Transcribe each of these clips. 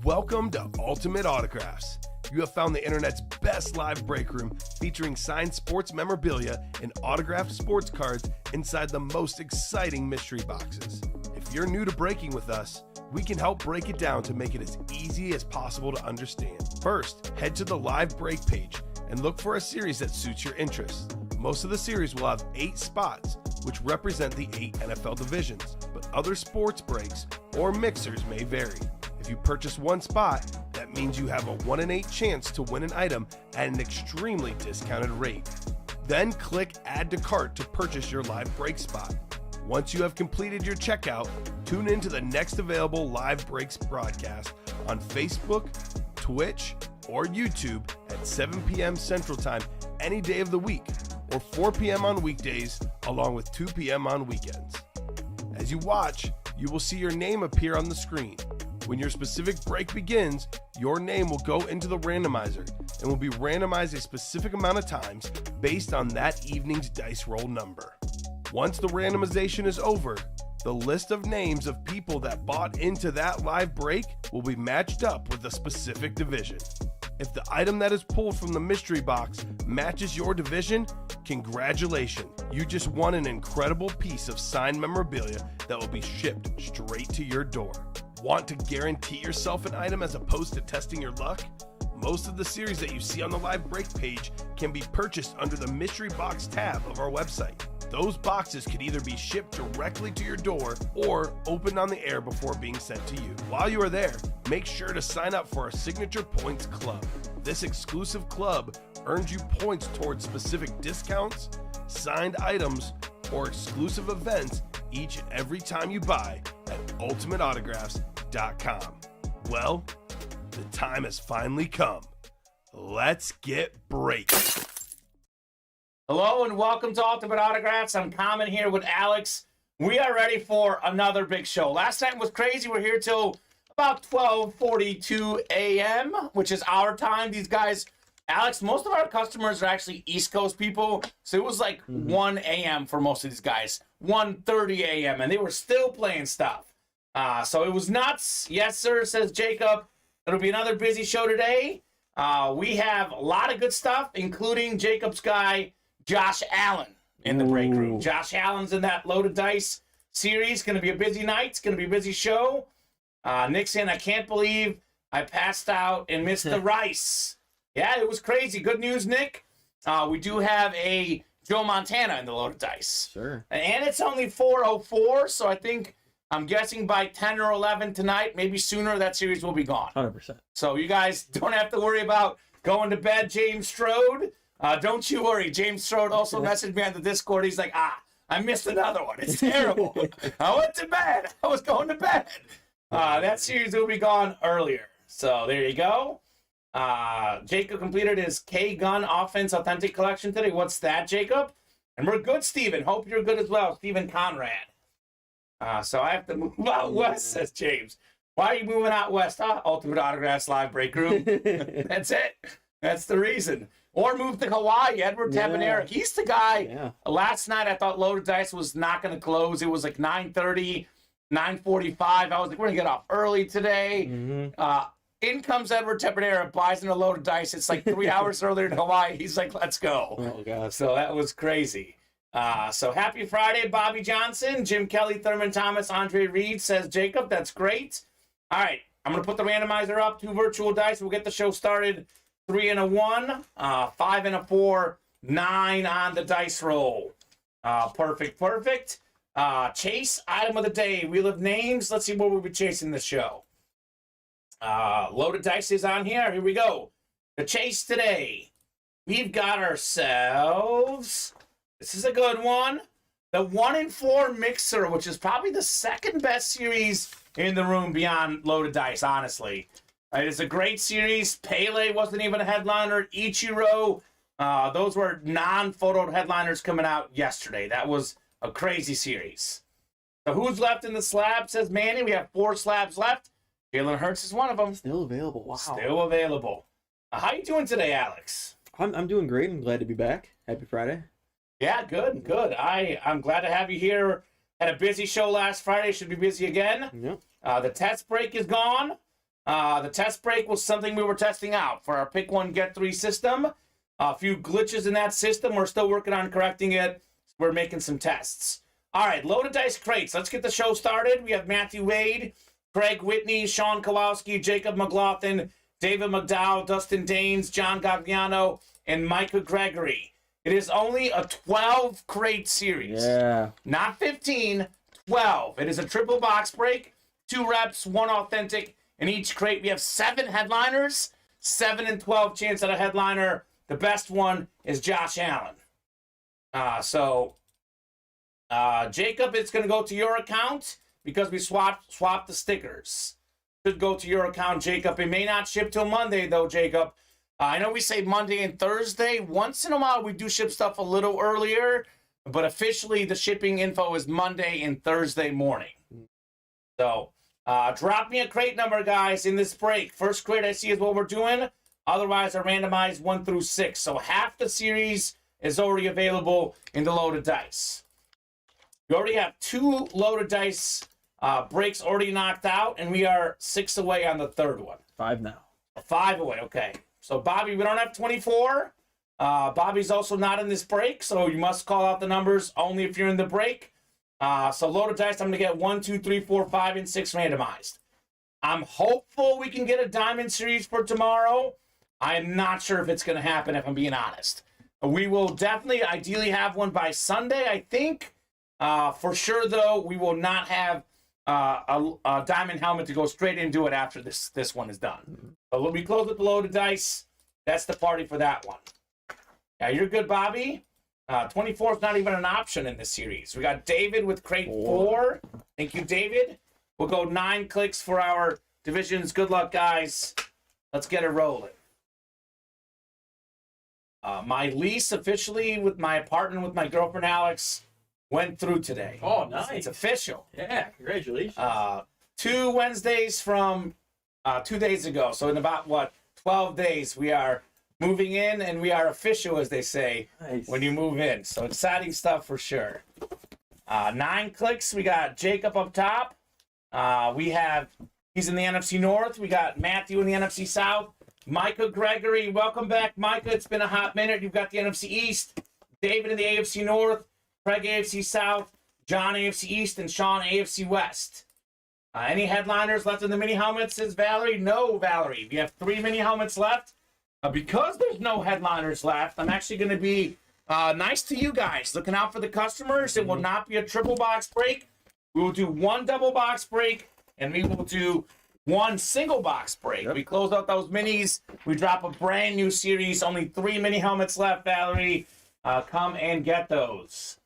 Welcome to Ultimate Autographs. You have found the internet's best live break room featuring signed sports memorabilia and autographed sports cards inside the most exciting mystery boxes. If you're new to breaking with us, we can help break it down to make it as easy as possible to understand. First, head to the live break page and look for a series that suits your interests. Most of the series will have 8 spots, which represent the 8 NFL divisions, but other sports breaks or mixers may vary. If you purchase one spot, that means you have a 1 in 8 chance to win an item at an extremely discounted rate. Then click Add to Cart to purchase your live break spot. Once you have completed your checkout, tune in to the next available live breaks broadcast on Facebook, Twitch, or YouTube at 7 p.m. Central Time any day of the week, or 4 p.m. on weekdays, along with 2 p.m. on weekends. As you watch, you will see your name appear on the screen. When your specific break begins, your name will go into the randomizer and will be randomized a specific amount of times based on that evening's dice roll number. Once the randomization is over, the list of names of people that bought into that live break will be matched up with a specific division. If the item that is pulled from the mystery box matches your division, congratulations, you just won an incredible piece of signed memorabilia that will be shipped straight to your door. Want to guarantee yourself an item as opposed to testing your luck? Most of the series that you see on the live break page can be purchased under the mystery box tab of our website. Those boxes could either be shipped directly to your door or opened on the air before being sent to you. While you are there, make sure to sign up for our Signature Points Club. This exclusive club earns you points towards specific discounts, signed items, or exclusive events each and every time you buy at ultimateautographs.com. Well, the time has finally come. Let's get breaking. Hello and welcome to Ultimate Autographs. I'm Kamen here with Alex. We are ready for another big show. Last night was crazy. We're here till about 12:42 a.m., which is our time. These guys, Alex, most of our customers are actually East Coast people, so it was like 1 a.m. for most of these guys, 1:30 a.m., and they were still playing stuff. So it was nuts. Yes, sir, says Jacob. It'll be another busy show today. We have a lot of good stuff, including Jacob's guy, Josh Allen, in the break room. Josh Allen's in that Loaded Dice series. Going to be a busy night. It's going to be a busy show. Nixon, I can't believe I passed out and missed the rice. Yeah, it was crazy. Good news, Nick. We do have a Joe Montana in the Loaded Dice. Sure. And it's only 4:04, so I'm guessing by 10 or 11 tonight, maybe sooner, that series will be gone. 100%. So you guys don't have to worry about going to bed, James Strode. Don't you worry. James Strode also messaged me on the Discord. He's like, I missed another one. It's terrible. I went to bed. I was going to bed. That series will be gone earlier. So there you go. Jacob completed his K-Gun Offense Authentic Collection today. What's that, Jacob? And we're good, Steven. Hope you're good as well, Steven Conrad. So I have to move out west, says James. Why are you moving out west, huh? Ultimate Autographs Live Break Room. That's it. That's the reason. Or move to Hawaii, Edward Tabanera. He's the guy. Yeah. Last night I thought Loaded Dice was not going to close. It was like 9:30, 9:45. I was like, we're going to get off early today. In comes Edward Tabanera, buys in a Loaded Dice. It's like 3 hours earlier in Hawaii. He's like, let's go. Oh, God. So that was crazy. So happy Friday, Bobby Johnson, Jim Kelly, Thurman Thomas, Andre Reed, says Jacob. That's great. All right, I'm going to put the randomizer up, 2 virtual dice. We'll get the show started. 3 and a 1, 5 and a 4, 9 on the dice roll. Perfect. Chase item of the day. Wheel of names. Let's see what we'll be chasing this show. Loaded Dice is on here. Here we go. The chase today. We've got ourselves, this is a good one, the 1 in 4 mixer, which is probably the second best series in the room beyond Loaded Dice, honestly. It is a great series. Pele wasn't even a headliner. Ichiro, those were non-photoed headliners coming out yesterday. That was a crazy series. So who's left in the slab, says Manny. We have 4 slabs left. Jalen Hurts is one of them. Still available. Wow. Still available. How you doing today, Alex? I'm doing great. I'm glad to be back. Happy Friday. Yeah, good. I'm glad to have you here. Had a busy show last Friday. Should be busy again. Yep. The test break is gone. The test break was something we were testing out for our Pick 1, Get 3 system. A few glitches in that system. We're still working on correcting it. We're making some tests. All right, loaded dice crates. Let's get the show started. We have Matthew Wade, Craig Whitney, Sean Kowalski, Jacob McLaughlin, David McDowell, Dustin Daines, John Gagliano, and Micah Gregory. It is only a 12 crate series. Yeah. Not 15, 12. It is a triple box break, 2 reps, 1 authentic. In each crate, we have 7 headliners, 7 and 12 chance at a headliner. The best one is Josh Allen. Jacob, it's going to go to your account because we swapped the stickers. Should go to your account, Jacob. It may not ship till Monday, though, Jacob. I know we say Monday and Thursday. Once in a while, we do ship stuff a little earlier, but officially the shipping info is Monday and Thursday morning. So drop me a crate number, guys, in this break. First crate I see is what we're doing. Otherwise, I randomize 1 through 6. So half the series is already available in the loaded dice. We already have 2 loaded dice breaks already knocked out, and we are 6 away on the third one. 5 now. 5 away, okay. So, Bobby, we don't have 24. Bobby's also not in this break, so you must call out the numbers only if you're in the break. So, loaded dice, I'm going to get 1, 2, 3, 4, 5, and 6 randomized. I'm hopeful we can get a diamond series for tomorrow. I'm not sure if it's going to happen, if I'm being honest. We will definitely, ideally, have one by Sunday, I think. For sure, though, we will not have a diamond helmet to go straight into it after this one is done. But when we close with the loaded dice, that's the party for that one. Yeah, you're good, Bobby. 24 is not even an option in this series. We got David with crate 4. Thank you, David. We'll go 9 clicks for our divisions. Good luck, guys. Let's get it rolling. My lease officially with my apartment with my girlfriend, Alex, went through today. Oh, nice. It's official. Yeah, congratulations. 2 Wednesdays from 2 days ago. So in about, 12 days, we are moving in, and we are official, as they say, when you move in. So exciting stuff for sure. 9 clicks. We got Jacob up top. He's in the NFC North. We got Matthew in the NFC South. Micah Gregory, welcome back, Micah. It's been a hot minute. You've got the NFC East. David in the AFC North. Craig AFC South. John AFC East. And Sean AFC West. Any headliners left in the mini helmets, says Valerie? No, Valerie. We have 3 mini helmets left. Because there's no headliners left, I'm actually going to be nice to you guys. Looking out for the customers. It will not be a triple box break. We will do 1 double box break, and we will do 1 single box break. Yep. We close out those minis. We drop a brand new series. Only 3 mini helmets left, Valerie. Come and get those.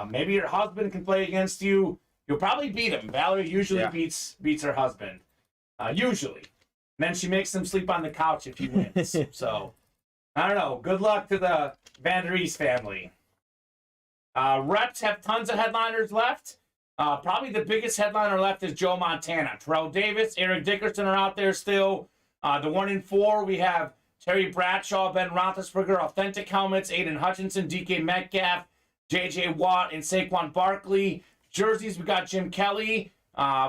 Maybe your husband can play against you. You'll probably beat him. Valerie usually beats her husband. Usually. And then she makes him sleep on the couch if he wins. So, I don't know. Good luck to the Van Der East family. Reps have tons of headliners left. Probably the biggest headliner left is Joe Montana. Terrell Davis, Eric Dickerson are out there still. The 1 in 4, we have Terry Bradshaw, Ben Roethlisberger, authentic helmets, Aiden Hutchinson, DK Metcalf, J.J. Watt, and Saquon Barkley. Jerseys, we got Jim Kelly.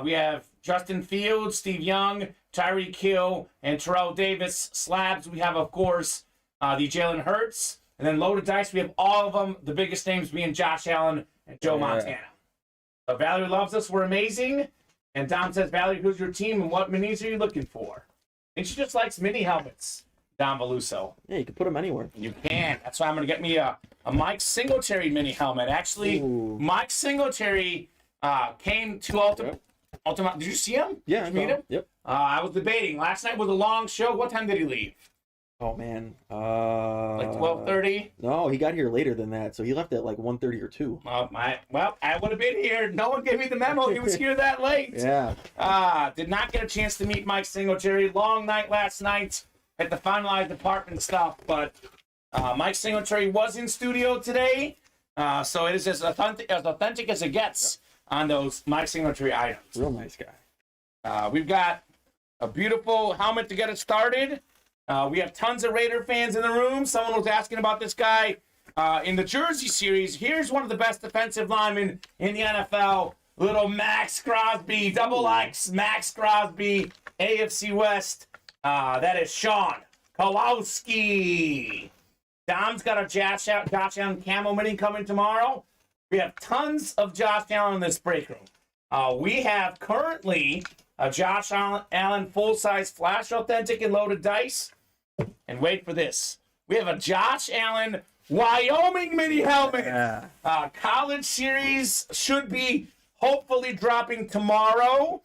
We have Justin Fields, Steve Young, Tyreek Hill, and Terrell Davis. Slabs, we have, of course, the Jalen Hurts. And then loaded dice, we have all of them, the biggest names being Josh Allen and Joe Montana. So Valerie loves us. We're amazing. And Dom says, Valerie, who's your team and what minis are you looking for? I think she just likes mini helmets, Dom Veluso. Yeah, you can put them anywhere. You can. That's why I'm going to get me a Mike Singletary mini helmet. Actually, Mike Singletary came to Ultimate. Did you see him? Yeah, Did you meet him? Yep. I was debating. Last night was a long show. What time did he leave? Oh, man. Like 12:30? No, he got here later than that, so he left at like 1:30 or 2. Well, I would have been here. No one gave me the memo. He was here that late. Yeah. Did not get a chance to meet Mike Singletary. Long night last night at the finalized department stuff, but Mike Singletary was in studio today, so it is as authentic as it gets on those Mike Singletary items. Real nice guy. We've got a beautiful helmet to get it started. We have tons of Raider fans in the room. Someone was asking about this guy in the Jersey series. Here's one of the best defensive linemen in the NFL. little Max Crosby, double X, Max Crosby, AFC West. That is Sean Kowalski. Dom's got a Josh Allen Camo Mini coming tomorrow. We have tons of Josh Allen in this break room. We have currently a Josh Allen full-size flash authentic and loaded dice. And wait for this. We have a Josh Allen Wyoming mini helmet. Yeah. College series should be hopefully dropping tomorrow.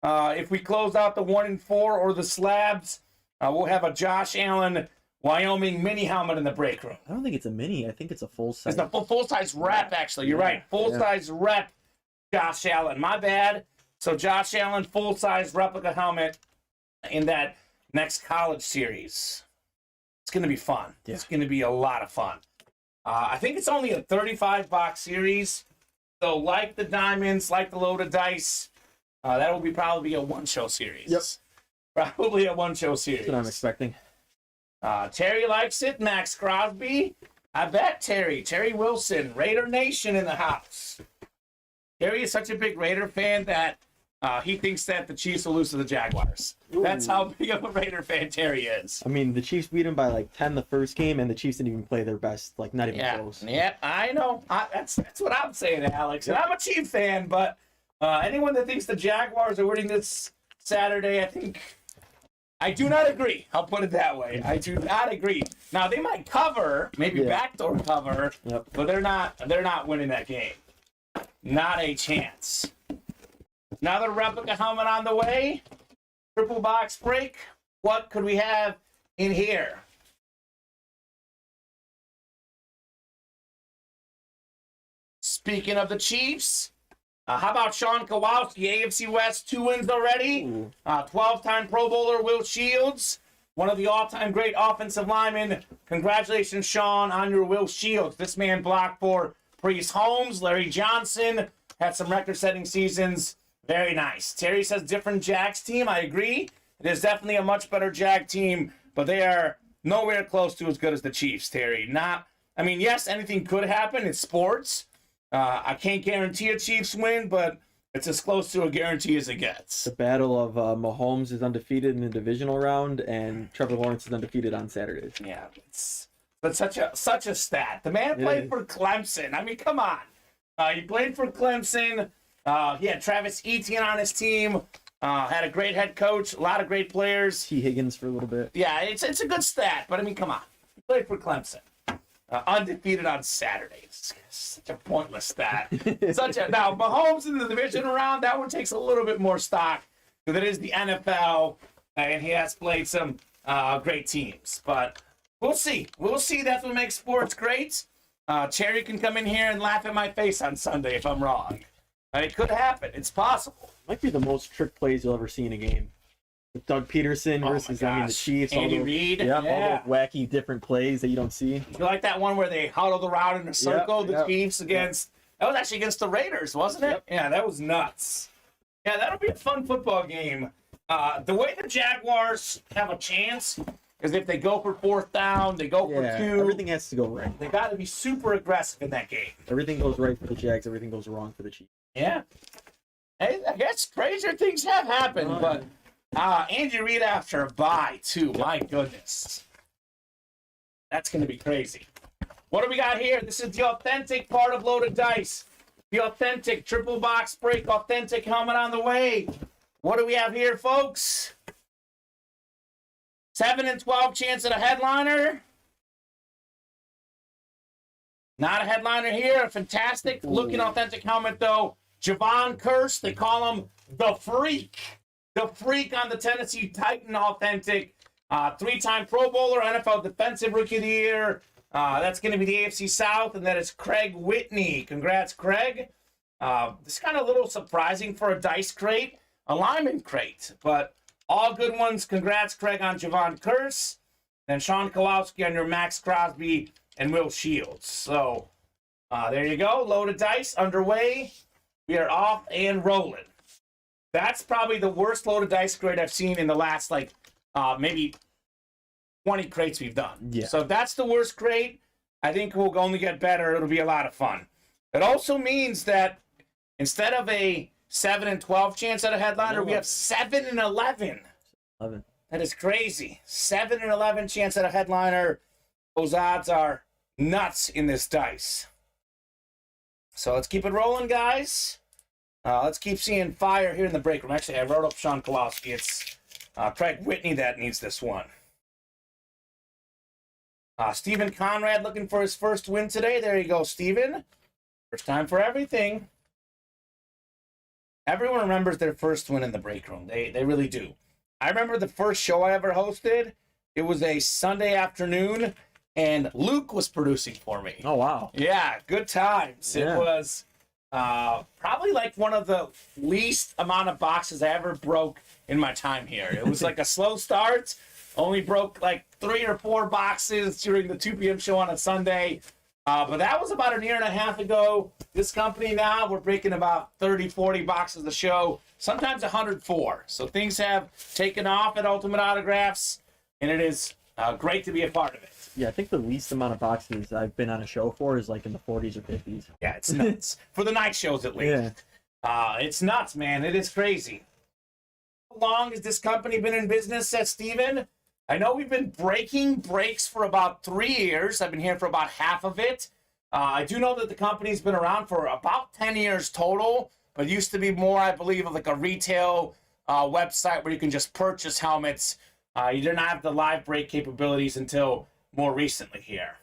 If we close out the 1 and 4 or the slabs, we'll have a Josh Allen Wyoming mini helmet in the break room. I don't think it's a mini. I think it's a full size. It's a full-size rep, actually. You're right. Full-size rep Josh Allen. My bad. So Josh Allen full-size replica helmet in that next college series. It's going to be fun. Yeah. It's going to be a lot of fun. I think it's only a 35-box series. So like the diamonds, like the loaded dice, that will probably be a one-show series. Yep. Probably a one-show series. That's what I'm expecting. Terry likes it. Max Crosby. I bet Terry. Terry Wilson. Raider Nation in the house. Terry is such a big Raider fan that he thinks that the Chiefs will lose to the Jaguars. Ooh. That's how big of a Raider fan Terry is. I mean, the Chiefs beat him by like 10 the first game, and the Chiefs didn't even play their best. Like, not even close. Yeah, I know. That's what I'm saying, Alex. And I'm a Chiefs fan, but anyone that thinks the Jaguars are winning this Saturday, I do not agree. I'll put it that way. I do not agree. Now they might cover, maybe backdoor cover, but they're not winning that game. Not a chance. Another replica helmet on the way. Triple box break. What could we have in here? Speaking of the Chiefs, how about Sean Kowalski, AFC West, 2 wins already. 12-time Pro Bowler Will Shields, one of the all-time great offensive linemen. Congratulations, Sean, on your Will Shields. This man blocked for Priest Holmes, Larry Johnson, had some record-setting seasons. Very nice. Terry says different Jags team. I agree. It is definitely a much better Jag team, but they are nowhere close to as good as the Chiefs, Terry. Yes, anything could happen. It's sports. I can't guarantee a Chiefs win, but it's as close to a guarantee as it gets. The battle of Mahomes is undefeated in the divisional round, and Trevor Lawrence is undefeated on Saturdays. Yeah, but such a stat. The man played for Clemson. I mean, come on. He played for Clemson. He had Travis Etienne on his team. Had a great head coach, a lot of great players. T. Higgins for a little bit. Yeah, it's a good stat, but I mean, come on. He played for Clemson. Undefeated on Saturdays. Such a pointless stat. Now, Mahomes in the divisional round, that one takes a little bit more stock because it is the NFL, and he has played some great teams. But we'll see. We'll see. That's what makes sports great. Cherry can come in here and laugh at my face on Sunday if I'm wrong. It could happen. It's possible. Might be the most trick plays you'll ever see in a game. With Doug Peterson versus the Chiefs. Andy Reid. Yeah, all those wacky different plays that you don't see. You like that one where they huddled around in a circle, the Chiefs against... That was actually against the Raiders, wasn't it? Yeah, that was nuts. Yeah, that'll be a fun football game. The way the Jaguars have a chance is if they go for 4th down, they go for 2. Everything has to go right. They got to be super aggressive in that game. Everything goes right for the Jags. Everything goes wrong for the Chiefs. Yeah. Hey, I guess crazier things have happened, but Andy Reid after a bye, too. My goodness. That's going to be crazy. What do we got here? This is the authentic part of Loaded Dice. The authentic triple box break, authentic helmet on the way. What do we have here, folks? 7 and 12 chance at a headliner. Not a headliner here. A fantastic looking authentic helmet, though. Javon Curse, they call him the Freak. The Freak on the Tennessee Titan authentic. 3-time Pro Bowler, NFL Defensive Rookie of the Year. That's going to be the AFC South, and that is Craig Whitney. Congrats, Craig. This is kind of a little surprising for a dice crate, a lineman crate, but all good ones. Congrats, Craig, on Javon Curse. Then Sean Kowalski on your Max Crosby and Will Shields. So there you go. Loaded dice underway. We are off and rolling. That's probably the worst loaded dice crate I've seen in the last, maybe 20 crates we've done. Yeah. So if that's the worst crate, I think we'll only get better. It'll be a lot of fun. It also means that Instead of a 7 and 12 chance at a headliner, we have 7 and 11. 11. That is crazy. 7 and 11 chance at a headliner. Those odds are nuts in this dice. So let's keep it rolling, guys. Let's keep seeing fire here in the break room. Actually, I wrote up Sean Kowalski. It's Craig Whitney that needs this one. Stephen Conrad looking for his first win today. There you go, Stephen. First time for everything. Everyone remembers their first win in the break room. They really do. I remember the first show I ever hosted. It was a Sunday afternoon, and Luke was producing for me. Oh, wow. Yeah, good times. Yeah. It was probably like one of the least amount of boxes I ever broke in my time here. It was like a slow start. Only broke like 3 or 4 boxes during the 2 p.m. show on a Sunday. But that was about a year and a half ago. This company now, we're breaking about 30, 40 boxes a show, sometimes 104. So things have taken off at Ultimate Autographs, and it is great to be a part of it. Yeah, I think the least amount of boxes I've been on a show for is like in the 40s or 50s. Yeah, it's nuts. For the night shows, at least. Yeah. It's nuts, man. It is crazy. How long has this company been in business, says Steven? I know we've been breaking breaks for about 3 years. I've been here for about half of it. I do know that the company's been around for about 10 years total, but it used to be more, I believe, of like a retail website where you can just purchase helmets. You didn't have the live break capabilities until more recently here.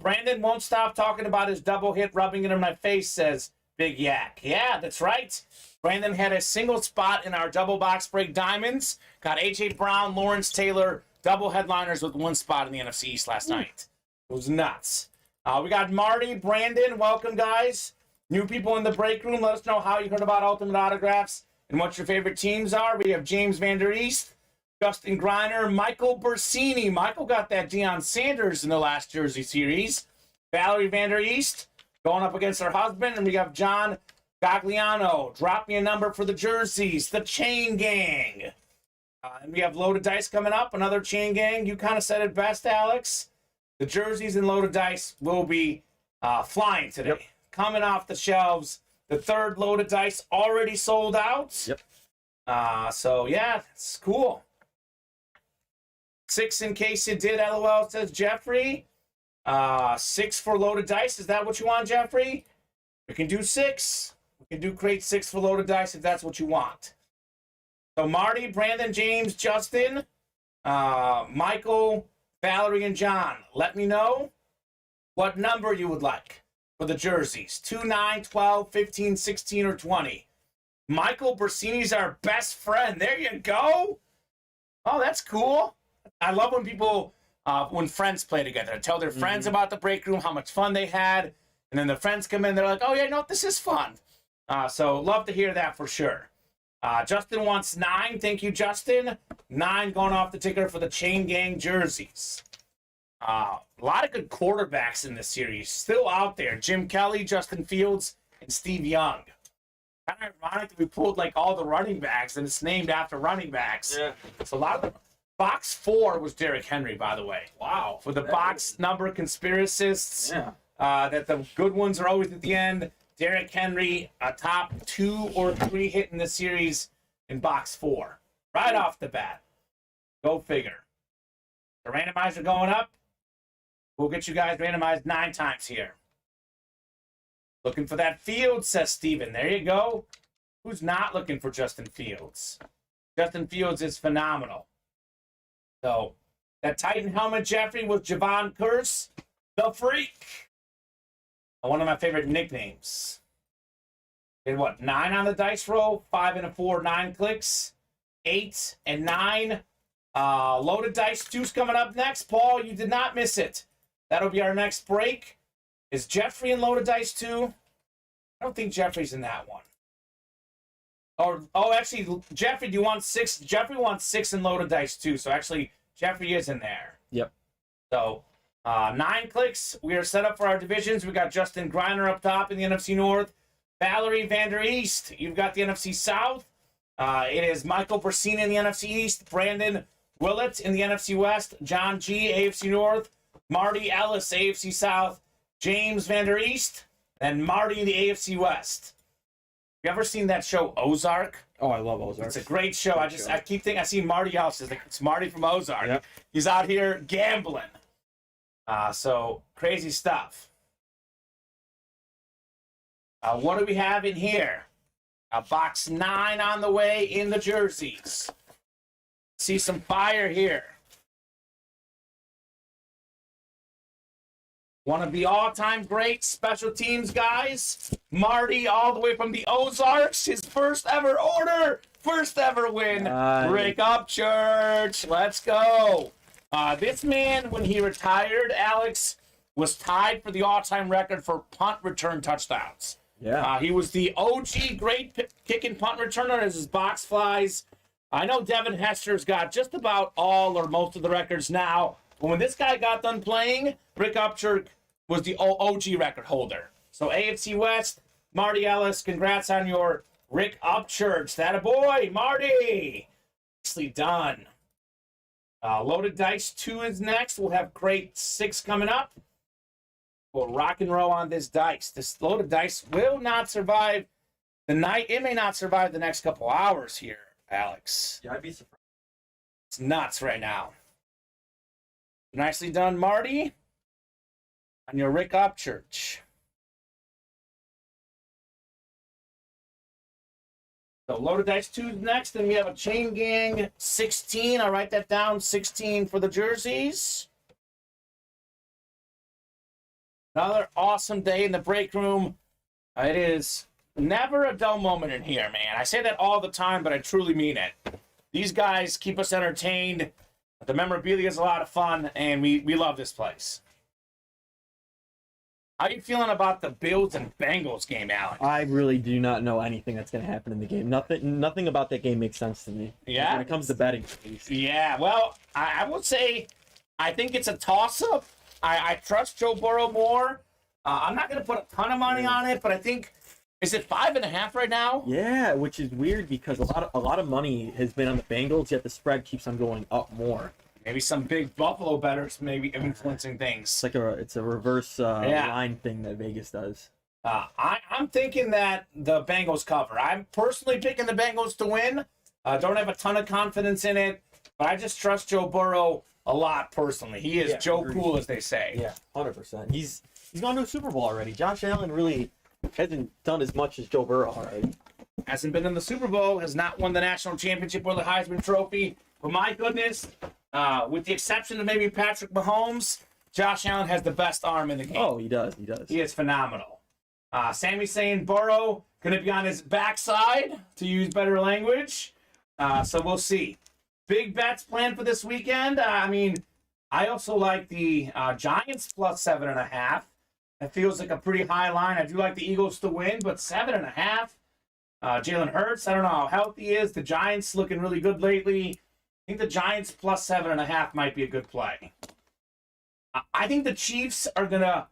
Brandon won't stop talking about his double hit, rubbing it in my face, says Big Yak. Yeah, that's right. Brandon had a single spot in our double box break diamonds. Got A.J. Brown, Lawrence Taylor, double headliners with 1 spot in the NFC East last night. It was nuts. We got Marty, Brandon. Welcome, guys. New people in the break room. Let us know how you heard about Ultimate Autographs and what your favorite teams are. We have James Vander East, Justin Griner, Michael Bersini. Michael got that Deion Sanders in the last Jersey series. Valerie Vander East going up against her husband. And we have John Gagliano. Drop me a number for the jerseys. The Chain Gang. And we have Loaded Dice coming up. Another Chain Gang. You kind of said it best, Alex. The jerseys and Loaded Dice will be flying today. Yep. Coming off the shelves. The third Loaded Dice already sold out. Yep. So, yeah, it's cool. 6 in case you did, LOL, says Jeffrey. 6 for Loaded Dice. Is that what you want, Jeffrey? We can do 6. We can do crate 6 for Loaded Dice if that's what you want. So, Marty, Brandon, James, Justin, Michael, Valerie, and John, let me know what number you would like for the jerseys. 2, 9, 12, 15, 16, or 20. Michael Bersini's our best friend. There you go. Oh, that's cool. I love when people, when friends play together, tell their friends about the break room, how much fun they had, and then the friends come in, they're like, oh, yeah, no, this is fun. So love to hear that for sure. Justin wants 9. Thank you, Justin. 9 going off the ticker for the Chain Gang jerseys. A lot of good quarterbacks in this series. Still out there. Jim Kelly, Justin Fields, and Steve Young. Kind of ironic that we pulled like all the running backs, and it's named after running backs. Yeah. It's a lot of them. Box 4 was Derrick Henry, by the way. Wow. For the box number conspiracists, that the good ones are always at the end. Derrick Henry, a top 2 or 3 hit in the series in box 4. Right off the bat. Go figure. The randomizer going up. We'll get you guys randomized 9 times here. Looking for that Fields, says Steven. There you go. Who's not looking for Justin Fields? Justin Fields is phenomenal. So, that Titan helmet, Jeffrey, with Javon Curse, the Freak. One of my favorite nicknames. Did what? 9 on the dice roll, 5 and a 4, 9 clicks, 8 and 9. Loaded Dice 2's coming up next. Paul, you did not miss it. That'll be our next break. Is Jeffrey in Loaded Dice 2? I don't think Jeffrey's in that one. Actually, Jeffrey, do you want 6? Jeffrey wants 6 in Loaded Dice 2, so actually, Jeffrey is in there. Yep. So, 9 clicks. We are set up for our divisions. We got Justin Griner up top in the NFC North. Valerie Vander East, you've got the NFC South. It is Michael Bersini in the NFC East. Brandon Willett in the NFC West. John G, AFC North. Marty Ellis, AFC South. James Vander East, And Marty in the AFC West. You ever seen that show Ozark? Oh, I love Ozark. It's a great show. I keep thinking I see Marty else. It's Marty from Ozark. Yep. He's out here gambling. So crazy stuff. What do we have in here? Box 9 on the way in the jerseys. See some fire here. One of the all-time great special teams guys, Marty, all the way from the Ozarks. His first ever order, first ever win. Rick Upchurch, let's go. This man, when he retired, Alex, was tied for the all-time record for punt return touchdowns. Yeah. He was the OG great kicking punt returner as his box flies. I know Devin Hester's got just about all or most of the records now. But when this guy got done playing, Rick Upchurch was the OG record holder. So AFC West, Marty Ellis, congrats on your Rick Upchurch. That a boy, Marty. Nicely done. Loaded Dice 2 is next. We'll have crate 6 coming up. We'll rock and roll on this dice. This loaded dice will not survive the night. It may not survive the next couple hours here, Alex. Yeah, I'd be surprised. It's nuts right now. Nicely done, Marty. On your Rick Upchurch. So loaded dice 2 next, and we have a chain gang 16. I'll write that down. 16 for the jerseys. Another awesome day in the break room. It is never a dull moment in here, man. I say that all the time, but I truly mean it. These guys keep us entertained. The memorabilia is a lot of fun, and we love this place. How are you feeling about the Bills and Bengals game, Alex? I really do not know anything that's going to happen in the game. Nothing about that game makes sense to me. Yeah? When it comes to betting, at least. Yeah, well, I would say I think it's a toss-up. I trust Joe Burrow more. I'm not going to put a ton of money on it, but I think, is it 5.5 right now? Yeah, which is weird because a lot of money has been on the Bengals, yet the spread keeps on going up more. Maybe some big Buffalo bettors maybe influencing things. It's a reverse line thing that Vegas does. I'm thinking that the Bengals cover. I'm personally picking the Bengals to win. Don't have a ton of confidence in it, but I just trust Joe Burrow a lot personally. He is Joe Cool, as they say. Yeah, 100%. He's gone to a Super Bowl already. Josh Allen really hasn't done as much as Joe Burrow already. Hasn't been in the Super Bowl, has not won the national championship or the Heisman Trophy. But my goodness, with the exception of maybe Patrick Mahomes, Josh Allen has the best arm in the game. Oh, he does. He is phenomenal. Sammy's saying Burrow going to be on his backside, to use better language. So we'll see. Big bets planned for this weekend. I also like the Giants plus 7.5. That feels like a pretty high line. I do like the Eagles to win, but 7.5. Jalen Hurts, I don't know how healthy he is. The Giants looking really good lately. I think the Giants plus 7.5 might be a good play. I think the Chiefs are going to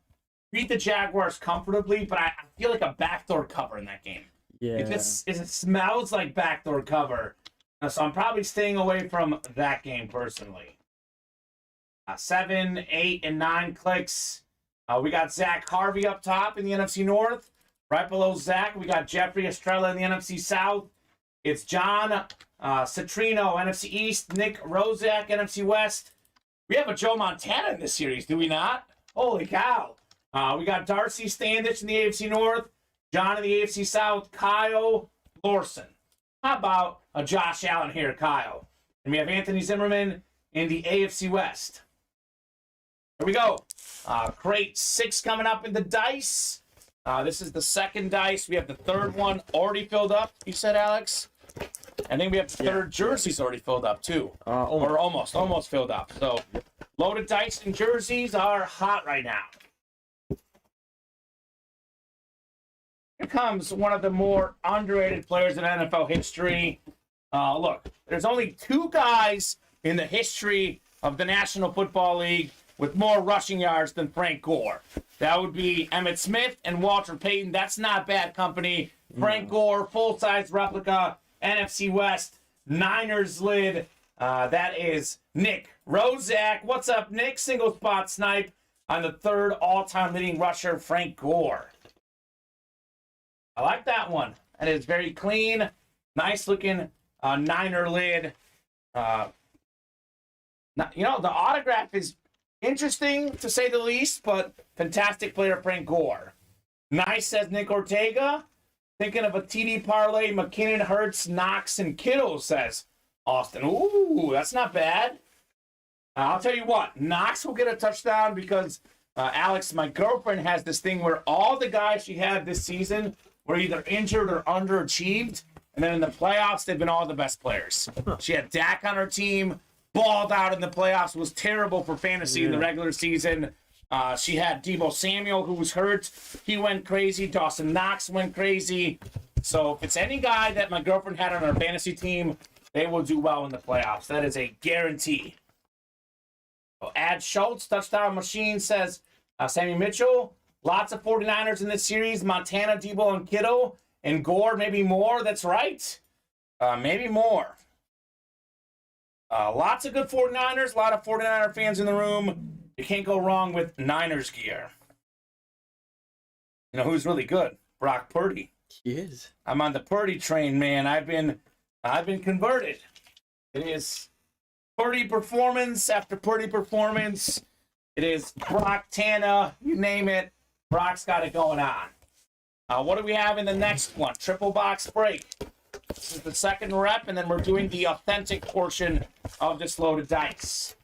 beat the Jaguars comfortably, but I feel like a backdoor cover in that game. Yeah. It smells like backdoor cover. So I'm probably staying away from that game personally. 7, 8, and 9 clicks. We got Zach Harvey up top in the NFC North. Right below Zach, we got Jeffrey Estrella in the NFC South. It's John Citrino, NFC East. Nick Rozak, NFC West. We have a Joe Montana in this series, do we not? Holy cow. We got Darcy Standish in the AFC North. John in the AFC South. Kyle Lorson. How about a Josh Allen here, Kyle? And we have Anthony Zimmerman in the AFC West. Here we go. Crate 6 coming up in the dice. This is the second dice. We have the third one already filled up, you said, Alex? I think we have the third jerseys already filled up, too. Or almost filled up. So, loaded dice and jerseys are hot right now. Here comes one of the more underrated players in NFL history. Look, there's only 2 guys in the history of the National Football League with more rushing yards than Frank Gore. That would be Emmitt Smith and Walter Payton. That's not bad company. Frank Gore, full-size replica, NFC West, Niners lid. That is Nick Rozak. What's up, Nick? Single spot snipe on the third all-time leading rusher, Frank Gore. I like that one. And it's very clean, nice looking Niner lid. The autograph is interesting to say the least, but fantastic player Frank Gore. Nice, says Nick Ortega. Thinking of a TD parlay, McKinnon, Hurts, Knox, and Kittle, says Austin. Ooh, that's not bad. I'll tell you what, Knox will get a touchdown because Alex, my girlfriend, has this thing where all the guys she had this season were either injured or underachieved, and then in the playoffs, they've been all the best players. She had Dak on her team, balled out in the playoffs, was terrible for fantasy in the regular season. She had Deebo Samuel, who was hurt. He went crazy. Dawson Knox went crazy. So if it's any guy that my girlfriend had on her fantasy team, they will do well in the playoffs. That is a guarantee. Ad Schultz, touchdown machine, says Sammy Mitchell. Lots of 49ers in this series. Montana, Deebo, and Kittle. And Gore, maybe more. That's right. Maybe more. Lots of good 49ers. A lot of 49er fans in the room. You can't go wrong with Niners gear. You know who's really good? Brock Purdy. He is. I'm on the Purdy train, man. I've been converted. It is Purdy performance after Purdy performance. It is Brock, Tana, you name it. Brock's got it going on. What do we have in the next one? Triple box break. This is the second rep, and then we're doing the authentic portion of this loaded dice.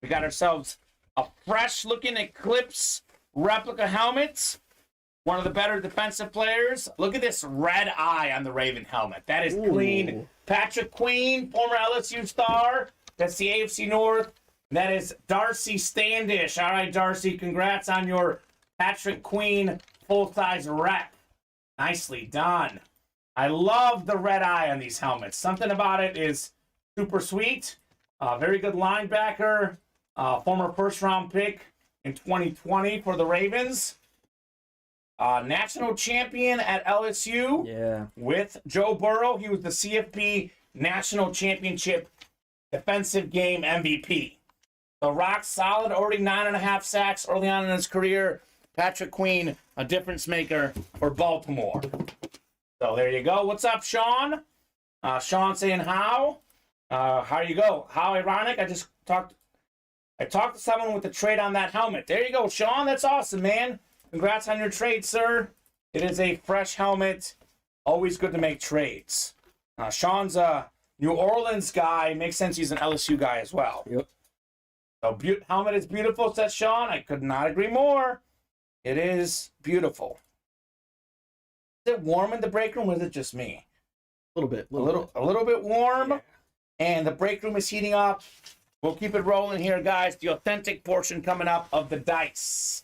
We got ourselves a fresh-looking Eclipse replica helmet. One of the better defensive players. Look at this red eye on the Raven helmet. That is clean. Patrick Queen, former LSU star. That's the AFC North. That is Darcy Standish. All right, Darcy, congrats on your Patrick Queen full-size rep. Nicely done. I love the red eye on these helmets. Something about it is super sweet. Very good linebacker. Former first-round pick in 2020 for the Ravens. National champion at LSU with Joe Burrow. He was the CFP National Championship Defensive Game MVP. The rock solid, already 9.5 sacks early on in his career. Patrick Queen, a difference maker for Baltimore. So there you go. What's up, Sean? Sean saying how? How you go? How ironic. I talked to someone with the trade on that helmet. There you go, Sean. That's awesome, man. Congrats on your trade, sir. It is a fresh helmet. Always good to make trades. Sean's a New Orleans guy. Makes sense he's an LSU guy as well. Yep. So helmet is beautiful, says Sean. I could not agree more. It is beautiful. Is it warm in the break room, or is it just me? A little bit. A little bit warm. Yeah. And the break room is heating up. We'll keep it rolling here, guys. The authentic portion coming up of the dice.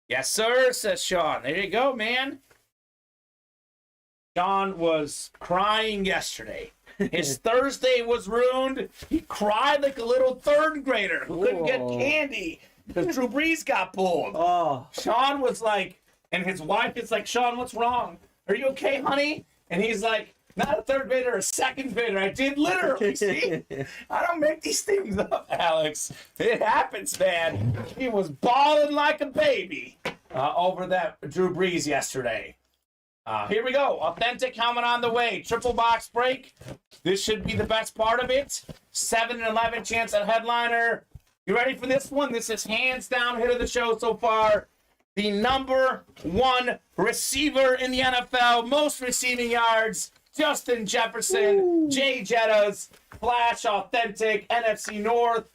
Yes, sir, says Sean. There you go, man. Sean was crying yesterday. His Thursday was ruined. He cried like a little third grader who couldn't get candy because Drew Brees got pulled. Oh. Sean was like, and his wife is like, Sean, what's wrong? Are you okay, honey? And he's like, not a third grader, a second grader. I did literally, see? I don't make these things up, Alex. It happens, man. He was bawling like a baby over that Drew Brees yesterday. Here we go. Authentic helmet on the way. Triple box break. This should be the best part of it. 7-11 chance at headliner. You ready for this one? This is hands down hit of the show so far. The number one receiver in the NFL. Most receiving yards. Justin Jefferson. Ooh. Jay Jetta's Flash Authentic NFC North.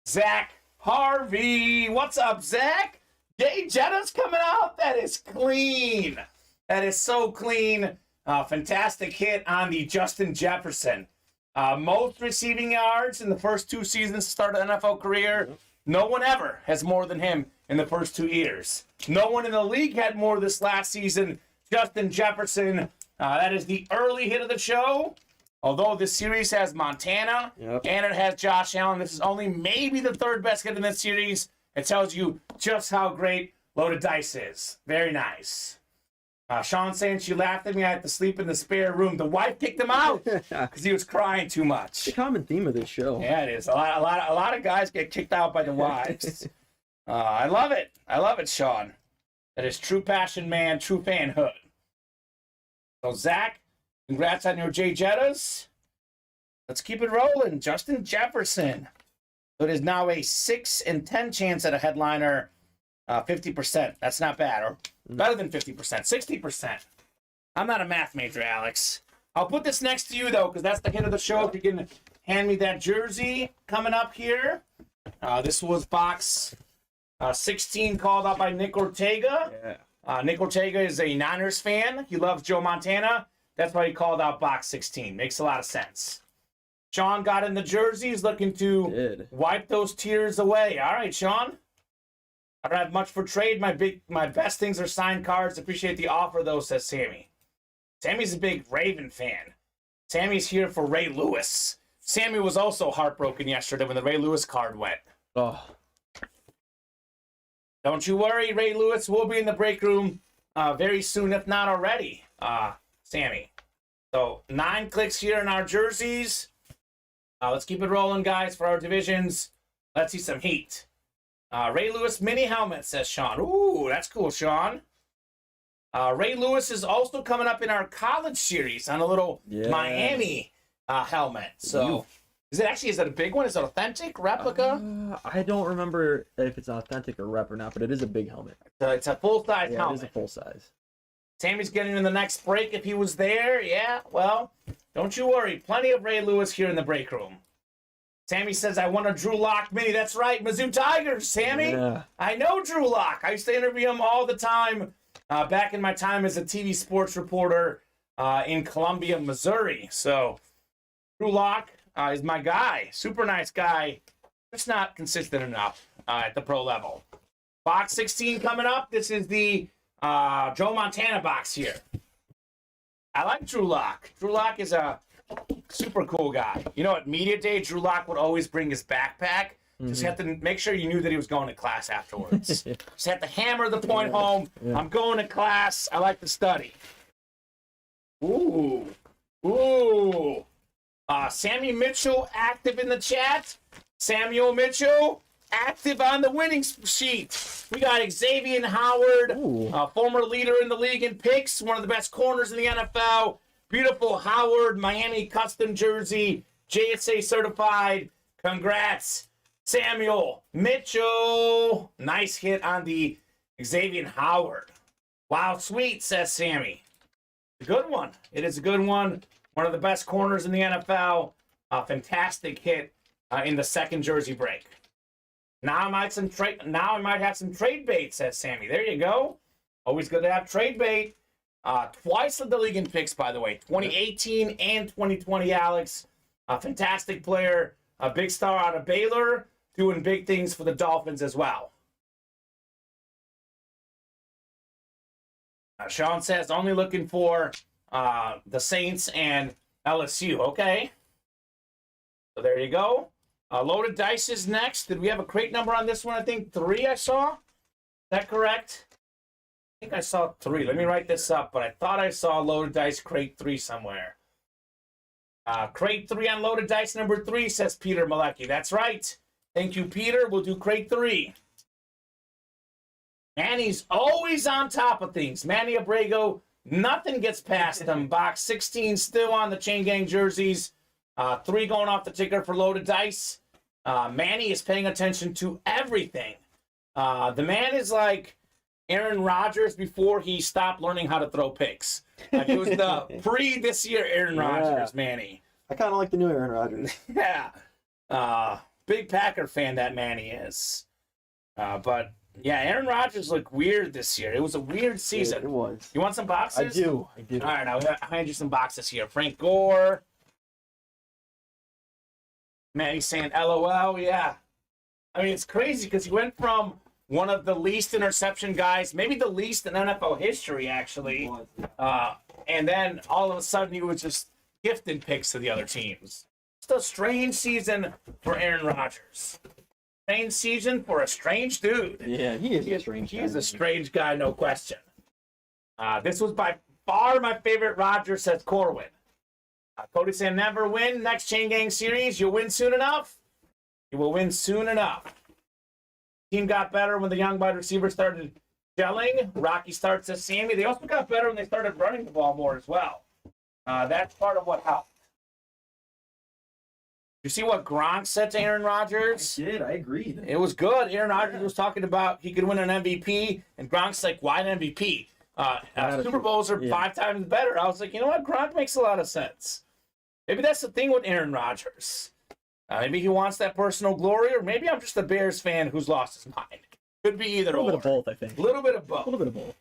Zach Harvey. What's up, Zach? Jay Jetta's coming out. That is clean. That is so clean. Fantastic hit on the Justin Jefferson. Most receiving yards in the first 2 seasons to start an NFL career. No one ever has more than him in the first 2 years. No one in the league had more this last season. Justin Jefferson. That is the early hit of the show. Although this series has Montana and it has Josh Allen, this is only maybe the third best hit in this series. It tells you just how great Loaded Dice is. Very nice. Sean saying she laughed at me. I had to sleep in the spare room. The wife kicked him out because he was crying too much. The common theme of this show. Yeah, it is. A lot of guys get kicked out by the wives. I love it. I love it, Sean. That is true passion, man. True fanhood. So, Zach, congrats on your J Jettas. Let's keep it rolling. Justin Jefferson. So it is now a 6 in 10 chance at a headliner. 50%. That's not bad. Or better than 50%. 60%. I'm not a math major, Alex. I'll put this next to you, though, because that's the hit of the show. If you can hand me that jersey coming up here. This was box 16 called out by Nick Ortega. Yeah. Nick Ortega is a Niners fan. He loves Joe Montana. That's why he called out box 16. Makes a lot of sense. Sean got in the jerseys, looking to wipe those tears away. All right, Sean. I don't have much for trade. My best things are signed cards. Appreciate the offer, though, says Sammy. Sammy's a big Raven fan. Sammy's here for Ray Lewis. Sammy was also heartbroken yesterday when the Ray Lewis card went. Oh. Don't you worry, Ray Lewis will be in the break room very soon, if not already, Sammy. So 9 clicks here in our jerseys. Let's keep it rolling, guys, for our divisions. Let's see some heat. Ray Lewis mini helmet, says Sean. Ooh, that's cool, Sean. Ray Lewis is also coming up in our college series on a little Miami helmet. So, is it a big one? Is it authentic replica? I don't remember if it's authentic or rep or not, but it is a big helmet. It's a full-size helmet. It is a full size. Sammy's getting in the next break if he was there. Yeah, well, don't you worry. Plenty of Ray Lewis here in the break room. Sammy says, I want a Drew Lock mini. That's right, Mizzou Tigers, Sammy. Yeah. I know Drew Lock. I used to interview him all the time back in my time as a TV sports reporter in Columbia, Missouri. So, Drew Lock is my guy. Super nice guy. Just not consistent enough at the pro level. Box 16 coming up. This is the Joe Montana box here. I like Drew Lock. Drew Lock is a super cool guy. You know, at media day, Drew Lock would always bring his backpack. Just have to make sure you knew that he was going to class afterwards. Just have to hammer the point home. Yeah. I'm going to class. I like to study. Ooh. Ooh. Sammy Mitchell active in the chat. Samuel Mitchell active on the winning sheet. We got Xavier Howard, former leader in the league in picks, one of the best corners in the NFL. Beautiful Howard Miami custom jersey, JSA certified. Congrats, Samuel Mitchell. Nice hit on the Xavier Howard. Wow, sweet, says Sammy. A good one. It is a good one. One of the best corners in the NFL. A fantastic hit in the second jersey break. Now I might have some trade bait, says Sammy. There you go. Always good to have trade bait. Twice led the league in picks, by the way. 2018 and 2020, Alex. A fantastic player. A big star out of Baylor. Doing big things for the Dolphins as well. Sean says, only looking for the Saints and LSU. Okay. So there you go. Loaded Dice is next. Did we have a crate number on this one? I think 3 I saw. Is that correct? I think I saw 3. Let me write this up, but I thought I saw Loaded Dice crate 3 somewhere. Crate 3 on Loaded Dice number 3, says Peter Malecki. That's right. Thank you, Peter. We'll do crate 3. Manny's always on top of things. Manny Abrego, nothing gets past him. Box 16 still on the Chain Gang jerseys. 3 going off the ticker for Loaded Dice. Manny is paying attention to everything. The man is like Aaron Rodgers before he stopped learning how to throw picks. Like it was the this year Aaron Rodgers, Manny. I kind of like the new Aaron Rodgers. Yeah. Big Packer fan that Manny is. But, yeah, Aaron Rodgers looked weird this year. It was a weird season. It was. You want some boxes? I do. All right, I'll hand you some boxes here. Frank Gore. Manny's saying LOL, yeah. I mean, it's crazy because he went from one of the least interception guys, maybe the least in NFL history, actually. And then all of a sudden he was just gifting picks to the other teams. It's a strange season for Aaron Rodgers. Strange season for a strange dude. Yeah, he is a strange guy. He is a strange guy, no question. This was by far my favorite Rodgers, says Corwin. Cody said, never win. Next Chain Gang series, you'll win soon enough. You will win soon enough. Team got better when the young wide receivers started gelling. Rocky starts as Sammy. They also got better when they started running the ball more as well. That's part of what helped. You see what Gronk said to Aaron Rodgers? I did. I agreed. It was good. Aaron Rodgers was talking about he could win an MVP, and Gronk's like, why an MVP? Super Bowls are 5 times better. I was like, you know what? Gronk makes a lot of sense. Maybe that's the thing with Aaron Rodgers. Maybe he wants that personal glory, or maybe I'm just a Bears fan who's lost his mind. Could be either or. A little bit of both, I think. A little bit of both. A little bit of both.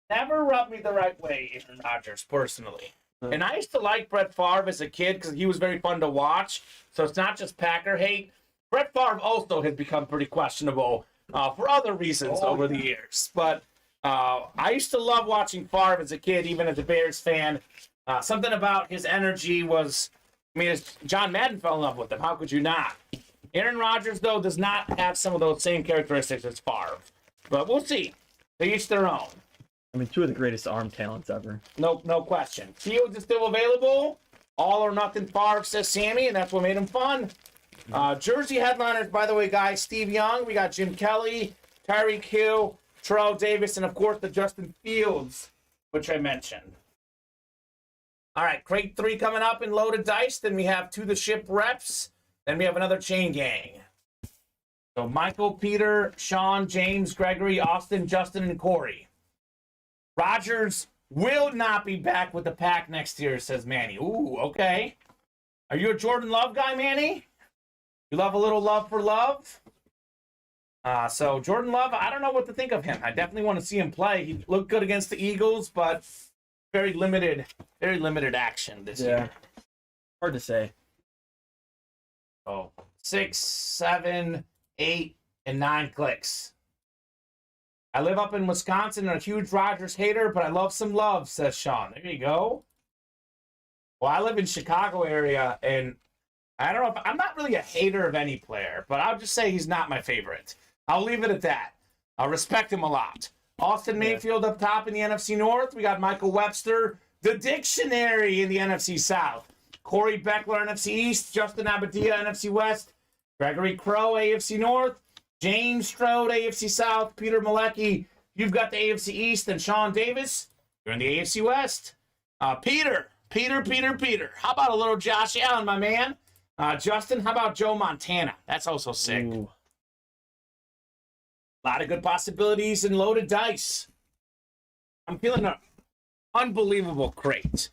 Never rubbed me the right way, Aaron Rodgers, personally. And I used to like Brett Favre as a kid because he was very fun to watch. So it's not just Packer hate. Brett Favre also has become pretty questionable for other reasons over the years. But I used to love watching Favre as a kid, even as a Bears fan. Something about his energy was, John Madden fell in love with him. How could you not? Aaron Rodgers, though, does not have some of those same characteristics as Favre. But we'll see. They each their own. 2 of the greatest arm talents ever. No question. Fields is still available. All or nothing Favre, says Sammy, and that's what made him fun. Jersey headliners, by the way, guys. Steve Young. We got Jim Kelly, Tyreek Hill, Terrell Davis, and, of course, the Justin Fields, which I mentioned. All right, crate 3 coming up in Loaded Dice. Then we have To the Ship reps. Then we have another Chain Gang. So Michael, Peter, Sean, James, Gregory, Austin, Justin, and Corey. Rodgers will not be back with the pack next year, says Manny. Ooh, okay. Are you a Jordan Love guy, Manny? You love a little love for love? So Jordan Love, I don't know what to think of him. I definitely want to see him play. He looked good against the Eagles, but very limited action this year. Hard to say. Oh, 6, 7, 8, and 9 clicks. I live up in Wisconsin and a huge Rodgers hater, but I love some love, says Sean. There you go. Well, I live in Chicago area, and I don't know if I'm not really a hater of any player, but I'll just say he's not my favorite. I'll leave it at that. I respect him a lot. Austin Mayfield up top in the NFC North. We got Michael Webster, the dictionary in the NFC South. Corey Beckler, NFC East. Justin Abadia, NFC West. Gregory Crow, AFC North. James Strode, AFC South. Peter Malecki, you've got the AFC East. And Sean Davis, you're in the AFC West. Peter. How about a little Josh Allen, my man? Justin, how about Joe Montana? That's also sick. Ooh. A lot of good possibilities in Loaded Dice. I'm feeling an unbelievable crate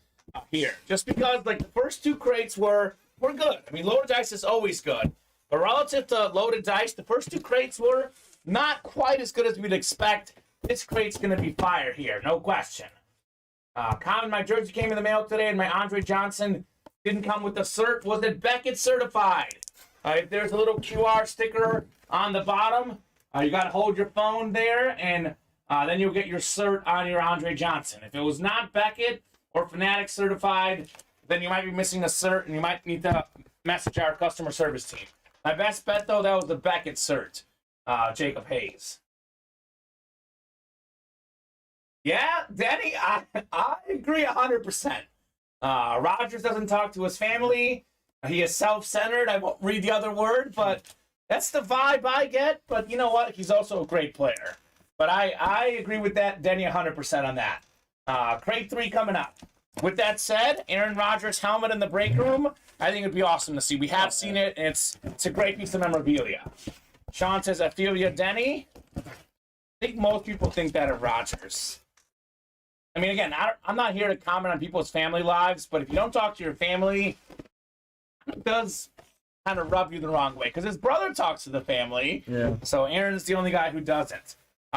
here. Just because, the first 2 crates were good. Loaded Dice is always good. But relative to Loaded Dice, the first 2 crates were not quite as good as we'd expect. This crate's going to be fire here, no question. Common, my jersey came in the mail today, and my Andre Johnson didn't come with the cert. Was it Beckett certified? There's a little QR sticker on the bottom. You got to hold your phone there, and then you'll get your cert on your Andre Johnson. If it was not Beckett or Fanatic certified, then you might be missing a cert, and you might need to message our customer service team. My best bet, though, that was the Beckett cert, Jacob Hayes. Yeah, Denny, I agree 100%. Rodgers doesn't talk to his family. He is self-centered. I won't read the other word, but that's the vibe I get. But you know what? He's also a great player. But I agree with that, Denny, 100% on that. Crate 3 coming up. With that said, Aaron Rodgers' helmet in the break room, I think it'd be awesome to see. We have seen it, and it's a great piece of memorabilia. Sean says, I feel you, Denny. I think most people think that of Rodgers. Again, I'm not here to comment on people's family lives, but if you don't talk to your family, it does kind of rub you the wrong way, because his brother talks to the family. Yeah. So Aaron's the only guy who doesn't.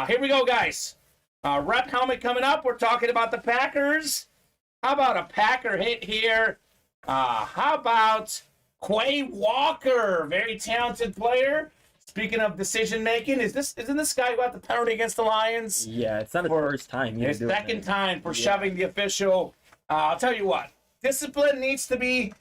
Here we go, guys. Rep helmet coming up. We're talking about the Packers. How about a Packer hit here? How about Quay Walker? Very talented player. Speaking of decision-making, isn't this guy who had the penalty against the Lions? Yeah, it's not his first time. His second time for shoving the official. I'll tell you what. Discipline needs to be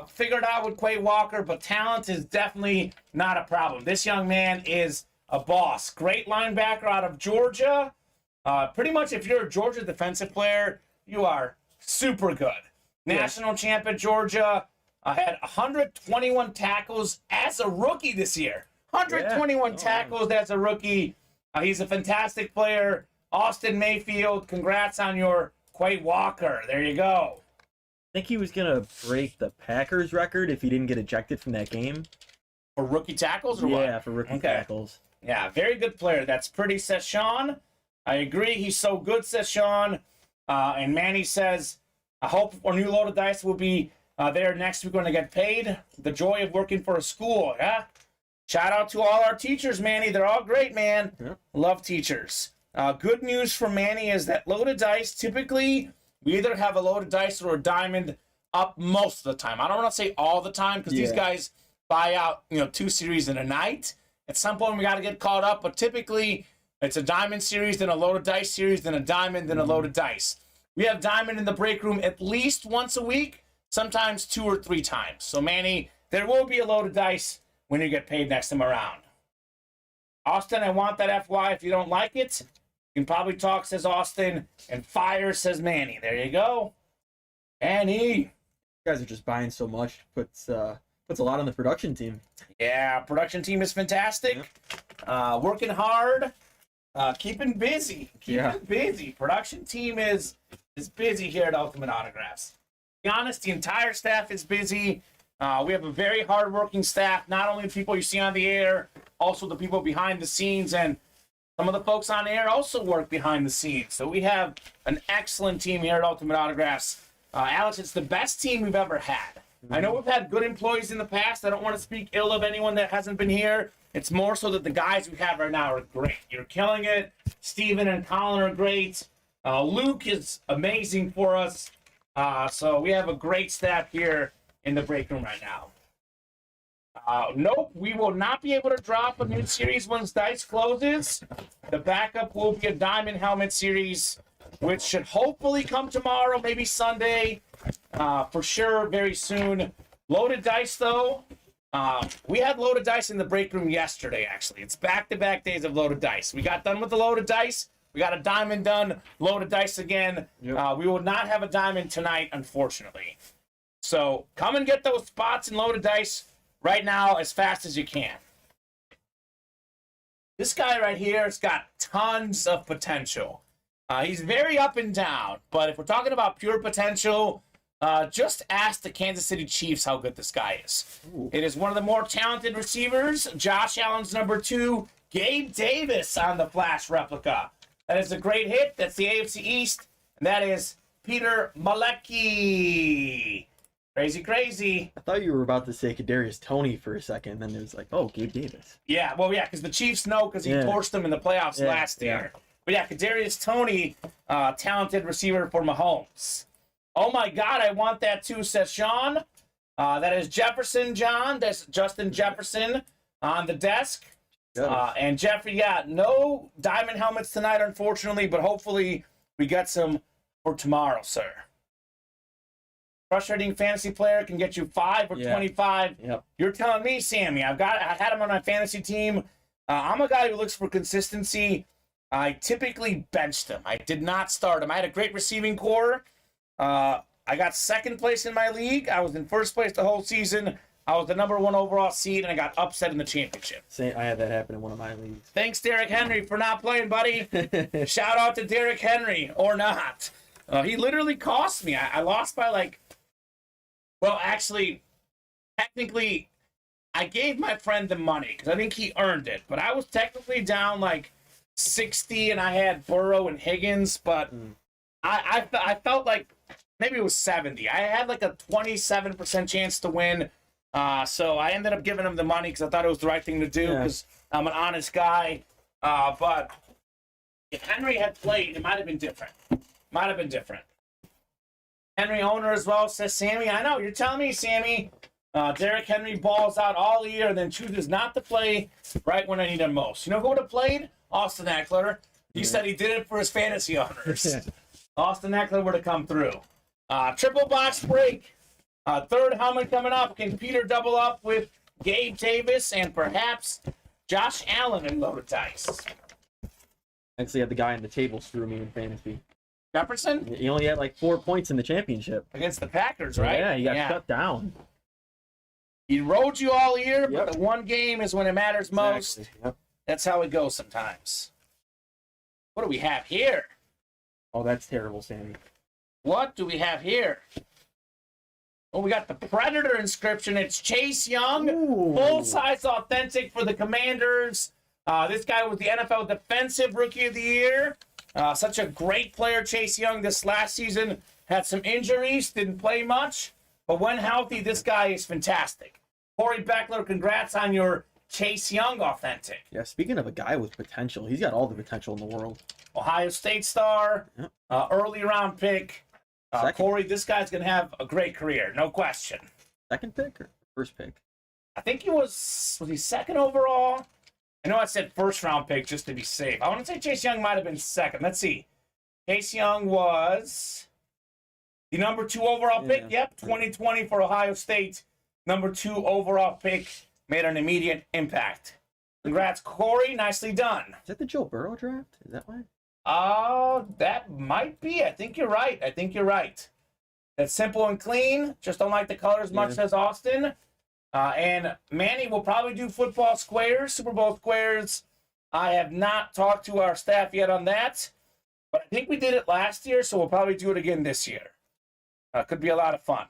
figured out with Quay Walker, but talent is definitely not a problem. This young man is a boss. Great linebacker out of Georgia. Pretty much if you're a Georgia defensive player, you are super good. National champ at Georgia. Had 121 tackles as a rookie this year. 121 tackles as a rookie. He's a fantastic player. Austin Mayfield, congrats on your Quay Walker. There you go. I think he was going to break the Packers record if he didn't get ejected from that game. For rookie tackles or what? Yeah, for rookie tackles. Yeah, very good player. That's pretty, says Sean. I agree. He's so good, says Sean. And Manny says, I hope our new load of dice will be there next week when I get paid. The joy of working for a school. Yeah. Shout out to all our teachers, Manny. They're all great, man. Yep. Love teachers. Good news for Manny is that loaded dice, typically, we either have a loaded dice or a diamond up most of the time. I don't want to say all the time because these guys buy out, 2 series in a night. At some point, we got to get caught up, but typically, it's a diamond series, then a loaded dice series, then a diamond, then a loaded dice. We have diamond in the break room at least once a week, sometimes 2 or 3 times. So, Manny, there will be a loaded dice when you get paid next time around. Austin, I want that FY. If you don't like it, you can probably talk, says Austin, and fire, says Manny. There you go. Manny. You guys are just buying so much. Puts a lot on the production team. Yeah, production team is fantastic. Yeah. Working hard. Keeping busy. Keeping busy. Production team is busy here at Ultimate Autographs. To be honest, the entire staff is busy. We have a very hard-working staff. Not only the people you see on the air, also the people behind the scenes, and some of the folks on air also work behind the scenes. So we have an excellent team here at Ultimate Autographs. Alex, it's the best team we've ever had. I know we've had good employees in the past. I don't want to speak ill of anyone that hasn't been here. It's more so that the guys we have right now are great. You're killing it. Steven and Colin are great. Luke is amazing for us. So we have a great staff here in the break room right now. Nope, we will not be able to drop a new series once dice closes. The backup will be a diamond helmet series, which should hopefully come tomorrow, maybe Sunday. For sure, very soon. Loaded dice, though. We had loaded dice in the break room yesterday, actually. It's back-to-back days of loaded dice. We got done with the loaded dice. We got a diamond done, loaded dice again. Yep. We will not have a diamond tonight, unfortunately. So come and get those spots in loaded dice right now as fast as you can. This guy right here has got tons of potential. He's very up and down, but if we're talking about pure potential, just ask the Kansas City Chiefs how good this guy is. Ooh. It is one of the more talented receivers. Josh Allen's number 2, Gabe Davis on the flash replica. That is a great hit. That's the AFC East, and that is Peter Malecki. Crazy, crazy. I thought you were about to say Kadarius Toney for a second, and then it was like, oh, Gabe Davis. Yeah, well, yeah, because the Chiefs know because he torched them in the playoffs last year. But yeah, Kadarius Toney, talented receiver for Mahomes. Oh my God, I want that too, says Sean. That is Jefferson, John. That's Justin Jefferson on the desk. And Jeffrey, no diamond helmets tonight, unfortunately, but hopefully we get some for tomorrow, sir. Frustrating fantasy player can get you 5 or 25. Yep. You're telling me, Sammy, I had him on my fantasy team. I'm a guy who looks for consistency. I typically benched him. I did not start him. I had a great receiving core. I got 2nd place in my league. I was in 1st place the whole season. I was the number 1 overall seed, and I got upset in the championship. I had that happen in one of my leagues. Thanks, Derrick Henry, for not playing, buddy. Shout out to Derrick Henry, or not. He literally cost me. I lost by actually, technically, I gave my friend the money because I think he earned it. But I was technically down 60, and I had Burrow and Higgins, but I felt like maybe it was 70. I had a 27% chance to win. So I ended up giving him the money because I thought it was the right thing to do because I'm an honest guy. But if Henry had played, it might have been different. Henry owner as well, says Sammy. I know, you're telling me, Sammy. Derrick Henry balls out all year and then chooses not to play right when I need him most. You know who would have played? Austin Eckler. He said he did it for his fantasy owners. Austin Eckler would have come through. Triple box break. 3rd helmet coming up. Can Peter double up with Gabe Davis and perhaps Josh Allen in loaded dice? Actually, had the guy on the table screw me in fantasy. Jefferson He only had like 4 points in the championship. against the Packers, right? Yeah, he got shut down. He rode you all year, Yep. but the one game is when it matters most. Exactly. Yep. That's how it goes sometimes. What do we have here? Oh, that's terrible, Sammy. What do we have here? Oh, we got the Predator inscription. It's Chase Young, Ooh. full-size authentic for the Commanders. This guy was the NFL Defensive Rookie of the Year. Such a great player, Chase Young. This last season had some injuries, didn't play much. But when healthy, this guy is fantastic. Corey Beckler, congrats on your Chase Young authentic. Yeah, speaking of a guy with potential, he's got all the potential in the world. Ohio State star, Yep. early round pick. Second. Corey, this guy's going to have a great career, no question. Second pick or first pick? I think he was he second overall? I know I said first round pick just to be safe. I want to say Chase Young might have been second. Let's see. Chase Young was the number 2 overall pick. Yeah. Yep, 2020 for Ohio State. Number 2 overall pick. Made an immediate impact. Congrats, Corey. Nicely done. Is that the Joe Burrow draft? Is that why? That might be. I think you're right. That's simple and clean. Just don't like the colors much, says Austin. And Manny will probably do football squares, Super Bowl squares. I have not talked to our staff yet on that, but I think we did it last year, so we'll probably do it again this year. Could be a lot of fun.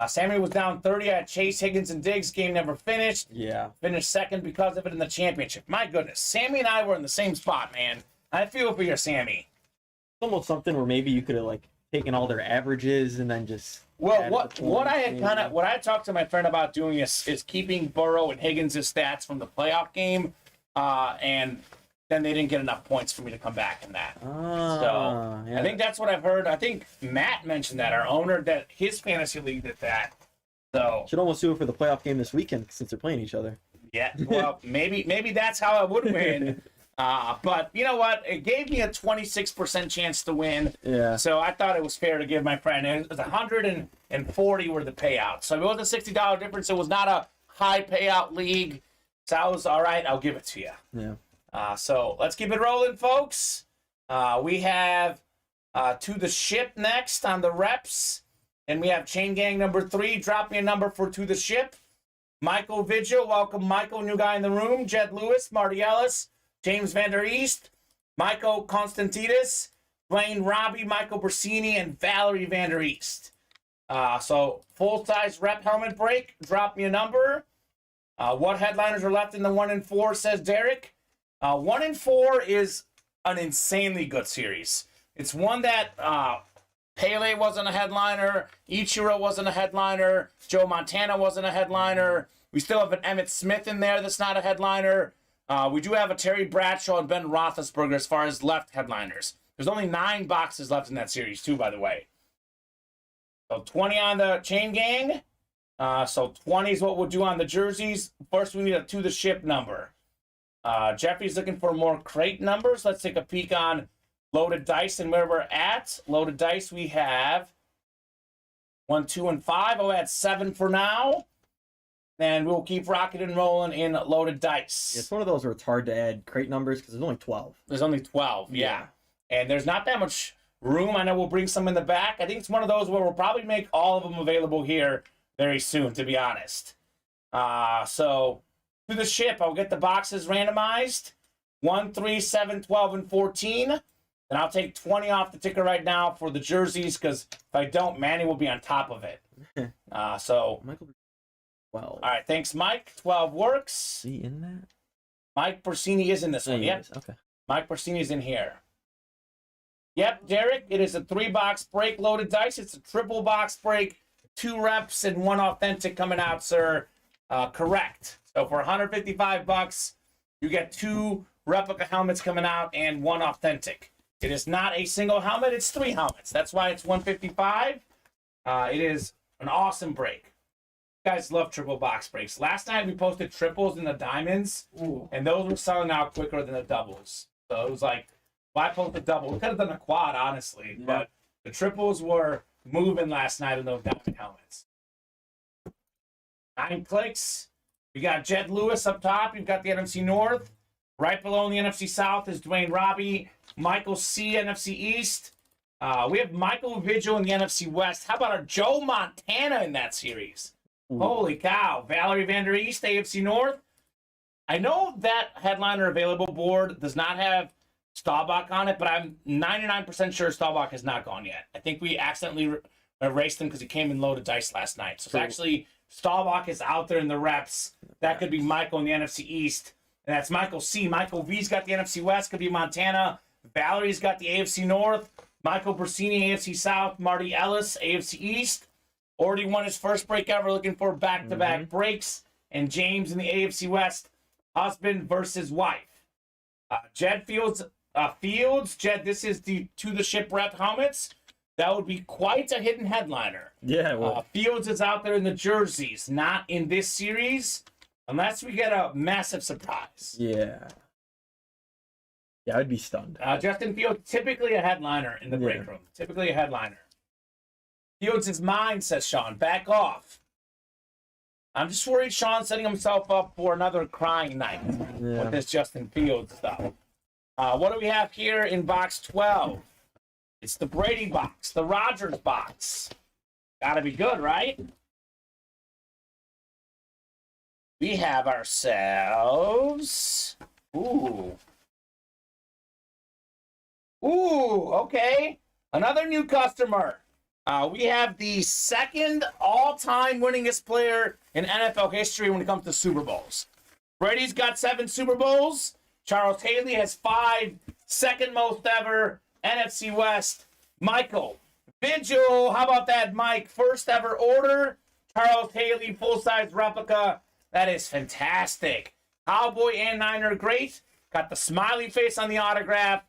Sammy was down 30 at Chase, Higgins, and Diggs. Game never finished. Yeah. Finished second because of it in the championship. My goodness. Sammy and I were in the same spot, man. I feel for your Sammy. It's almost something where maybe you could have like taken all their averages and then just. Well, added the what I points, had maybe. what I talked to my friend about doing is keeping Burrow and Higgins' stats from the playoff game, and then they didn't get enough points for me to come back in that. Yeah. I think that's what I've heard. I think Matt mentioned that, our owner, that his fantasy league did that. So Should almost do it for the playoff game this weekend since they're playing each other. yeah, well, maybe that's how I would win. But you know what? It gave me a 26% chance to win. Yeah. So I thought it was fair to give my friend. It was 140 were the payouts. So it was a $60 difference. It was not a high payout league. So I was all right. I'll give it to you. Yeah. So let's keep it rolling, folks. We have To the Ship next on the reps. And we have Chain Gang number 3. Drop me a number for To the Ship. Michael Vigil. Welcome, Michael. New guy in the room. Jed Lewis. Marty Ellis. James Vander East. Michael Constantidis. Blaine Robbie. Michael Bersini. And Valerie Vander East. So full-size rep helmet break. Drop me a number. What headliners are left in the 1 and 4, says Derek. 1 and 4 is an insanely good series. It's one that Pele wasn't a headliner, Ichiro wasn't a headliner, Joe Montana wasn't a headliner. We still have an Emmitt Smith in there that's not a headliner. We do have a Terry Bradshaw and Ben Roethlisberger as far as left headliners. There's only 9 boxes left in that series too, by the way. So 20 on the Chain Gang. So 20 is what we'll do on the jerseys. First, we need a To the Ship number. Jeffrey's looking for more crate numbers. Let's take a peek on Loaded Dice and where we're at. Loaded Dice, we have 1, 2, and 5. I'll add 7 for now. And we'll keep rocking and rolling in Loaded Dice. It's one of those where it's hard to add crate numbers because there's only 12. There's only 12, yeah. And there's not that much room. I know we'll bring some in the back. I think it's one of those where we'll probably make all of them available here very soon, to be honest. So, To the Ship, I'll get the boxes randomized. 1, 3, 7, 12, and 14. And I'll take 20 off the ticker right now for the jerseys, because if I don't, Manny will be on top of it. So, Michael 12. all right, thanks, Mike. 12 works. Is he in that? Mike Bersini is in this one, he yep. is. Okay. Mike Bersini is in here. Yep, Derek, it is a 3-box break, Loaded Dice. It's a triple box break, 2 reps and 1 authentic coming out, sir. Correct. So for $155, you get 2 replica helmets coming out and 1 authentic. It is not a single helmet, it's 3 helmets. That's why it's $155. It is an awesome break. You guys love triple box breaks. Last night we posted triples in the diamonds, and those were selling out quicker than the doubles. So it was like, why post the double? We could have done a quad, honestly, but the triples were moving last night in those diamond helmets. 9 clicks. We got Jed Lewis up top. You've got the NFC North. Right below in the NFC South is Dwayne Robbie. Michael C, NFC East. We have Michael Vigil in the NFC West. How about our Joe Montana in that series? Ooh. Holy cow. Valerie Vander East, AFC North. I know that headliner available board does not have Staubach on it, but I'm 99% sure Staubach has not gone yet. I think we accidentally erased him because he came in loaded dice last night. So it's actually Staubach is out there in the reps. That could be Michael in the NFC East. And that's Michael C. Michael V's got the NFC West, could be Montana. Valerie's got the AFC North. Michael Bersini, AFC South. Marty Ellis, AFC East. Already won his first break ever, looking for back-to-back breaks. And James in the AFC West, husband versus wife. Jed Fields, Jed, this is the To the Shipwreck helmets. That would be quite a hidden headliner. Yeah, well. Fields is out there in the jerseys, not in this series, unless we get a massive surprise. Yeah. Yeah, I'd be stunned. Justin Fields, typically a headliner in the break room. Typically a headliner. Fields is mine, says Sean. Back off. I'm just worried Sean's setting himself up for another crying night with this Justin Fields stuff. What do we have here in box 12? It's the Brady box, the Rodgers box. Gotta be good, right? We have ourselves... Ooh, okay. Another new customer. We have the second all-time winningest player in NFL history when it comes to Super Bowls. Brady's got 7 Super Bowls. Charles Haley has 5, second most ever. NFC West, Michael Vigil. How about that, Mike? First ever order. Charles Haley, full-size replica. That is fantastic. Cowboy and Niner, great. Got the smiley face on the autograph.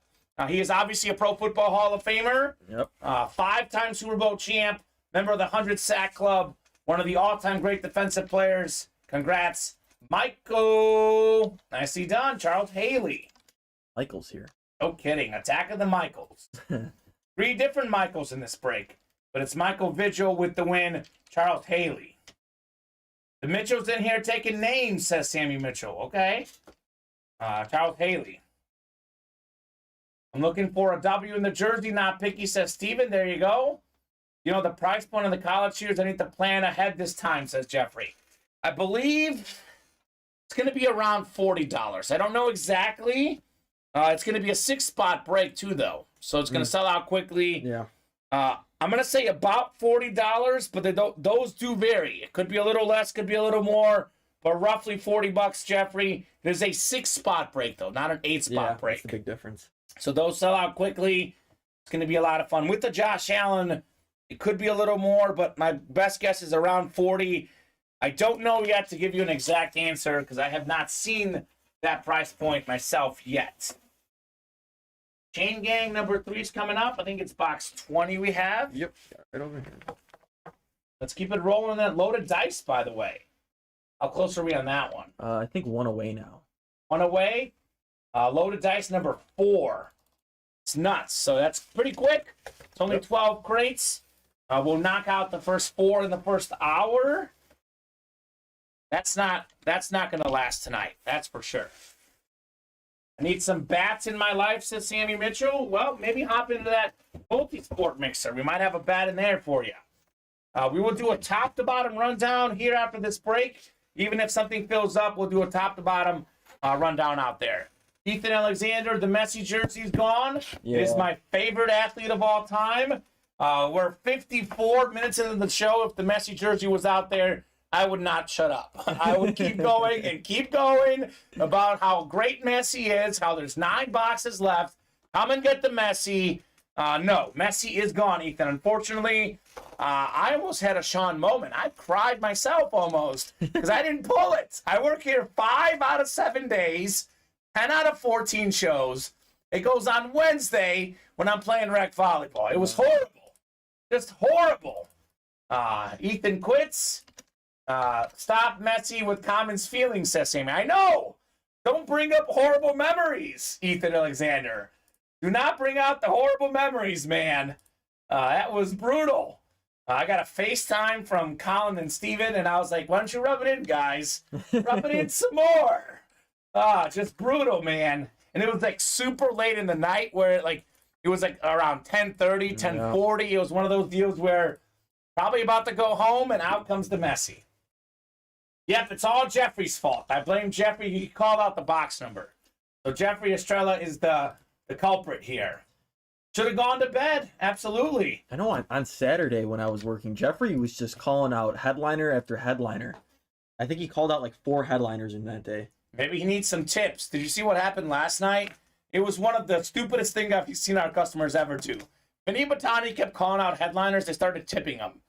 He is obviously a Pro Football Hall of Famer. Yep. 5-time Super Bowl champ. Member of the 100 Sack Club. One of the all-time great defensive players. Congrats, Michael. Nicely done, Charles Haley. Michael's here. No kidding. Attack of the Michaels. 3 different Michaels in this break. But it's Michael Vigil with the win. Charles Haley. The Mitchells in here taking names, says Sammy Mitchell. Okay. Charles Haley. I'm looking for a W in the jersey, not picky, says Steven. There you go. You know, the price point of the college years, I need to plan ahead this time, says Jeffrey. I believe it's going to be around $40. I don't know exactly. It's going to be a 6-spot break, too, though. So it's going to sell out quickly. Yeah. I'm going to say about $40, but those do vary. It could be a little less, could be a little more, but roughly $40, Jeffrey. There's a 6-spot break, though, not an 8-spot break. That's a big difference. So those sell out quickly. It's going to be a lot of fun. With the Josh Allen, it could be a little more, but my best guess is around 40. I don't know yet to give you an exact answer because I have not seen that price point myself yet. Chain Gang number 3 is coming up. I think it's box 20 we have. Yep, right over here. Let's keep it rolling. That loaded dice, by the way. How close are we on that one? I think 1 away now. 1 away. Loaded dice number 4. It's nuts. So that's pretty quick. It's only 12 crates. We'll knock out the first 4 in the first hour. That's not going to last tonight. That's for sure. I need some bats in my life, says Sammy Mitchell. Well, maybe hop into that multi-sport mixer. We might have a bat in there for you. We will do a top-to-bottom rundown here after this break. Even if something fills up, we'll do a top-to-bottom rundown out there. Ethan Alexander, the Messi jersey's gone. Yeah. It is my favorite athlete of all time. We're 54 minutes into the show. If the Messi jersey was out there, I would not shut up. I would keep going and keep going about how great Messi is, how there's 9 boxes left. Come and get the Messi. No, Messi is gone, Ethan. Unfortunately, I almost had a Sean moment. I cried myself almost because I didn't pull it. I work here 5 out of 7 days, 10 out of 14 shows. It goes on Wednesday when I'm playing rec volleyball. It was horrible. Just horrible. Ethan quits. Stop Messi with Kamen's feelings, says Sammy. I know. Don't bring up horrible memories, Ethan Alexander. Do not bring out the horrible memories, man. That was brutal. I got a FaceTime from Colin and Steven, and I was like, why don't you rub it in, guys? Rub it in some more. Just brutal, man. And it was like super late in the night where it was like around 10:30, 10:40. It was one of those deals where probably about to go home and out comes the Messi. Yep, it's all Jeffrey's fault. I blame Jeffrey. He called out the box number. So Jeffrey Estrella is the culprit here. Should have gone to bed. Absolutely. I know on Saturday when I was working, Jeffrey was just calling out headliner after headliner. I think he called out like 4 headliners in that day. Maybe he needs some tips. Did you see what happened last night? It was one of the stupidest things I've seen our customers ever do. Vinny Batani kept calling out headliners. They started tipping him.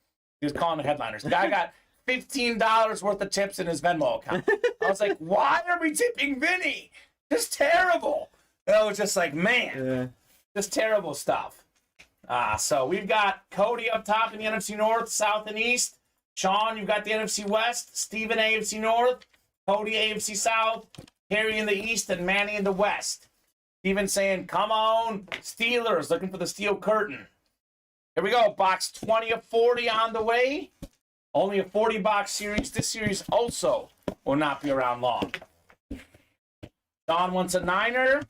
He was calling the headliners. The guy got $15 worth of tips in his Venmo account. I was like, why are we tipping Vinny? Just terrible. And I was just like, man, just terrible stuff. So we've got Cody up top in the NFC North, South, and East. Sean, you've got the NFC West. Steven, AFC North. Cody, AFC South. Harry in the East, and Manny in the West. Steven saying, come on, Steelers, looking for the steel curtain. Here we go, box 20 of 40 on the way. Only a 40-box series. This series also will not be around long. Don wants a Niner.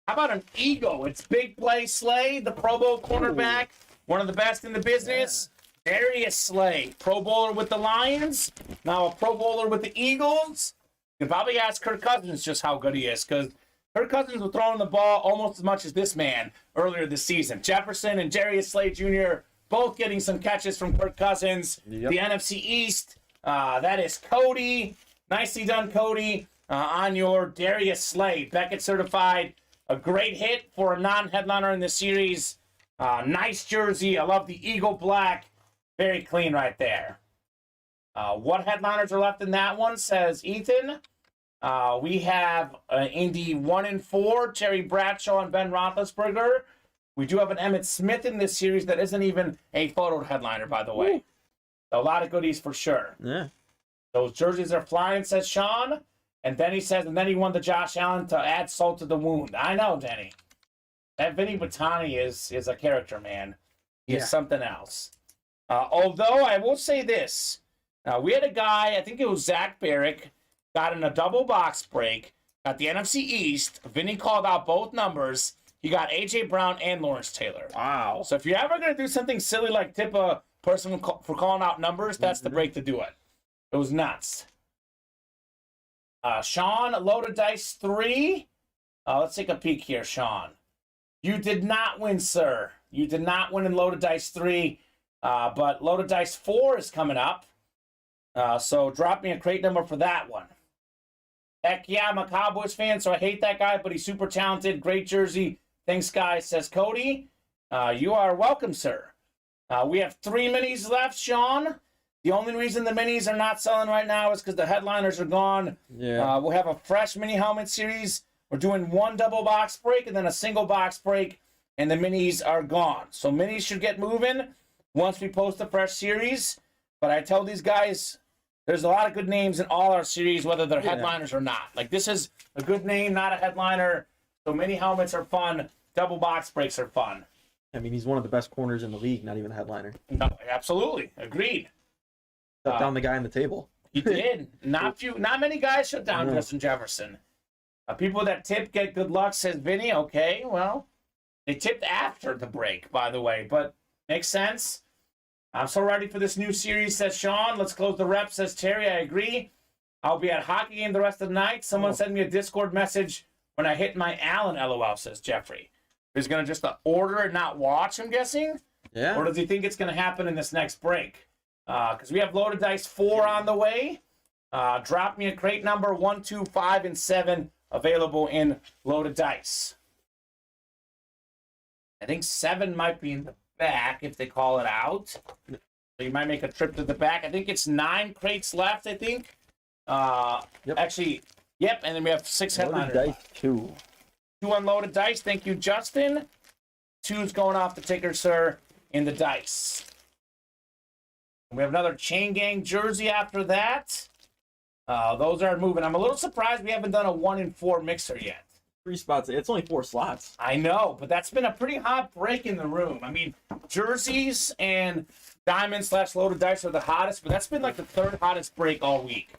How about an Eagle? It's Big Play Slay, the Pro Bowl cornerback, one of the best in the business. Yeah. Darius Slay, Pro Bowler with the Lions, now a Pro Bowler with the Eagles. You can probably ask Kirk Cousins just how good he is, because Kirk Cousins was throwing the ball almost as much as this man earlier this season. Jefferson and Darius Slay Jr. both getting some catches from Kirk Cousins. Yep. The NFC East, that is Cody. Nicely done, Cody, on your Darius Slay. Beckett certified. A great hit for a non-headliner in the series. Nice jersey. I love the Eagle Black. Very clean right there. What headliners are left in that one, says Ethan. We have Indy 1 and 4, Terry Bradshaw and Ben Roethlisberger. We do have an Emmitt Smith in this series that isn't even a photo headliner, by the way. A lot of goodies for sure. Yeah. Those jerseys are flying, says Sean. And then he says, and then he won the Josh Allen to add salt to the wound. I know, Denny. That Vinny Batani is a character, man. He is something else. Although, I will say this. We had a guy, I think it was Zach Barrick, got in a double box break at the NFC East. Vinny called out both numbers. He got A.J. Brown and Lawrence Taylor. Wow. So if you're ever going to do something silly like tip a person for calling out numbers, that's the break to do it. It was nuts. Sean, loaded dice 3. Let's take a peek here, Sean. You did not win, sir. You did not win in loaded dice 3, but loaded dice 4 is coming up. So drop me a crate number for that one. Heck yeah, I'm a Cowboys fan, so I hate that guy, but he's super talented. Great jersey. Thanks, guys, says Cody. You are welcome, sir. We have 3 minis left, Sean. The only reason the minis are not selling right now is because the headliners are gone. Yeah. We'll have a fresh mini helmet series. We're doing 1 double box break and then a single box break, and the minis are gone. So minis should get moving once we post a fresh series. But I tell these guys, there's a lot of good names in all our series, whether they're headliners or not. Like, this is a good name, not a headliner. So mini helmets are fun. Double box breaks are fun. I mean, he's one of the best corners in the league, not even a headliner. No, absolutely. Agreed. Shut down the guy on the table. He did. Not many guys shut down Justin Jefferson. People that tip get good luck, says Vinny. Okay, well, they tipped after the break, by the way, but makes sense. I'm so ready for this new series, says Sean. Let's close the rep, says Terry. I agree. I'll be at hockey game the rest of the night. Someone sent me a Discord message when I hit my Allen, LOL, says Jeffrey. He's going to just order and not watch, I'm guessing? Yeah. Or does he think it's going to happen in this next break? Because we have loaded dice 4 on the way. Drop me a crate number 1, 2, 5, and 7 available in loaded dice. I think 7 might be in the back if they call it out. So you might make a trip to the back. I think it's 9 crates left, I think. Yep. Actually, yep, and then we have 6 headliners. Loaded dice 2. 2 unloaded dice. Thank you, Justin. 2's going off the ticker, sir, in the dice. We have another Chain Gang jersey after that. Those are moving. I'm a little surprised we haven't done a 1 in 4 mixer yet. 3 spots. It's only 4 slots. I know, but that's been a pretty hot break in the room. I mean, jerseys and diamond/loaded dice are the hottest, but that's been like the 3rd hottest break all week.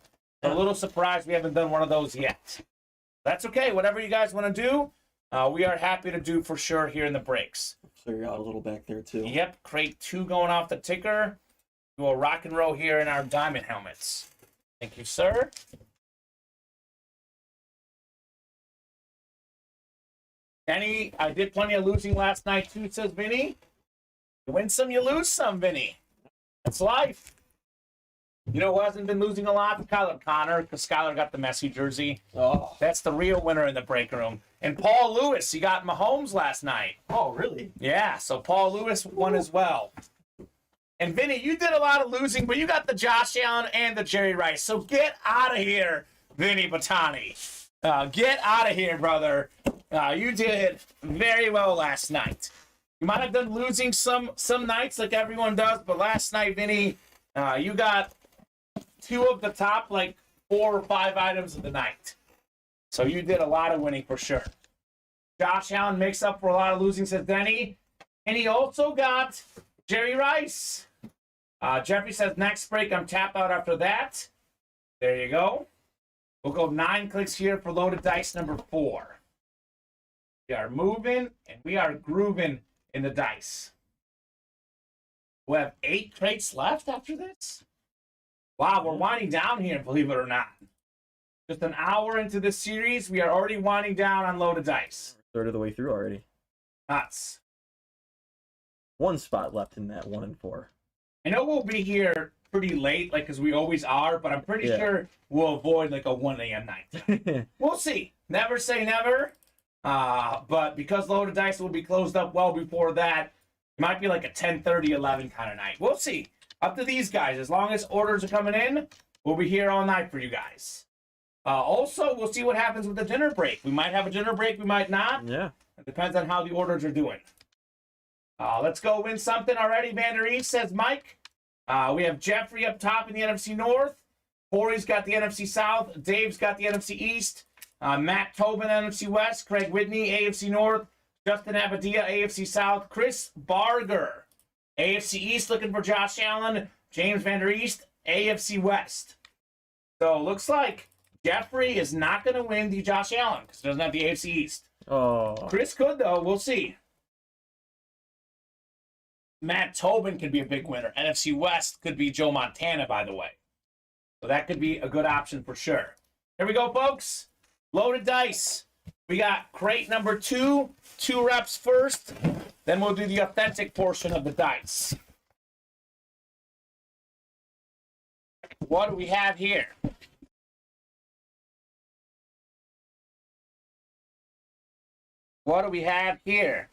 A little surprised we haven't done one of those yet. That's okay. Whatever you guys want to do, we are happy to do for sure here in the breaks. Clear you out a little back there, too. Yep, crate 2 going off the ticker. We'll rock and roll here in our diamond helmets. Thank you, sir. Vinny, I did plenty of losing last night too, says Vinny. You win some, you lose some, Vinny. That's life. You know who hasn't been losing a lot? Kyler Connor, because Skyler got the Messi jersey. Oh. That's the real winner in the break room. And Paul Lewis, he got Mahomes last night. Oh, really? Yeah, so Paul Lewis won as well. And Vinny, you did a lot of losing, but you got the Josh Allen and the Jerry Rice. So get out of here, Vinny Batani. Get out of here, brother. You did very well last night. You might have done losing some nights like everyone does, but last night, Vinny, you got 2 of the top, 4 or 5 items of the night. So you did a lot of winning for sure. Josh Allen makes up for a lot of losing, says Denny. And he also got Jerry Rice. Jeffrey says, next break, I'm tapped out after that. There you go. We'll go 9 clicks here for loaded dice number 4. We are moving, and we are grooving in the dice. We have 8 crates left after this. Wow, we're winding down here, believe it or not. Just an hour into this series, we are already winding down on loaded dice. Third of the way through already. Nuts. 1 spot left in that 1 and 4. I know we'll be here pretty late, because we always are, but I'm pretty sure we'll avoid a 1 a.m. night. We'll see. Never say never. But because loaded dice will be closed up well before that, it might be like a 10:30, 11 kind of night. We'll see. Up to these guys. As long as orders are coming in, we'll be here all night for you guys. Also, we'll see what happens with the dinner break. We might have a dinner break. We might not. Yeah. It depends on how the orders are doing. Let's go win something already. Vander East says Mike. We have Jeffrey up top in the NFC North. Corey's got the NFC South. Dave's got the NFC East. Matt Tobin, NFC West. Craig Whitney, AFC North. Justin Abadia, AFC South. Chris Barger, AFC East, looking for Josh Allen. James Vander East, AFC West. So looks like Jeffrey is not going to win the Josh Allen because he doesn't have the AFC East. Oh. Chris could, though. We'll see. Matt Tobin could be a big winner. NFC West could be Joe Montana, by the way. So that could be a good option for sure. Here we go, folks. Loaded dice. We got crate number 2, 2 reps first. Then we'll do the authentic portion of the dice. What do we have here? What do we have here?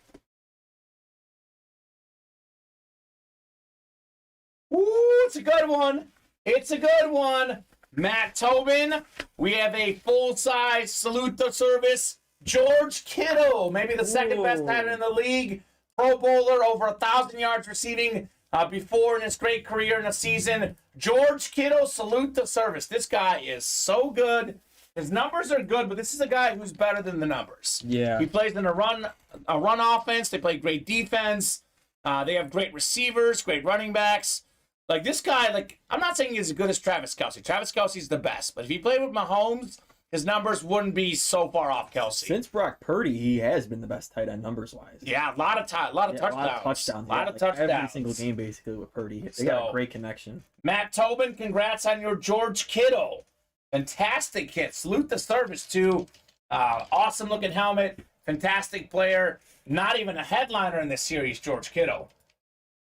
Ooh, it's a good one. It's a good one. Matt Tobin. We have a full-size salute the service. George Kittle, maybe the second best tight end in the league. Pro Bowler, over 1,000 yards receiving before in his great career in a season. George Kittle, salute the service. This guy is so good. His numbers are good, but this is a guy who's better than the numbers. Yeah. He plays in a run offense. They play great defense. They have great receivers, great running backs. Like, this guy, I'm not saying he's as good as Travis Kelce. Travis Kelce's the best. But if he played with Mahomes, his numbers wouldn't be so far off Kelce. Since Brock Purdy, he has been the best tight end numbers-wise. Yeah, a lot of touchdowns. A lot of touchdowns. A lot of touchdowns. Every single game, basically, with Purdy. They got a great connection. Matt Tobin, congrats on your George Kittle. Fantastic hit. Salute the service, too. Awesome-looking helmet. Fantastic player. Not even a headliner in this series, George Kittle.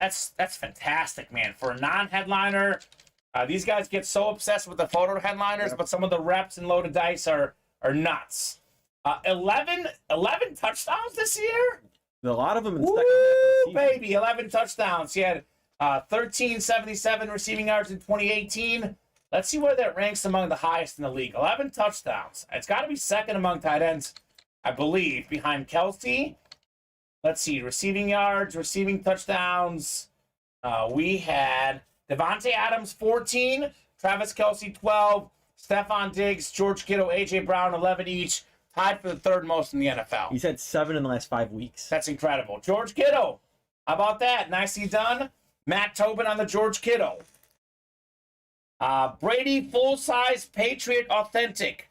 That's fantastic, man. For a non-headliner, these guys get so obsessed with the photo headliners, but some of the reps and loaded dice are nuts. 11 touchdowns this year? A lot of them in the Woo, second half of the season. baby, 11 touchdowns. He had 1,377 receiving yards in 2018. Let's see where that ranks among the highest in the league. 11 touchdowns. It's got to be second among tight ends, I believe, behind Kelce. Let's see, receiving yards, receiving touchdowns. We had Devontae Adams, 14. Travis Kelce, 12. Stephon Diggs, George Kittle, A.J. Brown, 11 each. Tied for the third most in the NFL. He's had 7 in the last 5 weeks. That's incredible. George Kittle. How about that? Nicely done. Matt Tobin on the George Kittle. Brady full-size Patriot Authentic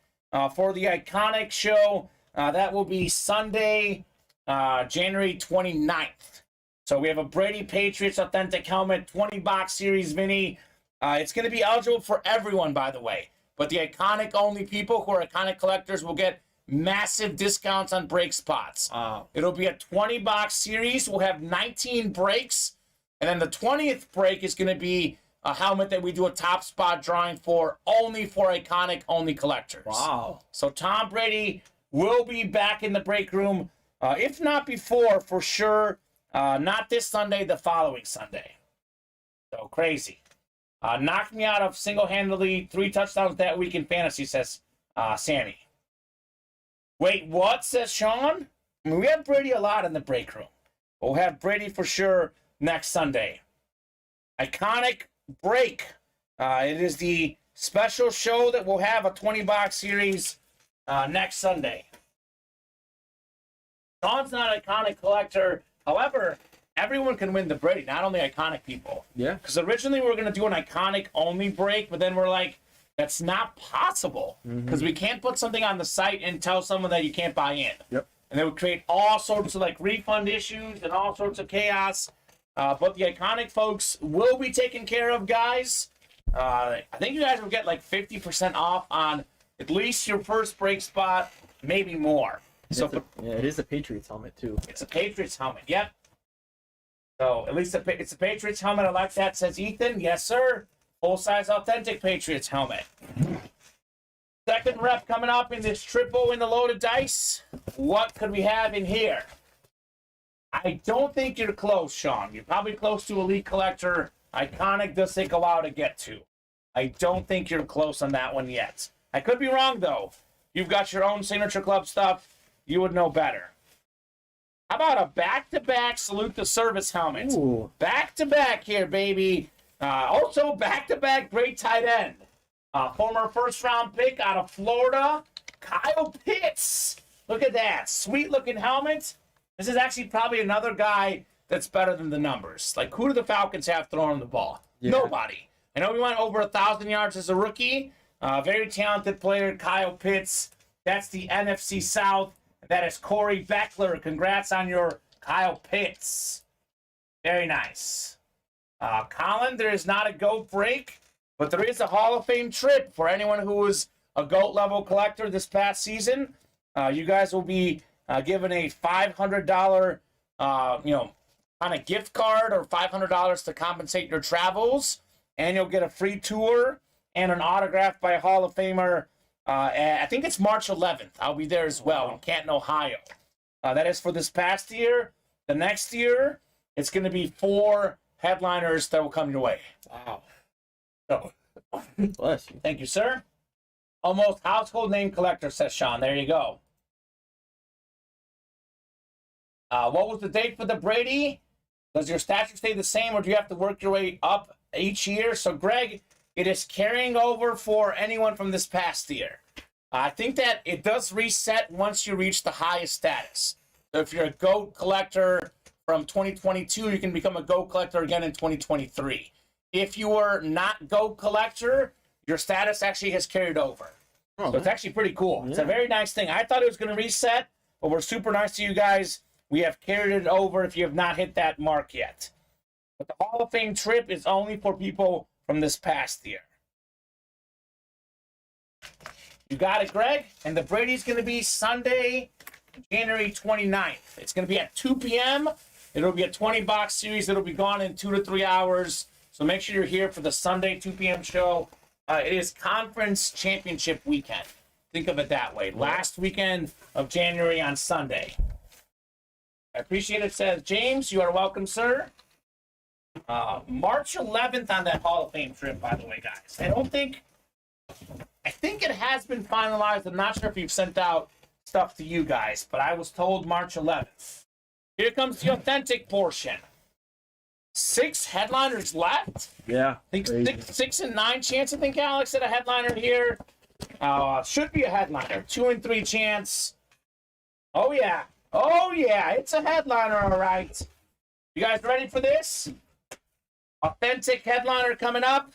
for the Iconic show. That will be Sunday, January 29th. So we have a Brady Patriots Authentic helmet, 20-box series, Vinny. It's going to be eligible for everyone, by the way. But the Iconic only people who are Iconic collectors will get massive discounts on break spots. It'll be a 20-box series. We'll have 19 breaks. And then the 20th break is going to be a helmet that we do a top spot drawing for, only for Iconic only collectors. Wow. So Tom Brady will be back in the break room, if not before, for sure. Not this Sunday, the following Sunday. So crazy. Knocked me out of single-handedly 3 touchdowns that week in fantasy, says Sammy. Wait, what, says Sean? I mean, we have Brady a lot in the break room. We'll have Brady for sure next Sunday. Iconic break. It is the special show that we'll have a 20-box series next Sunday. Sean's not an Iconic collector. However, everyone can win the Brady, not only Iconic people. Yeah. Because originally we were going to do an Iconic only break, but then we're like, that's not possible. Because we can't put something on the site and tell someone that you can't buy in. Yep. And it would create all sorts of like refund issues and all sorts of chaos. But the Iconic folks will be taken care of, guys. I think you guys will get like 50% off on at least your first break spot, maybe more. So it is a Patriots helmet too. It's a Patriots helmet. Yep. So at least it's a Patriots helmet. I like that, says Ethan. Yes, sir. Full-size authentic Patriots helmet. Second rep coming up in this triple in the loaded dice. What could we have in here? I don't think you're close, Sean. You're probably close to Elite Collector. Iconic does take a while to get to. I don't think you're close on that one yet. I could be wrong, though. You've got your own Signature Club stuff. You would know better. How about a back-to-back Salute the Service helmet? Ooh. Back-to-back here, baby. Also, back-to-back great tight end. Former first-round pick out of Florida, Kyle Pitts. Look at that. Sweet-looking helmet. This is actually probably another guy that's better than the numbers. Like, who do the Falcons have throwing the ball? Yeah. Nobody. I know we went over 1,000 yards as a rookie. Very talented player, Kyle Pitts. That's the NFC South. That is Corey Beckler. Congrats on your Kyle Pitts. Very nice. Colin, there is not a GOAT break, but there is a Hall of Fame trip for anyone who was a GOAT level collector this past season. You guys will be given a $500, on a gift card or $500 to compensate your travels, and you'll get a free tour and an autograph by a Hall of Famer. I think it's March 11th. I'll be there as well in Canton, Ohio. That is for this past year. The next year, it's going to be 4 headliners that will come your way. Wow. So, Bless you. thank you, sir. Almost household name collector, says Sean. There you go. What was the date for the Brady? Does your stature stay the same, or do you have to work your way up each year? So, Greg, it is carrying over for anyone from this past year. I think that it does reset once you reach the highest status. So if you're a GOAT collector from 2022, you can become a GOAT collector again in 2023. If you were not GOAT collector, your status actually has carried over. So it's actually pretty cool. Yeah. It's a very nice thing. I thought it was going to reset, but we're super nice to you guys. We have carried it over if you have not hit that mark yet. But the Hall of Fame trip is only for people from this past year. You got it, Greg? And the Brady's going to be Sunday, January 29th. It's going to be at 2 p.m. It'll be a 20-box series. It'll be gone in 2 to 3 hours. So make sure you're here for the Sunday 2 p.m. show. It is Conference Championship weekend. Think of it that way. Last weekend of January on Sunday. I appreciate it, says James. You are welcome, sir. March 11th on that Hall of Fame trip, by the way, guys. I think it has been finalized. I'm not sure if you've sent out stuff to you guys, but I was told March 11th. Here comes the authentic portion. 6 headliners left. Yeah. I think 6 and 9 chance. I think Alex had a headliner here. Should be a headliner. 2 and 3 chance. Oh yeah. Oh yeah. It's a headliner, all right. You guys ready for this? Authentic headliner coming up.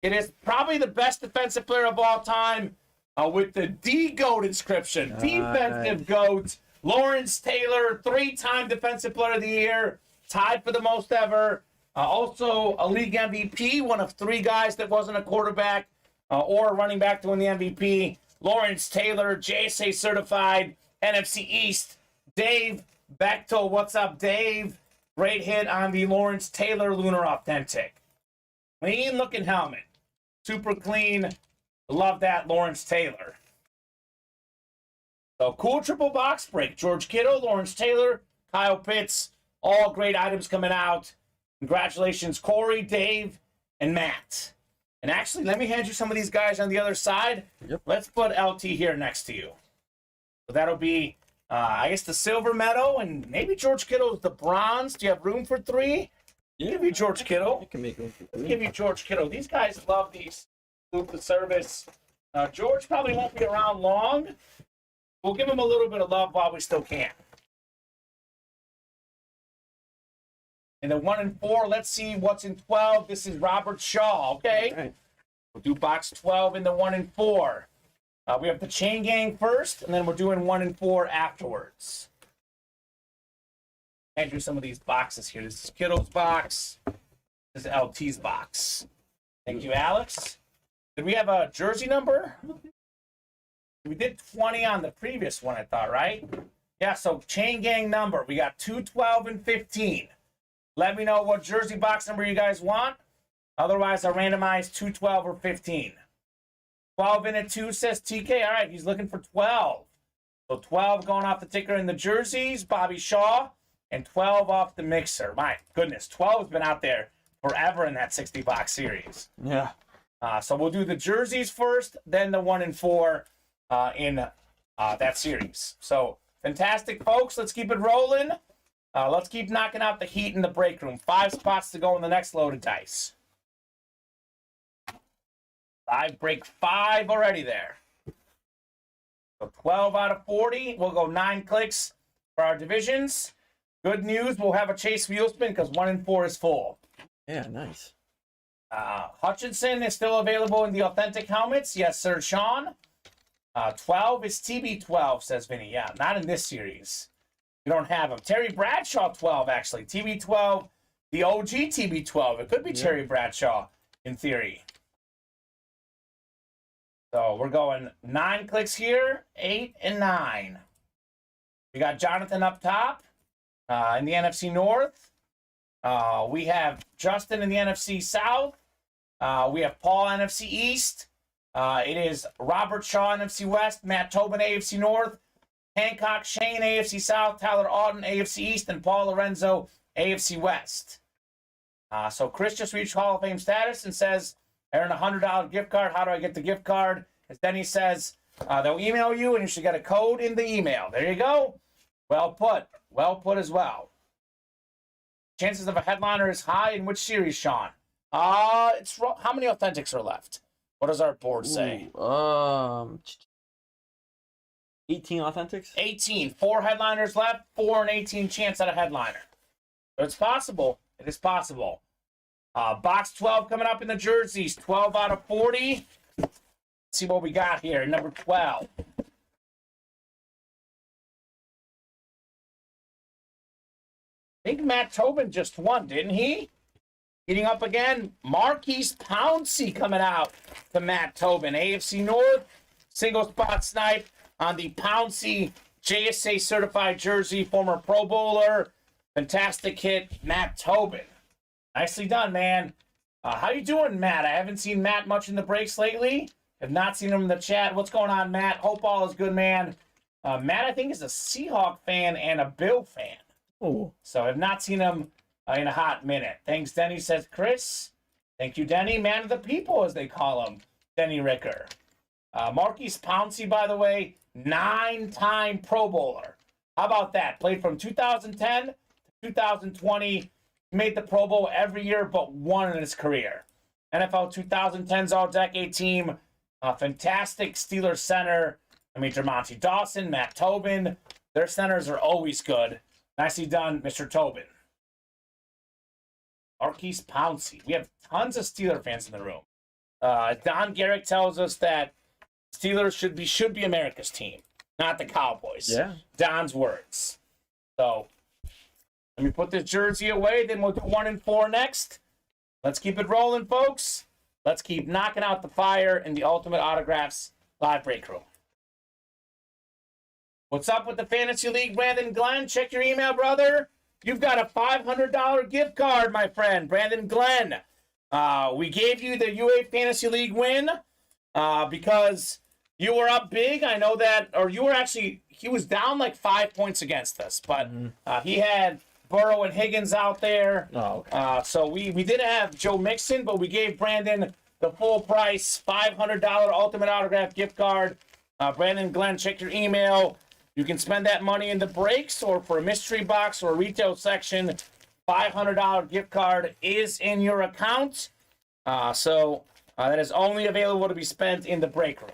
It is probably the best defensive player of all time with the D-GOAT inscription. Nice. Defensive GOAT. Lawrence Taylor, 3-time Defensive Player of the Year, tied for the most ever. Also a league MVP, one of 3 guys that wasn't a quarterback or a running back to win the MVP. Lawrence Taylor, JSA certified, NFC East. Dave Bechtel, what's up, Dave? Great hit on the Lawrence Taylor Lunar Authentic. Clean looking helmet. Super clean. Love that, Lawrence Taylor. So cool triple box break. George Kittle, Lawrence Taylor, Kyle Pitts. All great items coming out. Congratulations, Corey, Dave, and Matt. And actually, let me hand you some of these guys on the other side. Yep. Let's put LT here next to you. So that'll be, I guess, the silver medal, and maybe George Kittle's the bronze. Do you have room for 3? Yeah. Give you George Kittle. I can make room for Let's 3. give you George Kittle. These guys love these. Salute the service. George probably won't be around long. We'll give him a little bit of love while we still can. In the 1 and 4, let's see what's in 12. This is Robert Shaw, okay? All right. We'll do box 12 in the 1 and 4. We have the Chain Gang first, and then we're doing 1 and 4 afterwards. And do some of these boxes here. This is Kittle's box. This is LT's box. Thank you, Alex. Did we have a jersey number? We did 20 on the previous one, I thought, right? Yeah, so Chain Gang number. We got 2, 12, and 15. Let me know what jersey box number you guys want. Otherwise, I'll randomize 2, 12, or 15. 12 in at 2 says TK. All right, he's looking for 12. So 12 going off the ticker in the jerseys, Bobby Shaw, and 12 off the mixer. My goodness, 12 has been out there forever in that 60-box series. Yeah. So we'll do the jerseys first, then the 1 and 4 in that series. So fantastic, folks. Let's keep it rolling. Let's keep knocking out the heat in the break room. 5 spots to go in the next load of dice. Break 5 already there. So 12 out of 40. We'll go 9 clicks for our divisions. Good news, we'll have a chase wheel spin because 1 and 4 is full. Yeah, nice. Hutchinson is still available in the authentic helmets. Yes, sir, Sean. 12 is TB12, says Vinny. Yeah, not in this series. We don't have him. Terry Bradshaw, 12, actually. TB12, the OG TB12. It could be Terry Bradshaw, in theory. So we're going 9 clicks here, 8 and 9. We got Jonathan up top in the NFC North. We have Justin in the NFC South. We have Paul, NFC East. It is Robert Shaw, NFC West. Matt Tobin, AFC North. Hancock Shane, AFC South. Tyler Auden, AFC East. And Paul Lorenzo, AFC West. So Chris just reached Hall of Fame status and says, earn a $100 gift card. How do I get the gift card? As Denny says, they'll email you and you should get a code in the email. There you go. Well put. Well put as well. Chances of a headliner is high in which series, Sean? It's how many authentics are left? What does our board say? 18 authentics? 18. 4 headliners left, 4 and 18 chance at a headliner. So it's possible. It is possible. Box 12 coming up in the jerseys. 12 out of 40. Let's see what we got here. Number 12. I think Matt Tobin just won, didn't he? Heating up again. Marquise Pouncey coming out to Matt Tobin. AFC North. Single spot snipe on the Pouncey JSA certified jersey. Former Pro Bowler. Fantastic hit, Matt Tobin. Nicely done, man. How you doing, Matt? I haven't seen Matt much in the breaks lately. Have not seen him in the chat. What's going on, Matt? Hope all is good, man. Matt, I think, is a Seahawk fan and a Bill fan. Oh. So I've not seen him in a hot minute. Thanks, Denny, says Chris. Thank you, Denny. Man of the people, as they call him. Denny Ricker. Marquise Pouncey, by the way, 9-time Pro Bowler. How about that? Played from 2010 to 2020. Made the Pro Bowl every year but one in his career. NFL 2010's All-Decade team. Fantastic Steelers center. I mean, Jermonte Dawson, Matt Tobin. Their centers are always good. Nicely done, Mr. Tobin. Marquise Pouncey. We have tons of Steeler fans in the room. Don Garrick tells us that Steelers should be America's team, not the Cowboys. Yeah. Don's words. So let me put this jersey away, then we'll do 1 and 4 next. Let's keep it rolling, folks. Let's keep knocking out the fire in the Ultimate Autographs live break room. What's up with the Fantasy League, Brandon Glenn? Check your email, brother. You've got a $500 gift card, my friend, Brandon Glenn. We gave you the UA Fantasy League win because you were up big. I know that, or you were actually, he was down like 5 points against us, but he had Burrow and Higgins out there. Oh, okay. So we didn't have Joe Mixon, but we gave Brandon the full price $500 Ultimate Autograph gift card. Brandon Glenn, check your email. You can spend that money in the breaks or for a mystery box or a retail section. $500 gift card is in your account. So that is only available to be spent in the break room.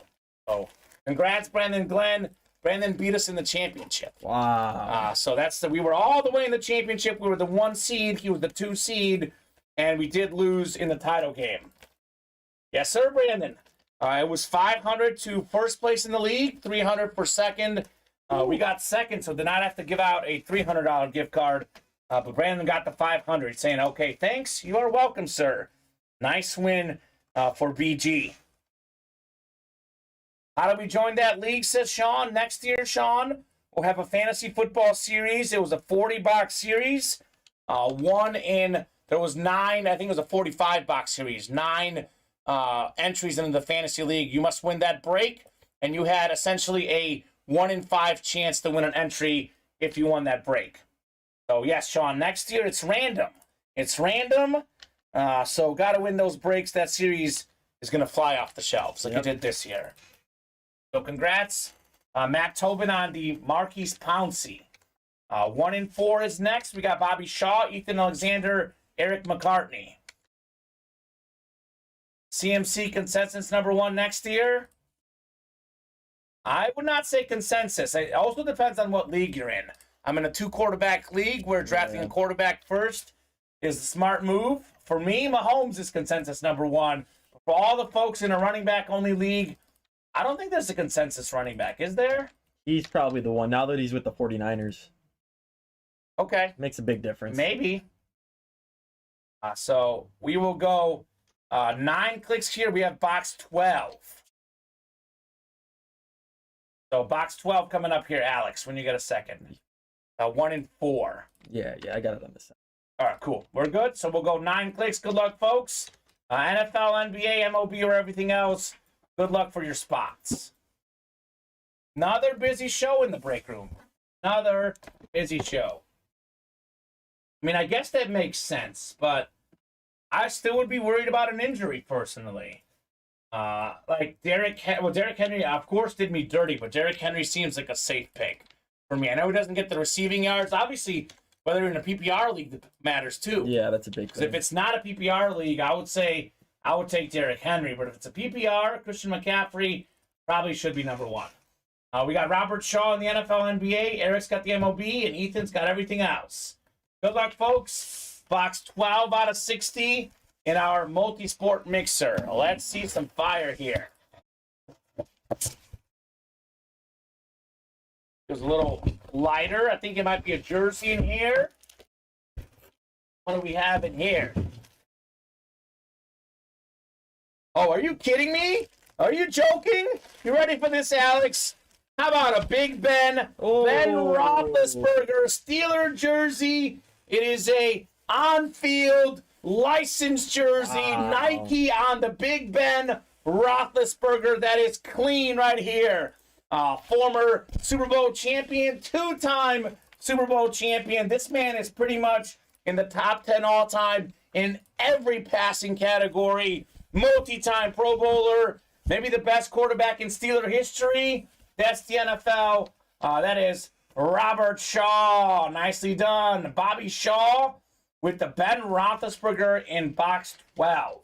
So congrats, Brandon Glenn. Brandon beat us in the championship. Wow. So we were all the way in the championship. We were the 1 seed. He was the 2 seed. And we did lose in the title game. Yes, sir, Brandon. It was 500 to first place in the league, 300 for second. We got second, so did not have to give out a $300 gift card. But Brandon got the 500, saying, okay, thanks. You are welcome, sir. Nice win for BG. How do we join that league, says Sean? Next year, Sean, we'll have a fantasy football series. It was a 40-box series. There was 9, I think it was a 45-box series. 9 entries into the fantasy league. You must win that break, and you had essentially a 1 in 5 chance to win an entry if you won that break. So yes, Sean, next year it's random. It's random. So got to win those breaks. That series is going to fly off the shelves like it did this year. So congrats, Matt Tobin on the Marquise Pouncey. 1 in 4 is next. We got Bobby Shaw, Ethan Alexander, Eric McCartney. CMC consensus number 1 next year. I would not say consensus. It also depends on what league you're in. I'm in a 2-quarterback league where drafting a quarterback first is the smart move. For me, Mahomes is consensus number 1. For all the folks in a running back only league, I don't think there's a consensus running back. Is there? He's probably the one now that he's with the 49ers. Okay. Makes a big difference. Maybe. So we will go 9 clicks here. We have box 12. So box 12 coming up here, Alex, when you get a second. 1 in 4. Yeah, I got it on this side. All right, cool. We're good. So we'll go 9 clicks. Good luck, folks. NFL, NBA, MLB, or everything else. Good luck for your spots. Another busy show in the break room. Another busy show. I mean, I guess that makes sense, but I still would be worried about an injury personally. Like Derrick Henry, of course, did me dirty, but Derrick Henry seems like a safe pick for me. I know he doesn't get the receiving yards. Obviously, whether you're in a PPR league, that matters too. Yeah, that's a big Because thing. if it's not a PPR league, I would say I would take Derrick Henry. But if it's a PPR, Christian McCaffrey probably should be number 1. We got Robert Shaw in the NFL, NBA. Eric's got the MLB, and Ethan's got everything else. Good luck, folks. Box 12 out of 60 in our multi-sport mixer. Let's see some fire here. There's a little lighter. I think it might be a jersey in here. What do we have in here? Oh, are you kidding me? Are you joking? You ready for this, Alex? How about a Big Ben? Oh. Ben Roethlisberger Steeler jersey. It is a on-field licensed jersey. Wow. Nike on the Big Ben Roethlisberger. That is clean right here. Former Super Bowl champion, 2-time Super Bowl champion. This man is pretty much in the top 10 all-time in every passing category. Multi-time Pro Bowler. Maybe the best quarterback in Steeler history. That's the NFL. That is Robert Shaw. Nicely done. Bobby Shaw with the Ben Roethlisberger in box 12.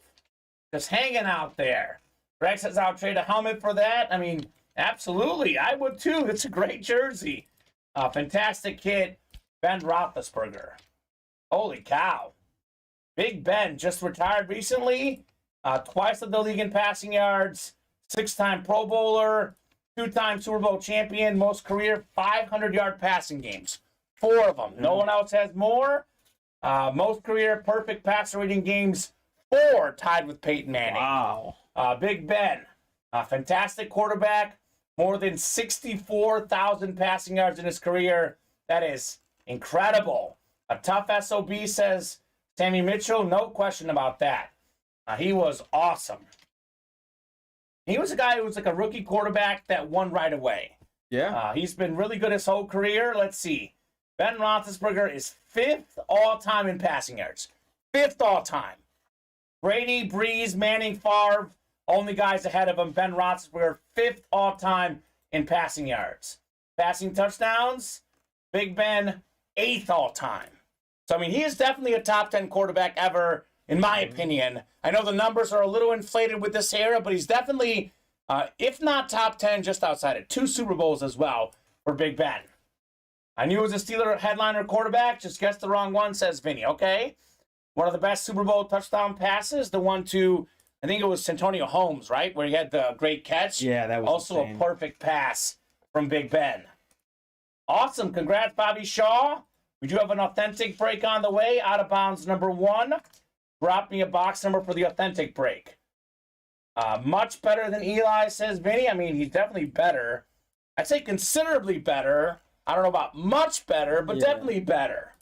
Just hanging out there. Greg says I'll trade a helmet for that. I mean, absolutely. I would too. It's a great jersey. Fantastic kid. Ben Roethlisberger. Holy cow. Big Ben just retired recently. twice led the league in passing yards, 6-time Pro Bowler, 2-time Super Bowl champion, most career 500-yard passing games. 4 of them. No one else has more. Most career perfect passer rating games, 4, tied with Peyton Manning. Wow. Big Ben, a fantastic quarterback, more than 64,000 passing yards in his career. That is incredible. A tough SOB, says Sammy Mitchell. No question about that. He was awesome. He was a guy who was like a rookie quarterback that won right away. Yeah. He's been really good his whole career. Let's see. Ben Roethlisberger is 5th all-time in passing yards. 5th all-time. Brady, Breeze, Manning, Favre, only guys ahead of him. Ben Roethlisberger, 5th all-time in passing yards. Passing touchdowns, Big Ben, 8th all-time. So, I mean, he is definitely a top 10 quarterback ever, in my opinion. I know the numbers are a little inflated with this era, but he's definitely, if not top 10, just outside it. 2 Super Bowls as well for Big Ben. I knew it was a Steeler headliner quarterback. Just guessed the wrong one, says Vinny. Okay. One of the best Super Bowl touchdown passes, the one to, I think it was Santonio Holmes, right? Where he had the great catch. Yeah, that was also insane. A perfect pass from Big Ben. Awesome. Congrats, Bobby Shaw. We do have an authentic break on the way. Out of bounds number 1. Drop me a box number for the authentic break. Much better than Eli, says Vinny. I mean, he's definitely better. I'd say considerably better. I don't know about much better, but definitely better.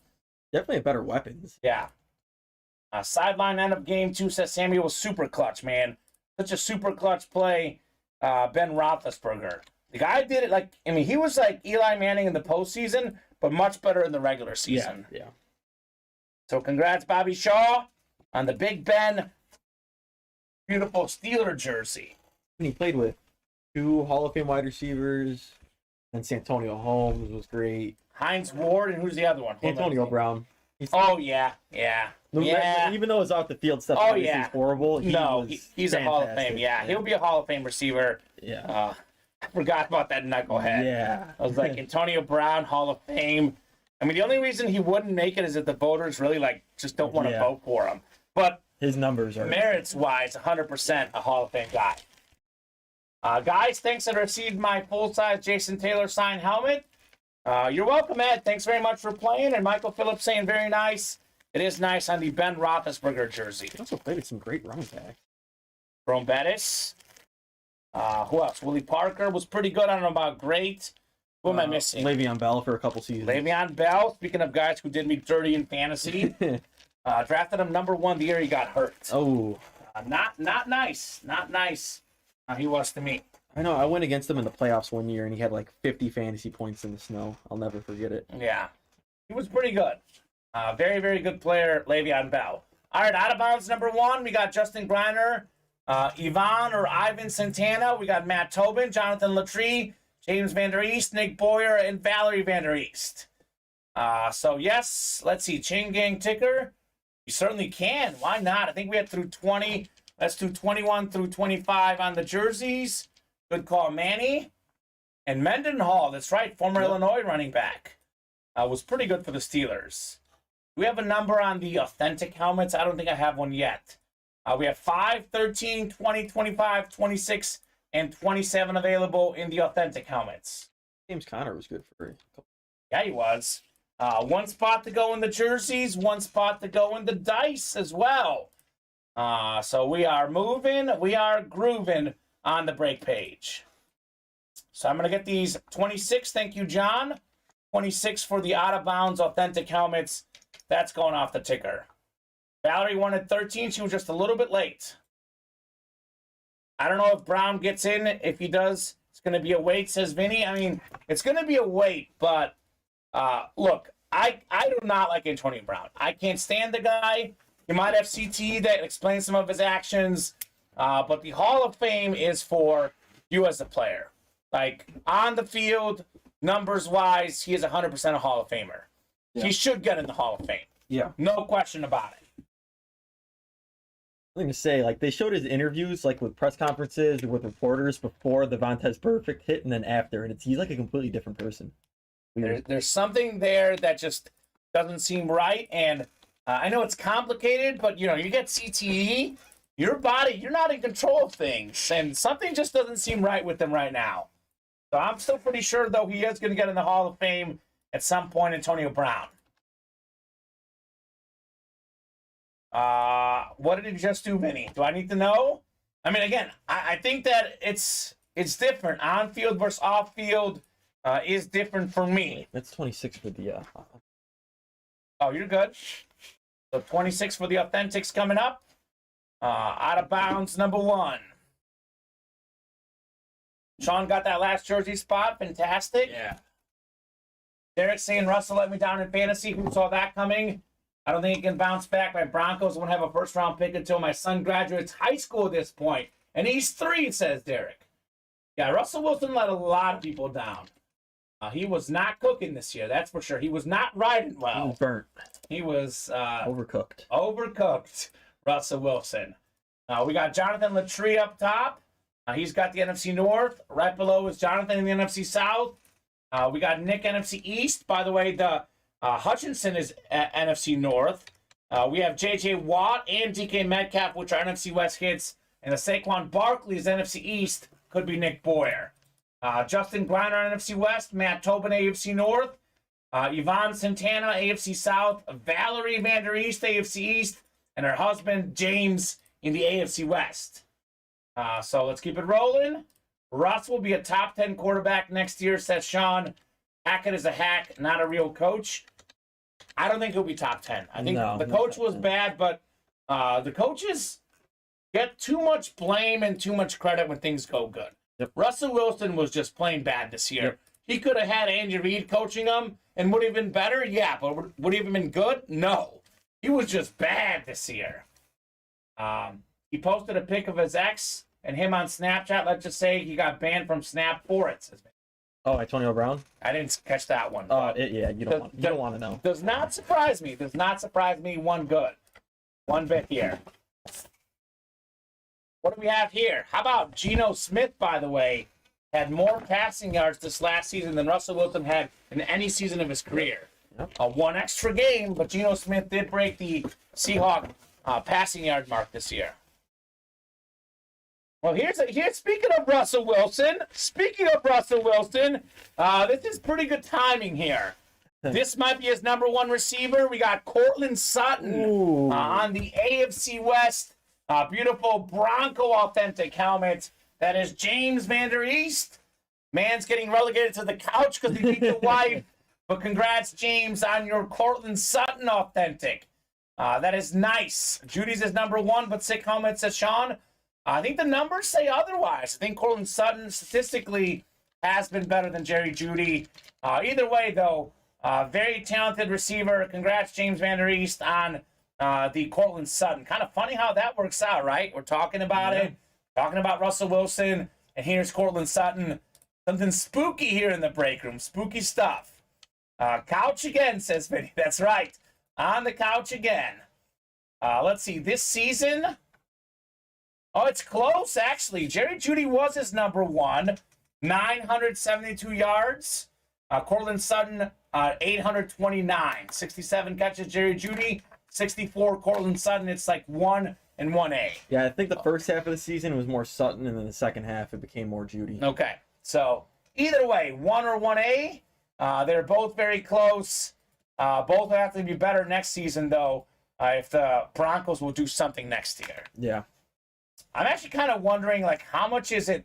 Definitely better weapons. Yeah. Sideline end of game 2, says Sammy, was super clutch, man. Such a super clutch play. Ben Roethlisberger. The guy did it like, I mean, he was like Eli Manning in the postseason, but much better in the regular season. Yeah. So congrats, Bobby Shaw, on the Big Ben beautiful Steeler jersey. And he played with 2 Hall of Fame wide receivers, and Santonio Holmes was great. Hines Ward, and who's the other one? Antonio Brown. Oh, yeah. Even though his off the field stuff obviously is horrible, he's a Hall of Fame. Yeah, he'll be a Hall of Fame receiver. Yeah. I forgot about that knucklehead. Yeah. I was like, Antonio Brown, Hall of Fame. I mean, the only reason he wouldn't make it is that the voters really just don't want to vote for him. But his numbers are merits-wise, 100% a Hall of Fame guy. Guys, thanks. I received my full-size Jason Taylor signed helmet. You're welcome, Ed. Thanks very much for playing. And Michael Phillips saying very nice. It is nice on the Ben Roethlisberger jersey. He also played with some great running backs. Rome Bettis. Who else? Willie Parker was pretty good. I don't know about great. Who am I missing? Le'Veon Bell for a couple seasons. Le'Veon Bell. Speaking of guys who did me dirty in fantasy. Drafted him number 1 the year he got hurt. Oh. Not nice. Not nice. He was to me. I know. I went against him in the playoffs one year, and he had like 50 fantasy points in the snow. I'll never forget it. Yeah. He was pretty good. Very, very good player, Le'Veon Bell. All right, out of bounds number 1, we got Justin Griner, Ivan Santana. We got Matt Tobin, Jonathan Latree, James Van Der East, Nick Boyer, and Valerie Van Der East. So, yes, let's see. Chain Gang Ticker. You certainly can. Why not? I think we had through 20. Let's do 21 through 25 on the jerseys. Good call, Manny. And Mendenhall, that's right, former Illinois running back. Was pretty good for the Steelers. Do we have a number on the authentic helmets? I don't think I have one yet. We have 5, 13, 20, 25, 26, and 27 available in the authentic helmets. James Conner was good for a couple. Yeah, he was. 1 spot to go in the jerseys, 1 spot to go in the dice as well. So we are moving, we are grooving on the break page. So I'm going to get these 26. Thank you, John. 26 for the out-of-bounds authentic helmets. That's going off the ticker. Valerie wanted 13. She was just a little bit late. I don't know if Brown gets in. If he does, it's going to be a wait, says Vinny. I mean, it's going to be a wait, but look, I do not like Antonio Brown. I can't stand the guy. He might have CTE that explains some of his actions, but the Hall of Fame is for you as a player. Like, on the field, numbers-wise, he is 100% a Hall of Famer. Yeah. He should get in the Hall of Fame. Yeah. No question about it. I'm going to say, like, they showed his interviews, like, with press conferences or with reporters before the Vontaze Perfect hit and then after, and he's like a completely different person. There's something there that just doesn't seem right, and I know it's complicated, but, you know, you get CTE, your body, you're not in control of things, and something just doesn't seem right with him right now. So I'm still pretty sure, though, he is going to get in the Hall of Fame at some point, Antonio Brown. What did he just do, Vinny? Do I need to know? I mean, again, I think that it's different. On-field versus off-field is different for me. That's 26 for the... Oh, you're good. So 26 for the Authentics coming up. Out of bounds, number 1. Sean got that last jersey spot. Fantastic. Yeah. Derek saying Russell let me down in fantasy. Who saw that coming? I don't think he can bounce back. My Broncos won't have a first-round pick until my son graduates high school at this point. And he's 3, says Derek. Yeah, Russell Wilson let a lot of people down. He was not cooking this year, that's for sure. He was not riding well. He was burnt. He was Overcooked. Overcooked, Russell Wilson. We got Jonathan Latry up top. He's got the NFC North. Right below is Jonathan in the NFC South. We got Nick, NFC East. By the way, the Hutchinson is NFC North. We have J.J. Watt and DK Metcalf, which are NFC West hits. And the Saquon Barkley is NFC East. Could be Nick Boyer. Justin Griner, NFC West. Matt Tobin, AFC North. Yvonne Santana, AFC South. Valerie Vander East, AFC East. And her husband, James, in the AFC West. So let's keep it rolling. Russ will be a top 10 quarterback next year, says Sean. Hackett is a hack, not a real coach. I don't think he'll be top 10. I think the coach was bad, but the coaches get too much blame and too much credit when things go good. Yep. Russell Wilson was just plain bad this year. Yep. He could have had Andy Reid coaching him and would have been better, yeah, but would he have been good? No. He was just bad this year. He posted a pic of his ex and him on Snapchat. Let's just say he got banned from Snap for it. Oh, Antonio Brown? I didn't catch that one. Yeah, you don't want to know. Does not surprise me. Does not surprise me one bit here. What do we have here? How about Geno Smith, by the way, had more passing yards this last season than Russell Wilson had in any season of his career. Yep. One extra game, but Geno Smith did break the Seahawk passing yard mark this year. Well, here's speaking of Russell Wilson. This is pretty good timing here. This might be his number 1 receiver. We got Cortland Sutton on the AFC West. Beautiful Bronco authentic helmet. That is James Vander East. Man's getting relegated to the couch because he beat the wife. But congrats, James, on your Cortland Sutton authentic. That is nice. Judy's is number 1, but sick helmet, says Sean. I think the numbers say otherwise. I think Cortland Sutton statistically has been better than Jerry Jeudy. Either way, though, very talented receiver. Congrats, James Vander East, on the Cortland Sutton. Kind of funny how that works out, right? We're talking about it, talking about Russell Wilson, and here's Cortland Sutton. Something spooky here in the break room. Spooky stuff. Couch again, says Vinny. That's right. On the couch again. Let's see. This season... Oh, it's close, actually. Jerry Jeudy was his number 1. 972 yards. Cortland Sutton, 829. 67 catches, Jerry Jeudy. 64, Cortland Sutton. It's like 1 and 1A. Yeah, I think the first half of the season was more Sutton, and then the second half it became more Jeudy. Okay, so either way, 1 or 1A. They're both very close. Both have to be better next season, though, if the Broncos will do something next year. Yeah. I'm actually kind of wondering, like, how much is it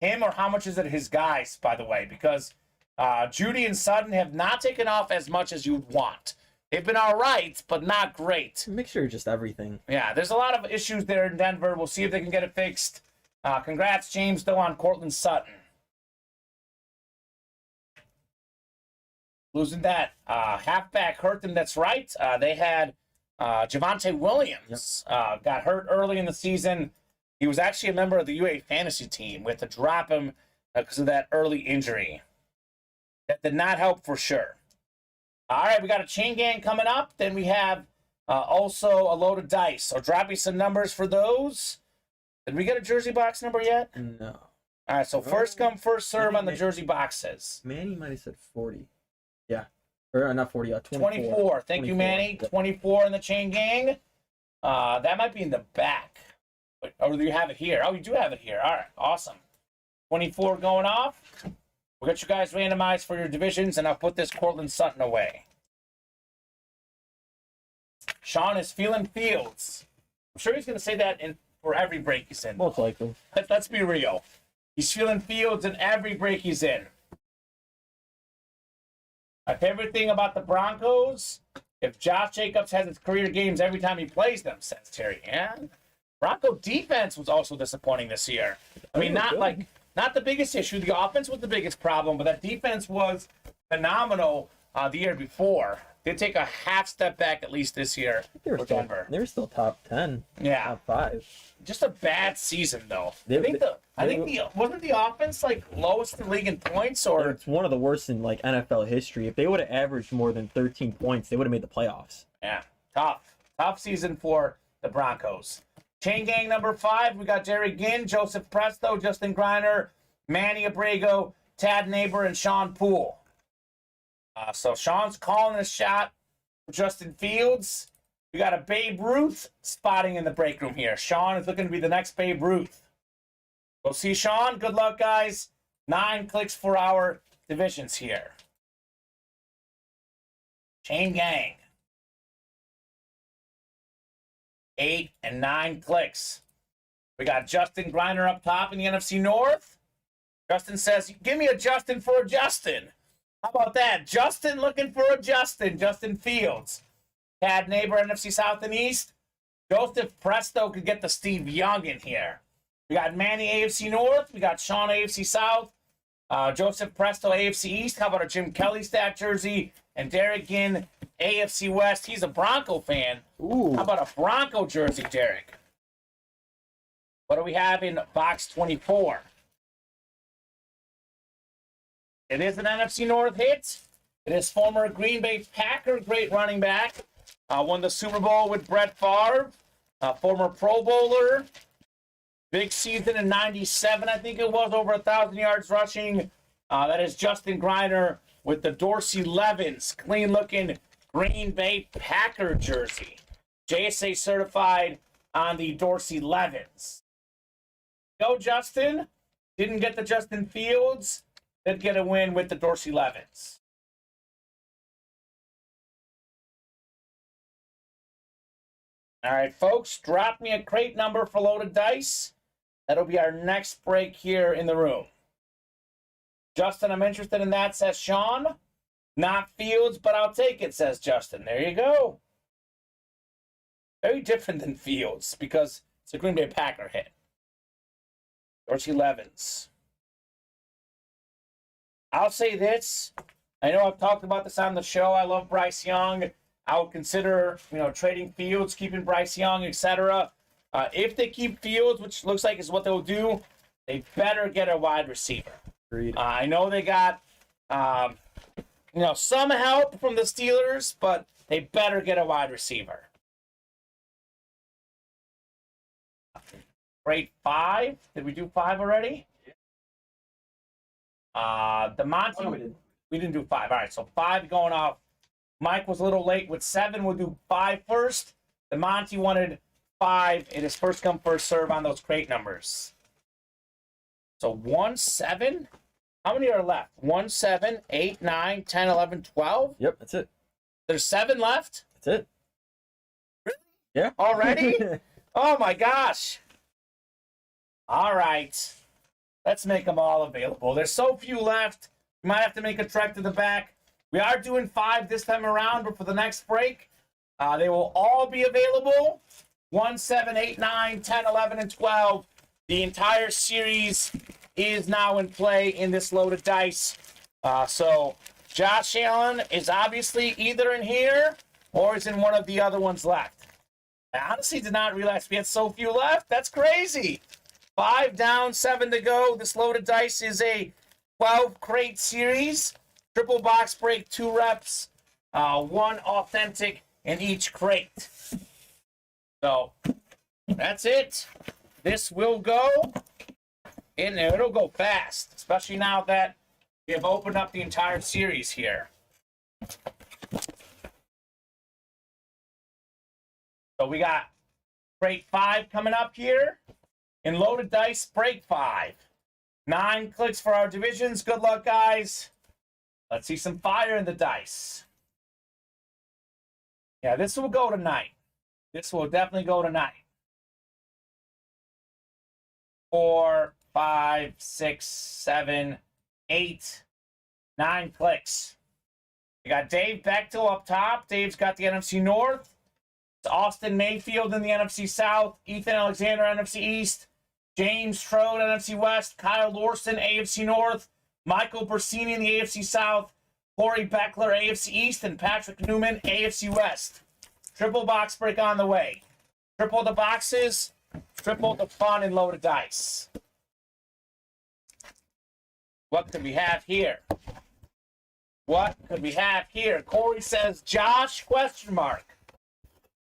him or how much is it his guys, by the way, because Jeudy and Sutton have not taken off as much as you'd want. They've been all right, but not great. Mixture of just everything. Yeah, there's a lot of issues there in Denver. We'll see if they can get it fixed. Congrats, James, though, on Cortland Sutton. Losing that halfback hurt them, that's right. They had Javonte Williams got hurt early in the season. He was actually a member of the UA fantasy team. We had to drop him because of that early injury. That did not help for sure. All right, we got a chain gang coming up. Then we have also a load of dice. So drop me some numbers for those. Did we get a jersey box number yet? No. All right, so first come, first serve on the jersey boxes. Manny might have said 40. Yeah. Or not 40, 24. 24. Thank you, Manny. 24 in the chain gang. That might be in the back. Or do you have it here? Oh, you do have it here. All right, awesome. 24 going off. We'll get you guys randomized for your divisions, and I'll put this Cortland Sutton away. Sean is feeling Fields. I'm sure he's going to say that for every break he's in. Most likely. Let's be real. He's feeling Fields in every break he's in. My favorite thing about the Broncos, if Josh Jacobs has his career games every time he plays them, says Terry. And Bronco defense was also disappointing this year. I mean, not the biggest issue. The offense was the biggest problem, but that defense was phenomenal the year before. They take a half step back at least this year for Denver. They were still top 10. Yeah. Top 5. Just a bad season, though. I think wasn't the offense like lowest in the league in points, or it's one of the worst in like NFL history. If they would have averaged more than 13 points, they would have made the playoffs. Yeah, tough season for the Broncos. Chain gang number 5, we got Jerry Ginn, Joseph Presto, Justin Griner, Manny Abrego, Tad Neighbor, and Sean Poole. So Sean's calling a shot for Justin Fields. We got a Babe Ruth spotting in the break room here. Sean is looking to be the next Babe Ruth. We'll see Sean. Good luck, guys. 9 clicks for our divisions here. Chain gang. 8 and 9 clicks. We got Justin Griner up top in the NFC North. Justin says, give me a Justin for a Justin. How about that? Justin looking for a Justin. Justin Fields. Tad Neighbor, NFC South and East. Joseph Presto could get the Steve Young in here. We got Manny AFC North. We got Sean AFC South. Joseph Presto AFC East. How about a Jim Kelly stat jersey? And Derek Ginn AFC West. He's a Bronco fan. Ooh. How about a Bronco jersey, Derek? What do we have in box 24? It is an NFC North hit. It is former Green Bay Packer great running back. Won the Super Bowl with Brett Favre. Former Pro Bowler. Big season in 97, I think it was, over 1,000 yards rushing. That is Justin Griner with the Dorsey Levens. Clean-looking Green Bay Packer jersey. JSA certified on the Dorsey Levens. Go, Justin. Didn't get the Justin Fields. Did get a win with the Dorsey Levens. All right, folks, drop me a crate number for loaded dice. That'll be our next break here in the room. Justin, I'm interested in that, says Sean. Not Fields, but I'll take it, says Justin. There you go. Very different than Fields because it's a Green Bay Packer hit. Dorsey Levens. I'll say this. I know I've talked about this on the show. I love Bryce Young. I would consider, trading Fields, keeping Bryce Young, etc. If they keep Fields, which looks like is what they'll do, they better get a wide receiver. I know they got, some help from the Steelers, but they better get a wide receiver. Grade 5. Did we do 5 already? The Monty, we didn't do 5. All right, so 5 going off. Mike was a little late with 7. We'll do 5 first. The Monty wanted 5. It is first come, first serve on those crate numbers. So 1, 7. How many are left? 1, 7, 8, 9, 10, 11, 12? Yep, that's it. There's 7 left? That's it. Really? Yeah. Already? Oh, my gosh. All right. Let's make them all available. There's so few left. We might have to make a trek to the back. We are doing 5 this time around, but for the next break, they will all be available. 1, 7, 8, 9, 10, 11, and 12. The entire series is now in play in this loaded dice. So Josh Allen is obviously either in here or is in one of the other ones left. I honestly did not realize we had so few left. That's crazy. 5 down, 7 to go. This loaded dice is a 12 crate series. Triple box break, 2 reps, 1 authentic in each crate. So that's it. This will go in there. It'll go fast, especially now that we have opened up the entire series here. So we got Break 5 coming up here. In Loaded Dice, break 5. 9 clicks for our divisions. Good luck, guys. Let's see some fire in the dice. Yeah, this will go tonight. This will definitely go tonight. 4, 5, 6, 7, 8, 9 clicks. We got Dave Bechtel up top. Dave's got the NFC North. It's Austin Mayfield in the NFC South. Ethan Alexander, NFC East. James Strode, NFC West. Kyle Lorson, AFC North. Michael Bersini in the AFC South. Corey Beckler, AFC East. And Patrick Newman, AFC West. Triple box break on the way. Triple the boxes. Triple the fun and Loaded Dice. What could we have here? What could we have here? Corey says, Josh, question mark.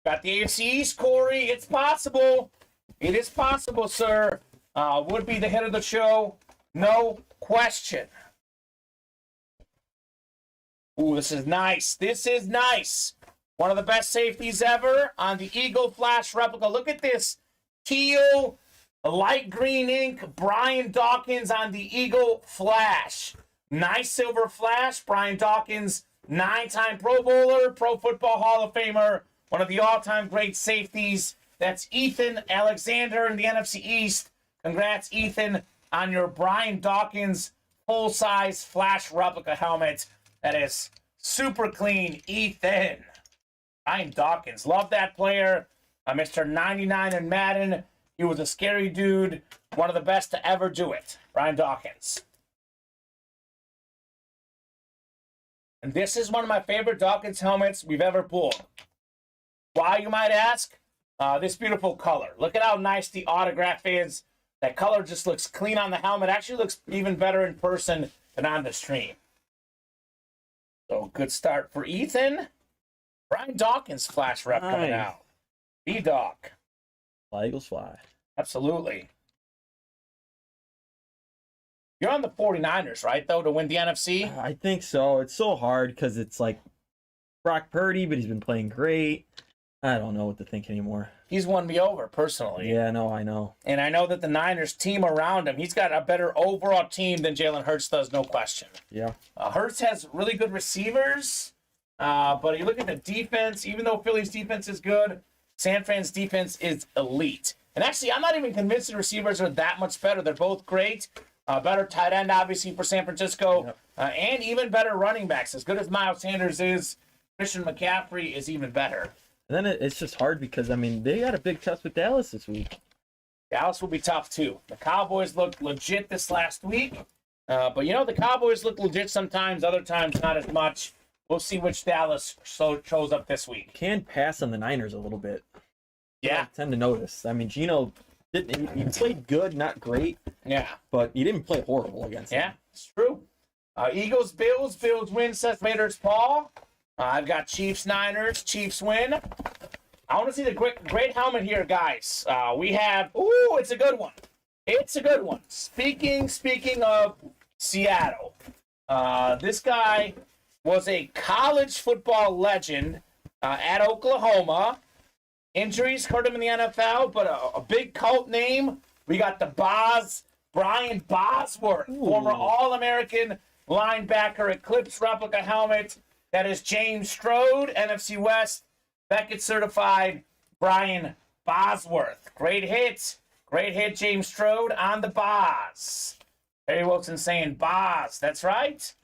Got the AFC East, Corey. It's possible. It is possible, sir. Would be the hit of the show. No question. Ooh, this is nice. This is nice. One of the best safeties ever on the Eagle Flash replica. Look at this. Teal, light green ink, Brian Dawkins on the Eagle Flash. Nice silver flash. Brian Dawkins, 9-time Pro Bowler, Pro Football Hall of Famer, one of the all-time great safeties. That's Ethan Alexander in the NFC East. Congrats, Ethan, on your Brian Dawkins full-size flash replica helmet. That is super clean, Ethan. Brian Dawkins, love that player. Mr. 99 in Madden. He was a scary dude. One of the best to ever do it. Brian Dawkins. And this is one of my favorite Dawkins helmets we've ever pulled. Why, you might ask? This beautiful color. Look at how nice the autograph is. That color just looks clean on the helmet. Actually looks even better in person than on the stream. So good start for Ethan. Brian Dawkins flash rep coming out. B-Doc. Fly, Eagles, fly. Absolutely. You're on the 49ers, right, though, to win the NFC? I think so. It's so hard because it's like Brock Purdy, but he's been playing great. I don't know what to think anymore. He's won me over, personally. Yeah, no, I know. And I know that the Niners team around him, he's got a better overall team than Jalen Hurts does, no question. Yeah. Hurts has really good receivers, but you look at the defense, even though Philly's defense is good, San Fran's defense is elite. And actually, I'm not even convinced the receivers are that much better. They're both great. Better tight end, obviously, for San Francisco. Yep. And even better running backs. As good as Miles Sanders is, Christian McCaffrey is even better. And then it's just hard because, I mean, they got a big test with Dallas this week. Dallas will be tough, too. The Cowboys looked legit this last week. But, you know, the Cowboys look legit sometimes, other times not as much. We'll see which Dallas shows up this week. Can pass on the Niners a little bit. Yeah. I tend to notice. I mean, Geno, he played good, not great. Yeah. But he didn't play horrible against them. Yeah, it's true. Eagles, Bills. Bills win, Seth Raiders, Paul. I've got Chiefs, Niners. Chiefs win. I want to see the great helmet here, guys. We have, it's a good one. It's a good one. Speaking of Seattle, this guy was a college football legend at Oklahoma. Injuries hurt him in the NFL, but a big cult name. We got the Brian Bosworth, former All-American linebacker, Eclipse replica helmet. That is James Strode, NFC West, Beckett certified Brian Bosworth. Great hit. Great hit, James Strode on the Boz. Terry Wilson saying Boz. That's right.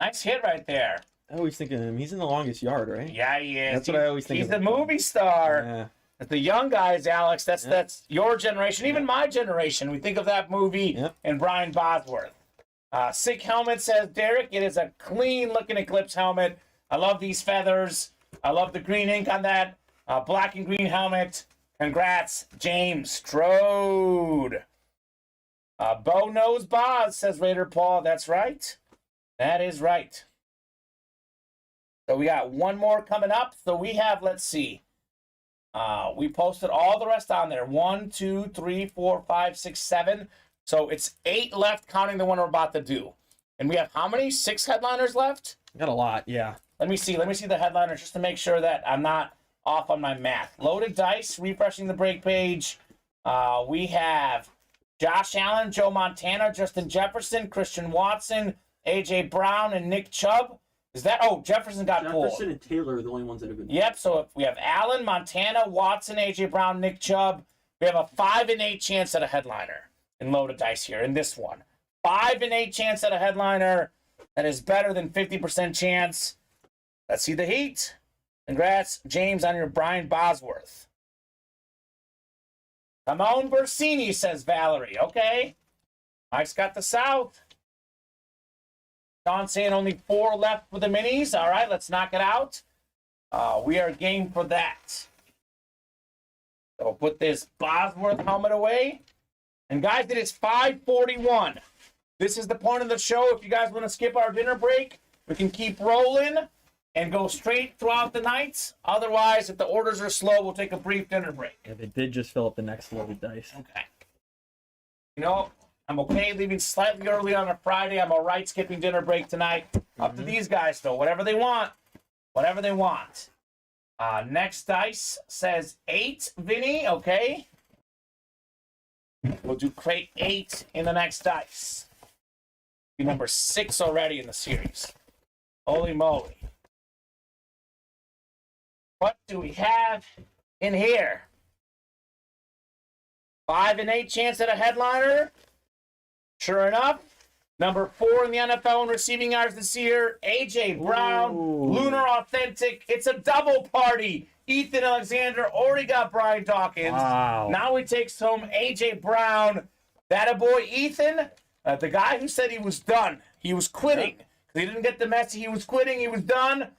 Nice hit right there. I always think of him. He's in The Longest Yard, right? Yeah, he is. That's what I always think He's of the him. movie star. Yeah. The young guys, Alex, that's your generation, even my generation. We think of that movie and Brian Bosworth. Sick helmet, says Derek. It is a clean-looking Eclipse helmet. I love these feathers. I love the green ink on that black and green helmet. Congrats, James Strode. Bo knows Boz, says Raider Paul. That's right. That is right. So we got one more coming up. So we have, let's see. We posted all the rest on there. 1, 2, 3, 4, 5, 6, 7. So it's 8 left, counting the one we're about to do. And we have how many? 6 headliners left? Got a lot, yeah. Let me see the headliners just to make sure that I'm not off on my math. Loaded dice, refreshing the break page. We have Josh Allen, Joe Montana, Justin Jefferson, Christian Watson, A.J. Brown, and Nick Chubb. Is that? Oh, Jefferson got pulled. Jefferson and Taylor are the only ones that have been. Yep, so if we have Allen, Montana, Watson, A.J. Brown, Nick Chubb. We have a 5 in 8 chance at a headliner in loaded dice here in this one. 5 in 8 chance at a headliner. That is better than 50% chance. Let's see the heat. Congrats, James, on your Brian Bosworth. Ramon Bersini, says Valerie. Okay. Mike's got the South. Sean saying only 4 left for the minis. All right, let's knock it out. We are game for that. So put this Bosworth helmet away. And guys, it is 5:41. This is the point of the show. If you guys want to skip our dinner break, we can keep rolling and go straight throughout the nights. Otherwise, if the orders are slow, we'll take a brief dinner break. Yeah, they did just fill up the next loaded dice. Okay. You know, I'm okay leaving slightly early on a Friday. I'm all right skipping dinner break tonight. Up to these guys, though. Whatever they want. Whatever they want. Next dice says 8, Vinny. Okay. We'll do crate 8 in the next dice. Be number 6 already in the series. Holy moly. What do we have in here? 5 in 8 chance at a headliner. Sure enough, number 4 in the NFL in receiving yards this year, A.J. Brown, Lunar Authentic. It's a double party. Ethan Alexander already got Brian Dawkins. Wow. Now he takes home A.J. Brown. That a boy, Ethan, the guy who said he was done. He was quitting. He didn't get the message. He was quitting. He was done.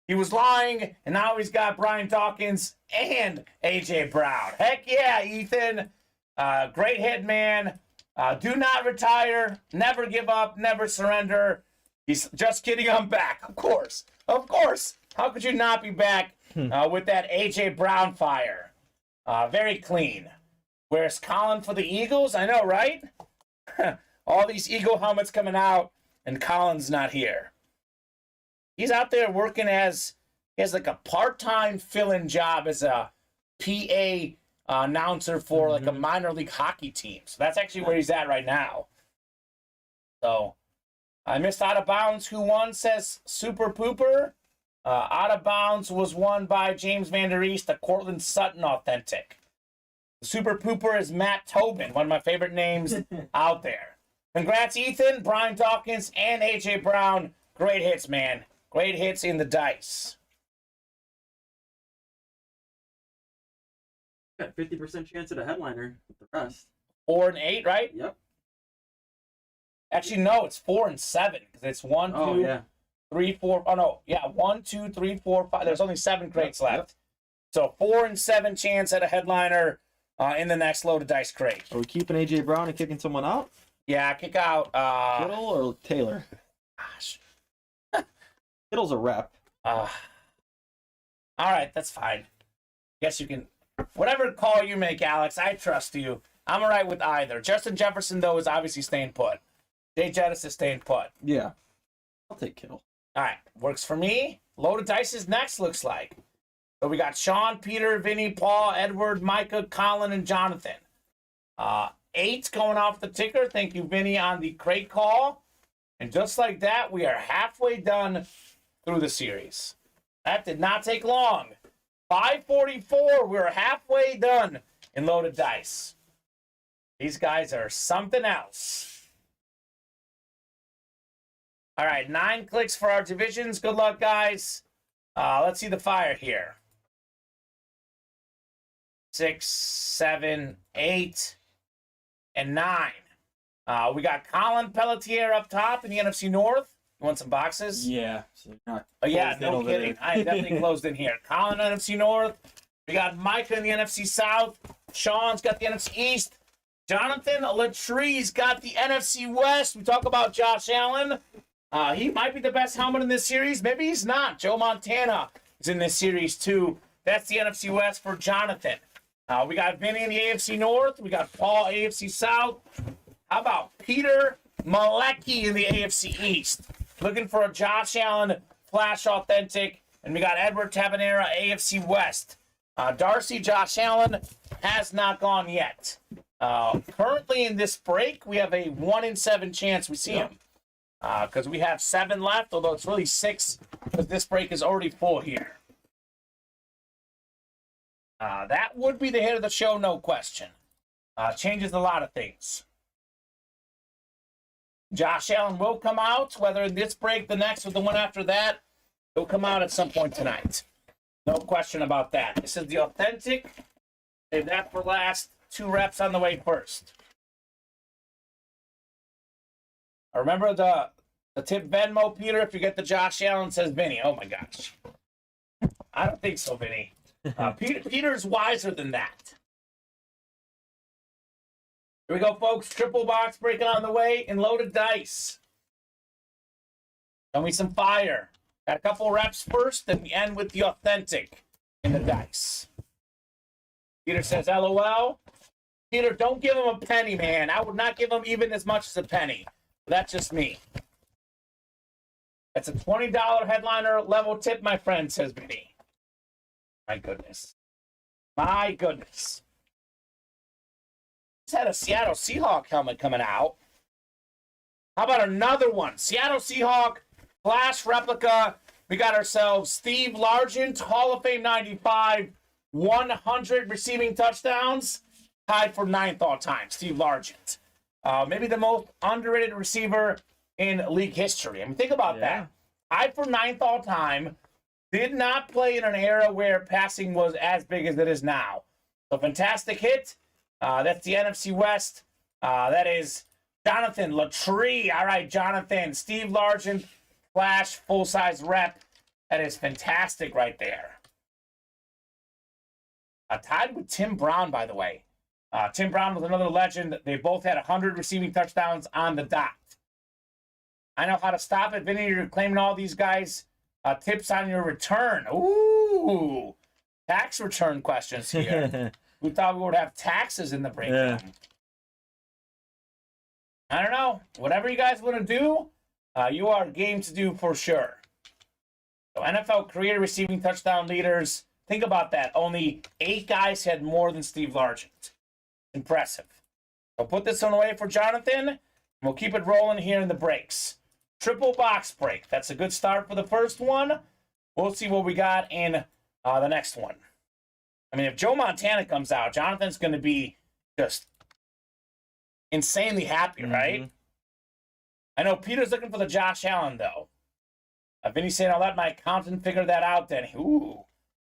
He was lying. And now he's got Brian Dawkins and A.J. Brown. Heck yeah, Ethan. Great hit, man. Do not retire. Never give up. Never surrender. He's just kidding. I'm back. Of course. Of course. How could you not be back with that A.J. Brown fire? Very clean. Where's Colin for the Eagles? I know, right? All these Eagle helmets coming out, and Colin's not here. He's out there working he has like a part-time fill-in job as a PA announcer for like a minor league hockey team. So that's actually where he's at right now. So I missed Out of Bounds. Who won, says Super Pooper. Out of Bounds was won by James Van Der East, a Cortland Sutton Authentic. The Super Pooper is Matt Tobin, one of my favorite names out there. Congrats, Ethan, Brian Dawkins, and A.J. Brown. Great hits, man. Great hits in the dice. Got 50% chance at a headliner with the rest. 4 and 8, right? Yep. Actually, no, it's 4 and 7 because it's 1, 2, 3, 4. Oh no, yeah, 1, 2, 3, 4, 5. There's only 7 crates left. So 4 and 7 chance at a headliner in the next loaded dice crate. Are we keeping A.J. Brown and kicking someone out? Yeah, kick out Kittle or Taylor? Gosh. Kittle's a rep. All right, that's fine. Guess you can. Whatever call you make, Alex, I trust you. I'm all right with either. Justin Jefferson, though, is obviously staying put. Jay Jettis is staying put. Yeah. I'll take Kittle. All right, works for me. Loaded dice is next, looks like. So we got Sean, Peter, Vinny, Paul, Edward, Micah, Colin, and Jonathan. 8 going off the ticker. Thank you, Vinny, on the crate call. And just like that, we are halfway done through the series. That did not take long. 5:44, we're halfway done in loaded dice. These guys are something else. All right, 9 clicks for our divisions. Good luck, guys. Let's see the fire here. 6, 7, 8, and 9. We got Colin Pelletier up top in the NFC North. You want some boxes? Yeah. So Oh, yeah, no kidding. I definitely closed in here. Colin, NFC North. We got Micah in the NFC South. Sean's got the NFC East. Jonathan Latree's got the NFC West. We talk about Josh Allen. He might be the best helmet in this series. Maybe he's not. Joe Montana is in this series, too. That's the NFC West for Jonathan. We got Vinny in the AFC North. We got Paul, AFC South. How about Peter Malecki in the AFC East? Looking for a Josh Allen Flash Authentic And we got Edward Tabanera, AFC West. Darcy, Josh Allen has not gone yet. Currently in this break, we have a 1 in 7 chance we see him. Because we have 7 left, although it's really 6 because this break is already full here. That would be the hit of the show, no question. Changes a lot of things. Josh Allen will come out, whether in this break, the next, or the one after that. He'll come out at some point tonight. No question about that. This is the authentic. Save that for last. 2 reps on the way first. Remember the tip Venmo, Peter, if you get the Josh Allen, says Vinny. Oh, my gosh. I don't think so, Vinny. Peter's wiser than that. Here we go, folks. Triple box breaking on the way and loaded dice. Show me some fire. Got a couple reps first, then we end with the authentic in the dice. Peter says, LOL. Peter, don't give him a penny, man. I would not give him even as much as a penny. That's just me. That's a $20 headliner level tip, my friend, says Vinny. My goodness. My goodness. Just had a Seattle Seahawk helmet coming out. How about another one? Seattle Seahawk Flash replica. We got ourselves Steve Largent, Hall of Fame 95, 100 receiving touchdowns. Tied for 9th all time, Steve Largent. Maybe the most underrated receiver in league history. I mean, think about that. Tied for 9th all time. Did not play in an era where passing was as big as it is now. So fantastic hit. That's the NFC West. That is Jonathan Latree. All right, Jonathan. Steve Largent, Flash, full-size rep. That is fantastic right there. Tied with Tim Brown, by the way. Tim Brown was another legend. They both had 100 receiving touchdowns on the dot. I know how to stop it. Vinny, you're claiming all these guys. Tips on your return. Ooh. Tax return questions here. We thought we would have taxes in the breakdown. Yeah. I don't know. Whatever you guys want to do, you are game to do for sure. So NFL career receiving touchdown leaders. Think about that. Only 8 guys had more than Steve Largent. Impressive. So put this one away for Jonathan. And we'll keep it rolling here in the breaks. Triple box break. That's a good start for the first one. We'll see what we got in the next one. I mean, if Joe Montana comes out, Jonathan's going to be just insanely happy, right? I know Peter's looking for the Josh Allen, though. Vinny's saying, I'll let my accountant figure that out then. Ooh.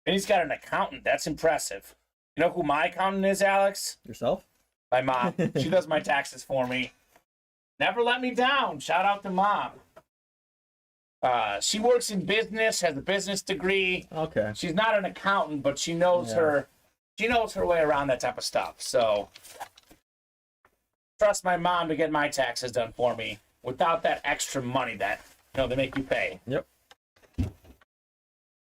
Vinny's got an accountant. That's impressive. You know who my accountant is, Alex? Yourself? My mom. She does my taxes for me. Never let me down. Shout out to Mom. She works in business, has a business degree. Okay. She's not an accountant, but she knows her way around that type of stuff. So trust my mom to get my taxes done for me without that extra money that they make you pay. Yep.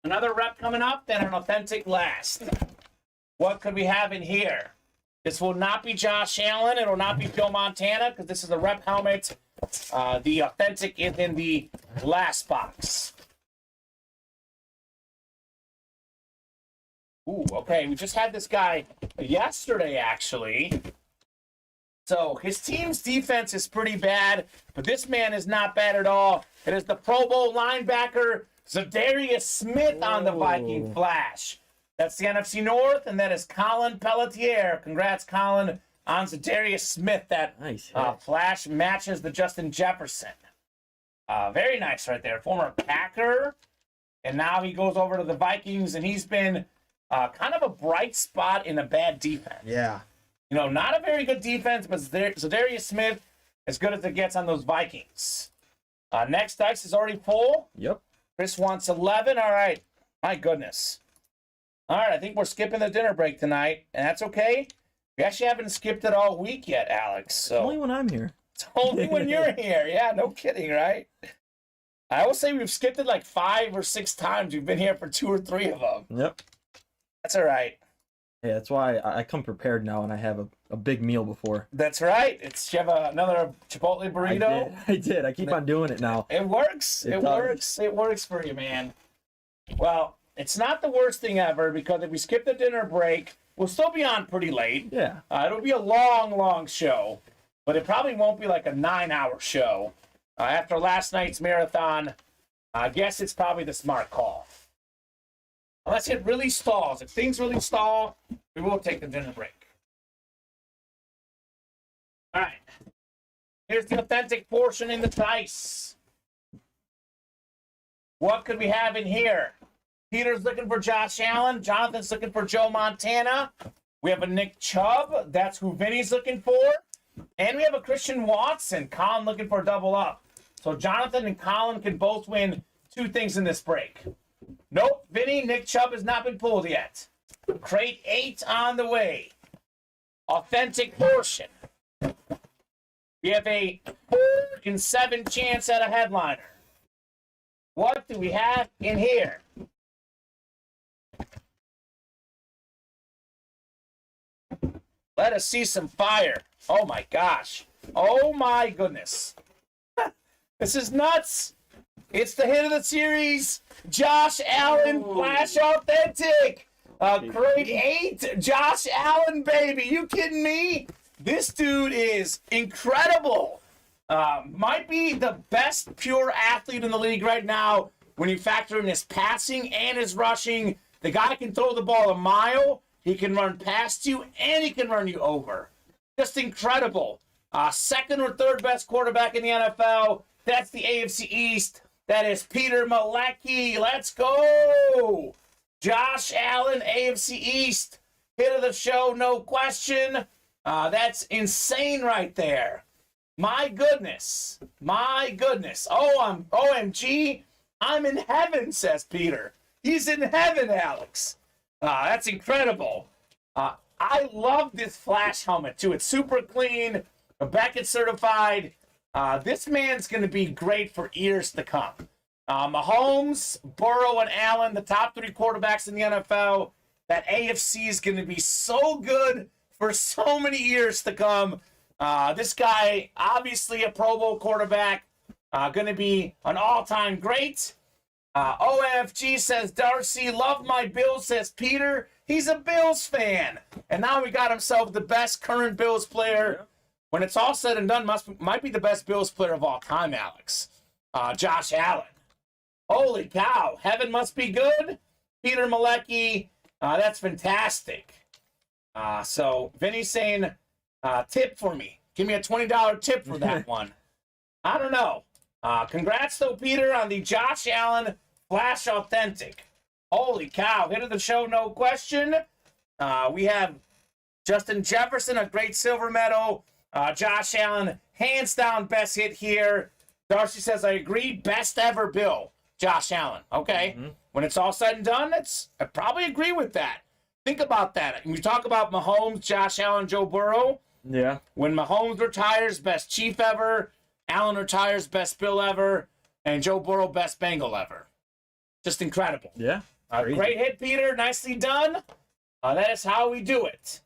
Another rep coming up, then an authentic last. What could we have in here? This will not be Josh Allen. It will not be Joe Montana because this is a rep helmet. The authentic is in the last box. Ooh, okay. We just had this guy yesterday, actually. So his team's defense is pretty bad, but this man is not bad at all. It is the Pro Bowl linebacker, Zadarius Smith on the Viking Flash. That's the NFC North, and that is Colin Pelletier. Congrats, Colin, on Zadarius Smith. That nice, Flash matches the Justin Jefferson. Very nice right there. Former Packer, and now he goes over to the Vikings, and he's been kind of a bright spot in a bad defense. Yeah. Not a very good defense, but Zadarius Smith, as good as it gets on those Vikings. Next dice is already full. Yep. Chris wants 11. All right. My goodness. All right, I think we're skipping the dinner break tonight, and that's okay. We actually haven't skipped it all week yet, Alex. So it's only when I'm here. It's only when you're here. Yeah, no kidding, right? I will say we've skipped it like 5 or 6 times. We've been here for 2 or 3 of them. Yep. That's all right. Yeah, that's why I come prepared now, and I have a big meal before. That's right. You have another Chipotle burrito? I did. I keep on doing it now. It works. It does. works. It works for you, man. Well, it's not the worst thing ever because if we skip the dinner break, we'll still be on pretty late. Yeah. It'll be a long, long show, but it probably won't be like a 9-hour show. After last night's marathon, I guess it's probably the smart call. Unless it really stalls. If things really stall, we will take the dinner break. All right. Here's the authentic portion in the dice. What could we have in here? Peter's looking for Josh Allen. Jonathan's looking for Joe Montana. We have a Nick Chubb. That's who Vinny's looking for. And we have a Christian Watson. Colin looking for a double up. So Jonathan and Colin can both win 2 things in this break. Nope, Vinny, Nick Chubb has not been pulled yet. Crate 8 on the way. Authentic portion. We have a 4 in 7 chance at a headliner. What do we have in here? Let us see some fire. Oh my gosh. Oh my goodness. This is nuts. It's the hit of the series. Josh Allen, Flash Authentic. Grade 8, Josh Allen, baby. You kidding me? This dude is incredible. Might be the best pure athlete in the league right now when you factor in his passing and his rushing. The guy can throw the ball a mile. He can run past you, and he can run you over. Just incredible. Second or third best quarterback in the NFL. That's the AFC East. That is Peter Malecki. Let's go. Josh Allen, AFC East. Hit of the show, no question. That's insane right there. My goodness. My goodness. Oh, OMG. I'm in heaven, says Peter. He's in heaven, Alex. That's incredible. I love this Flash helmet, too. It's super clean. Beckett certified. This man's going to be great for years to come. Mahomes, Burrow, and Allen, the top 3 quarterbacks in the NFL. That AFC is going to be so good for so many years to come. This guy, obviously a Pro Bowl quarterback, going to be an all-time great. OFG says, Darcy, love my Bills, says Peter. He's a Bills fan. And now we got himself the best current Bills player. When it's all said and done, might be the best Bills player of all time, Alex. Josh Allen. Holy cow. Heaven must be good. Peter Malecki. That's fantastic. So Vinny's saying, tip for me. Give me a $20 tip for that one. I don't know. Congrats, though, Peter, on the Josh Allen Flash Authentic. Holy cow. Hit of the show, no question. We have Justin Jefferson, a great silver medal. Josh Allen, hands down, best hit here. Darcy says, I agree. Best ever Bill. Josh Allen. Okay. Mm-hmm. When it's all said and done, I probably agree with that. Think about that. When we talk about Mahomes, Josh Allen, Joe Burrow. Yeah. When Mahomes retires, best Chief ever. Allen retires, best Bill ever. And Joe Burrow, best Bengal ever. Just incredible. Yeah. Great hit, Peter. Nicely done. That is how we do it.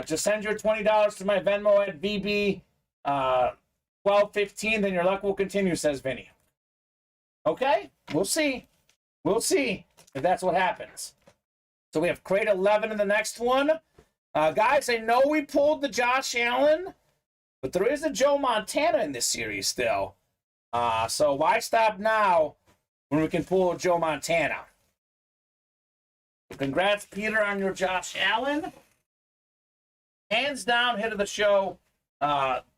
Just send your $20 to my Venmo at VB 1215, then your luck will continue, says Vinny. Okay, we'll see. We'll see if that's what happens. So we have crate 11 in the next one. Guys, I know we pulled the Josh Allen, but there is a Joe Montana in this series still. So why stop now when we can pull a Joe Montana? Congrats, Peter, on your Josh Allen. Hands down, hit of the show.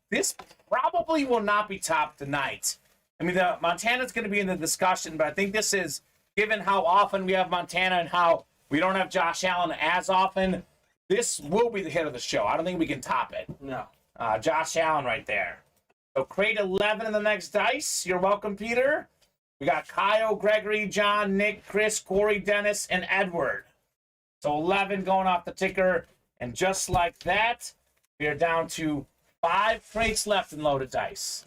This probably will not be topped tonight. I mean, the Montana's going to be in the discussion, but I think this is, given how often we have Montana and how we don't have Josh Allen as often, this will be the hit of the show. I don't think we can top it. No. Josh Allen right there. So crate 11 in the next dice. You're welcome, Peter. We got Kyle, Gregory, John, Nick, Chris, Corey, Dennis, and Edward. So 11 going off the ticker. And just like that, we are down to 5 crates left in loaded dice.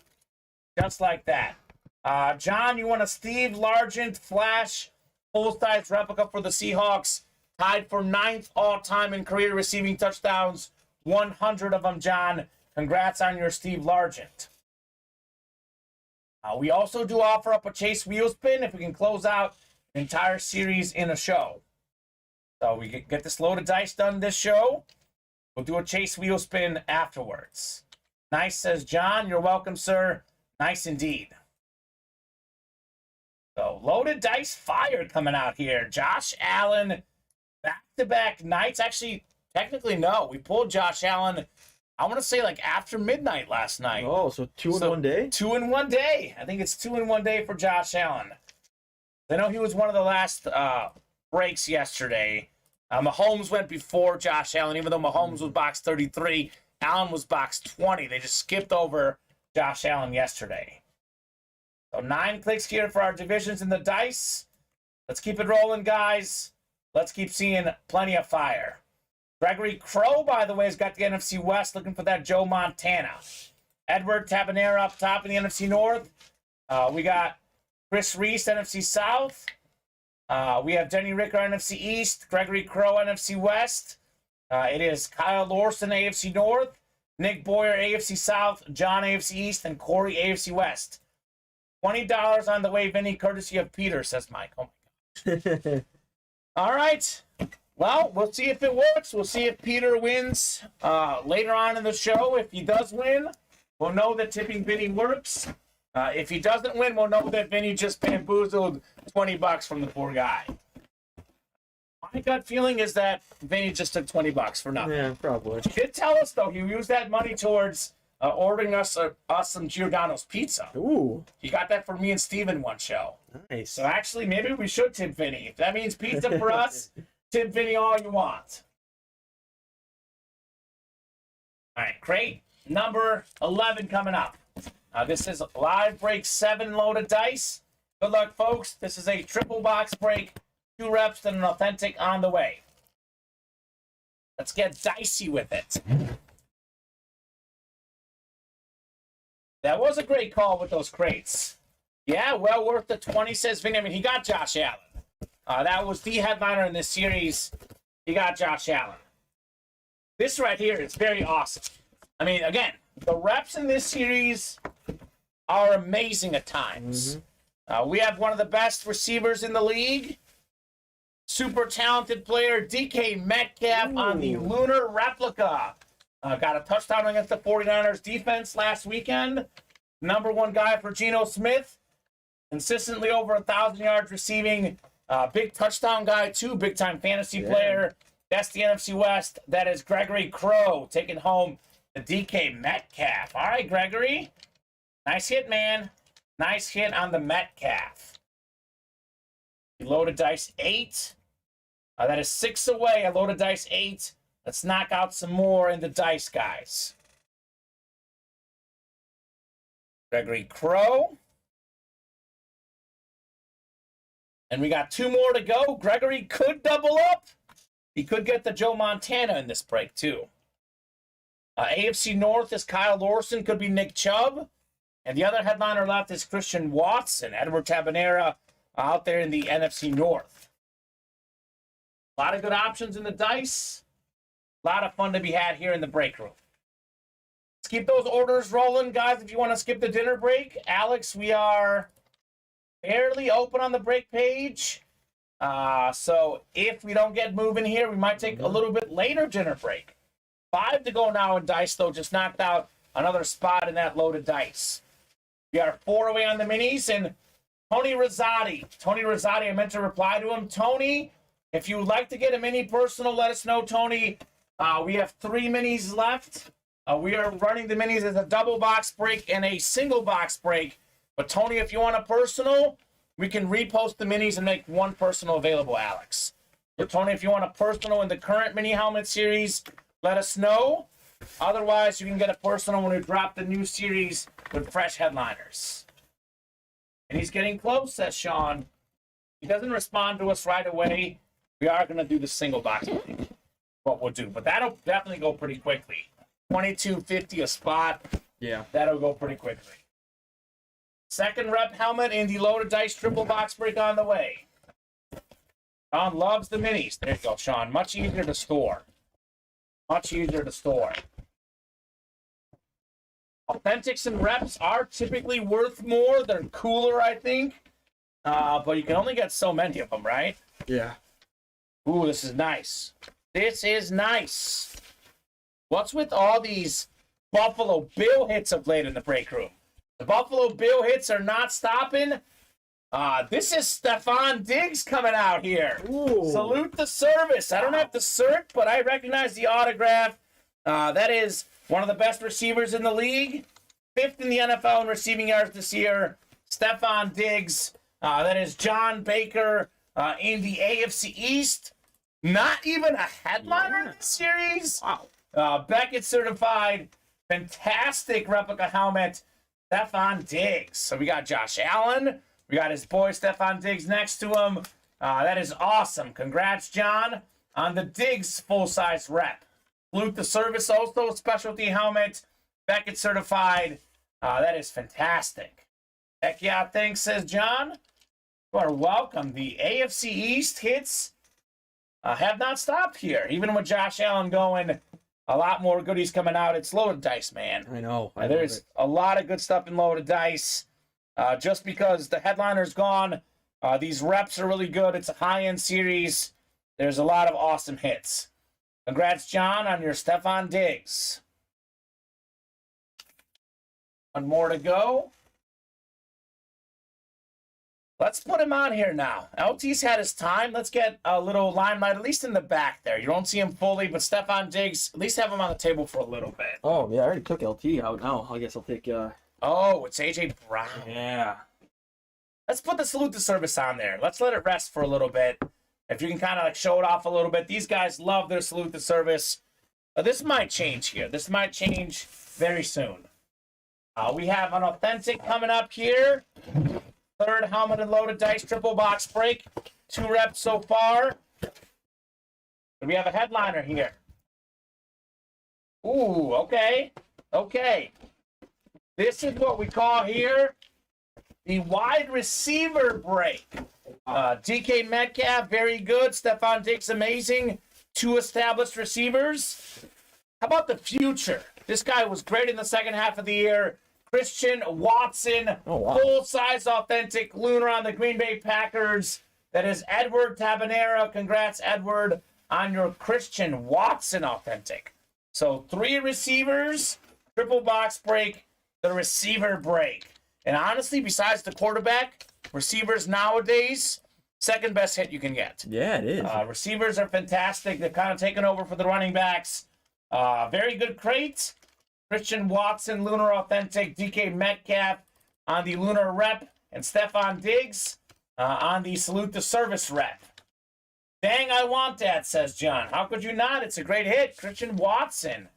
Just like that. John, you want a Steve Largent Flash full-size replica for the Seahawks. Tied for 9th all-time in career receiving touchdowns. 100 of them, John. Congrats on your Steve Largent. We also do offer up a Chase Wheel Spin if we can close out entire series in a show. So we get this load of dice done this show. We'll do a chase wheel spin afterwards. Nice, says John. You're welcome, sir. Nice indeed. So loaded dice fire coming out here. Josh Allen, back-to-back nights. Actually, technically, no. We pulled Josh Allen, I want to say like after midnight last night. Oh, so two in one day? 2 in 1 day. I think it's 2 in 1 day for Josh Allen. I know he was one of the last breaks yesterday. Mahomes went before Josh Allen, even though Mahomes was box 33. Allen was box 20. They just skipped over Josh Allen yesterday. So 9 clicks here for our divisions in the dice. Let's keep it rolling, guys. Let's keep seeing plenty of fire. Gregory Crow, by the way, has got the NFC West, looking for that Joe Montana. Edward Tabanera up top in the NFC North. We got Chris Reese, NFC South. We have Denny Ricker, NFC East. Gregory Crow, NFC West. It is Kyle Lorson, AFC North. Nick Boyer, AFC South. John, AFC East. And Corey, AFC West. $20 on the way, Vinny, courtesy of Peter, says Mike. Oh, my gosh. All right. Well, we'll see if it works. We'll see if Peter wins later on in the show. If he does win, we'll know that tipping Vinny works. If he doesn't win, we'll know that Vinny just bamboozled $20 from the poor guy. My gut feeling is that Vinny just took $20 for nothing. Yeah, probably. He did tell us, though, he used that money towards ordering us some Giordano's pizza. Ooh. He got that for me and Steven one show. Nice. So actually, maybe we should tip Vinny. If that means pizza for us, tip Vinny all you want. All right, crate number 11 coming up. This is live break 7 loaded dice. Good luck, folks. This is a triple box break, 2 reps and an authentic on the way. Let's get dicey with it. That was a great call with those crates. Yeah, well worth the 20, says Vinny. I mean, he got Josh Allen. That was the headliner in this series. He got Josh Allen. This right here is very awesome. I mean, again, the reps in this series are amazing at times. We have one of the best receivers in the league. Super talented player, DK Metcalf on the Lunar Replica. Got a touchdown against the 49ers defense last weekend. Number 1 guy for Geno Smith. Consistently over 1,000 yards receiving. Big touchdown guy, too. Big-time fantasy player. That's the NFC West. That is Gregory Crow taking home the DK Metcalf. All right, Gregory. Nice hit, man. Nice hit on the Metcalf. You loaded dice 8. That is 6 away. I loaded dice 8. Let's knock out some more in the dice, guys. Gregory Crow. And we got 2 more to go. Gregory could double up. He could get the Joe Montana in this break, too. AFC North is Kyle Lorson. Could be Nick Chubb. And the other headliner left is Christian Watson. Edward Tabanera out there in the NFC North. A lot of good options in the dice. A lot of fun to be had here in the break room. Let's keep those orders rolling, guys. If you want to skip the dinner break, Alex, we are barely open on the break page. So if we don't get moving here, we might take a little bit later dinner break. 5 to go now in dice, though. Just knocked out another spot in that loaded dice. We are 4 away on the minis, and Tony Rosati. Tony Rosati, I meant to reply to him. Tony, if you would like to get a mini personal, let us know, Tony. We have 3 minis left. We are running the minis as a double box break and a single box break. But Tony, if you want a personal, we can repost the minis and make 1 personal available, Alex. So Tony, if you want a personal in the current mini helmet series, let us know. Otherwise, you can get a personal when we drop the new series with fresh headliners. And he's getting close, says Sean. He doesn't respond to us right away. We are going to do the single box break. What we'll do, but that'll definitely go pretty quickly. $22.50 a spot. Yeah, that'll go pretty quickly. Second rep helmet in the loaded dice triple box break on the way. Sean loves the minis. There you go, Sean. Much easier to store. Much easier to store. Authentics and reps are typically worth more. They're cooler, I think. but you can only get so many of them, right? Yeah. Ooh, this is nice. This is nice. What's with all these Buffalo Bill hits of late in the break room? The Buffalo Bill hits are not stopping. This is Stefan Diggs coming out here. Ooh. Salute the service. I don't have the cert, but I recognize the autograph. That is one of the best receivers in the league. 5th in the NFL in receiving yards this year. Stefan Diggs. That is John Baker in the AFC East. Not even a headliner in the series. Wow. Beckett certified. Fantastic replica helmet. Stefan Diggs. So we got Josh Allen. We got his boy Stefan Diggs next to him. That is awesome. Congrats, John, on the Diggs full-size rep. Salute the service also, specialty helmet. Beckett certified. That is fantastic. Heck yeah, thanks, says John. You are welcome. The AFC East hits have not stopped here. Even with Josh Allen going, a lot more goodies coming out. It's loaded dice, man. I know. There's a lot of good stuff in loaded dice. Just because the headliner's gone, these reps are really good. It's a high-end series. There's a lot of awesome hits. Congrats, John, on your Stefan Diggs. One more to go. Let's put him on here now. LT's had his time. Let's get a little limelight, at least in the back there. You don't see him fully, but Stefan Diggs, at least have him on the table for a little bit. Oh, yeah, I already took LT out now. I guess I'll take... Oh, it's A.J. Brown. Yeah. Let's put the salute to service on there. Let's let it rest for a little bit. If you can kind of like show it off a little bit. These guys love their salute to service. This might change here. This might change very soon. We have an authentic coming up here. 3rd helmet and loaded dice triple box break. 2 reps so far. And we have a headliner here. Ooh, okay. Okay. This is what we call here the wide receiver break. DK Metcalf, very good. Stefan Diggs, amazing. 2 established receivers. How about the future? This guy was great in the second half of the year. Christian Watson, Oh, wow. full-size authentic Lunar on the Green Bay Packers. That is Edward Tabanera. Congrats, Edward, on your Christian Watson authentic. So 3 receivers, triple box break, the receiver break. And honestly, besides the quarterback, receivers nowadays, second best hit you can get. Yeah, it is. Receivers are fantastic. They're kind of taking over for the running backs. Very good crate. Christian Watson, Lunar Authentic. DK Metcalf on the Lunar rep. And Stefan Diggs on the Salute the Service rep. Dang, I want that, says John. How could you not? It's a great hit. Christian Watson.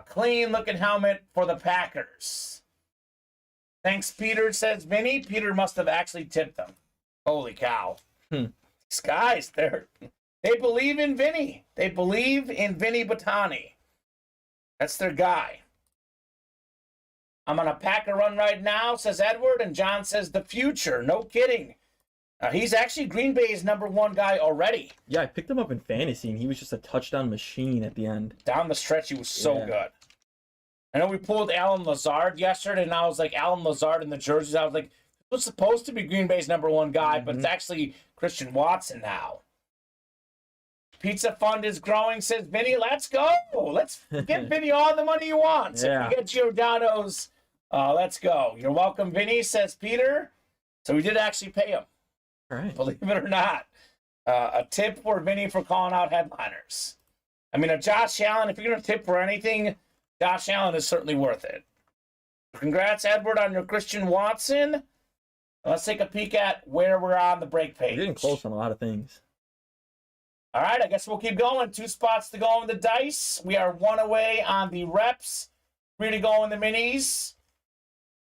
Clean-looking helmet for the Packers. Thanks, Peter, says Vinny. Peter must have actually tipped them. Holy cow. These guys, they believe in Vinny. They believe in Vinny Batani. That's their guy. I'm on a Packer run right now, says Edward, and John says the future. No kidding. He's actually Green Bay's #1 guy already. Yeah, I picked him up in fantasy, and he was just a touchdown machine at the end. Down the stretch, he was so good. I know we pulled Alan Lazard yesterday, and I was like, Alan Lazard in the jerseys. I was like, he was supposed to be Green Bay's #1 guy, but it's actually Christian Watson now. Pizza Fund is growing, says Vinny. Let's go. Let's give Vinny all the money he wants. Yeah. If we get Giordano's, let's go. You're welcome, Vinny, says Peter. So we did actually pay him. All right. Believe it or not. A tip for Vinny for calling out headliners. I mean, a Josh Allen, if you're going to tip for anything, Josh Allen is certainly worth it. Congrats, Edward, on your Christian Watson. Let's take a peek at where we're on the break page. We're getting close on a lot of things. All right, I guess we'll keep going. 2 spots to go in the dice. We are 1 away on the reps. 3 to go in the minis.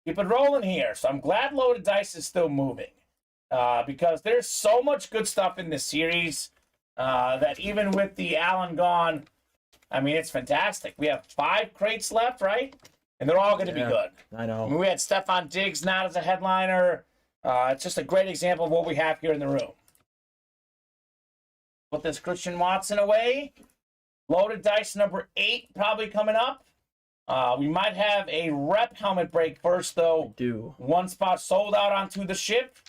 Keep it rolling here. So I'm glad loaded dice is still moving. Because there's so much good stuff in this series that even with the Allen gone, I mean, it's fantastic. We have 5 crates left, right? And they're all going to be good. I know. I mean, we had Stefan Diggs not as a headliner. It's just a great example of what we have here in the room. Put this Christian Watson away. Loaded dice number 8 probably coming up. We might have a rep helmet break first, though. I do. 1 spot sold out onto the ship.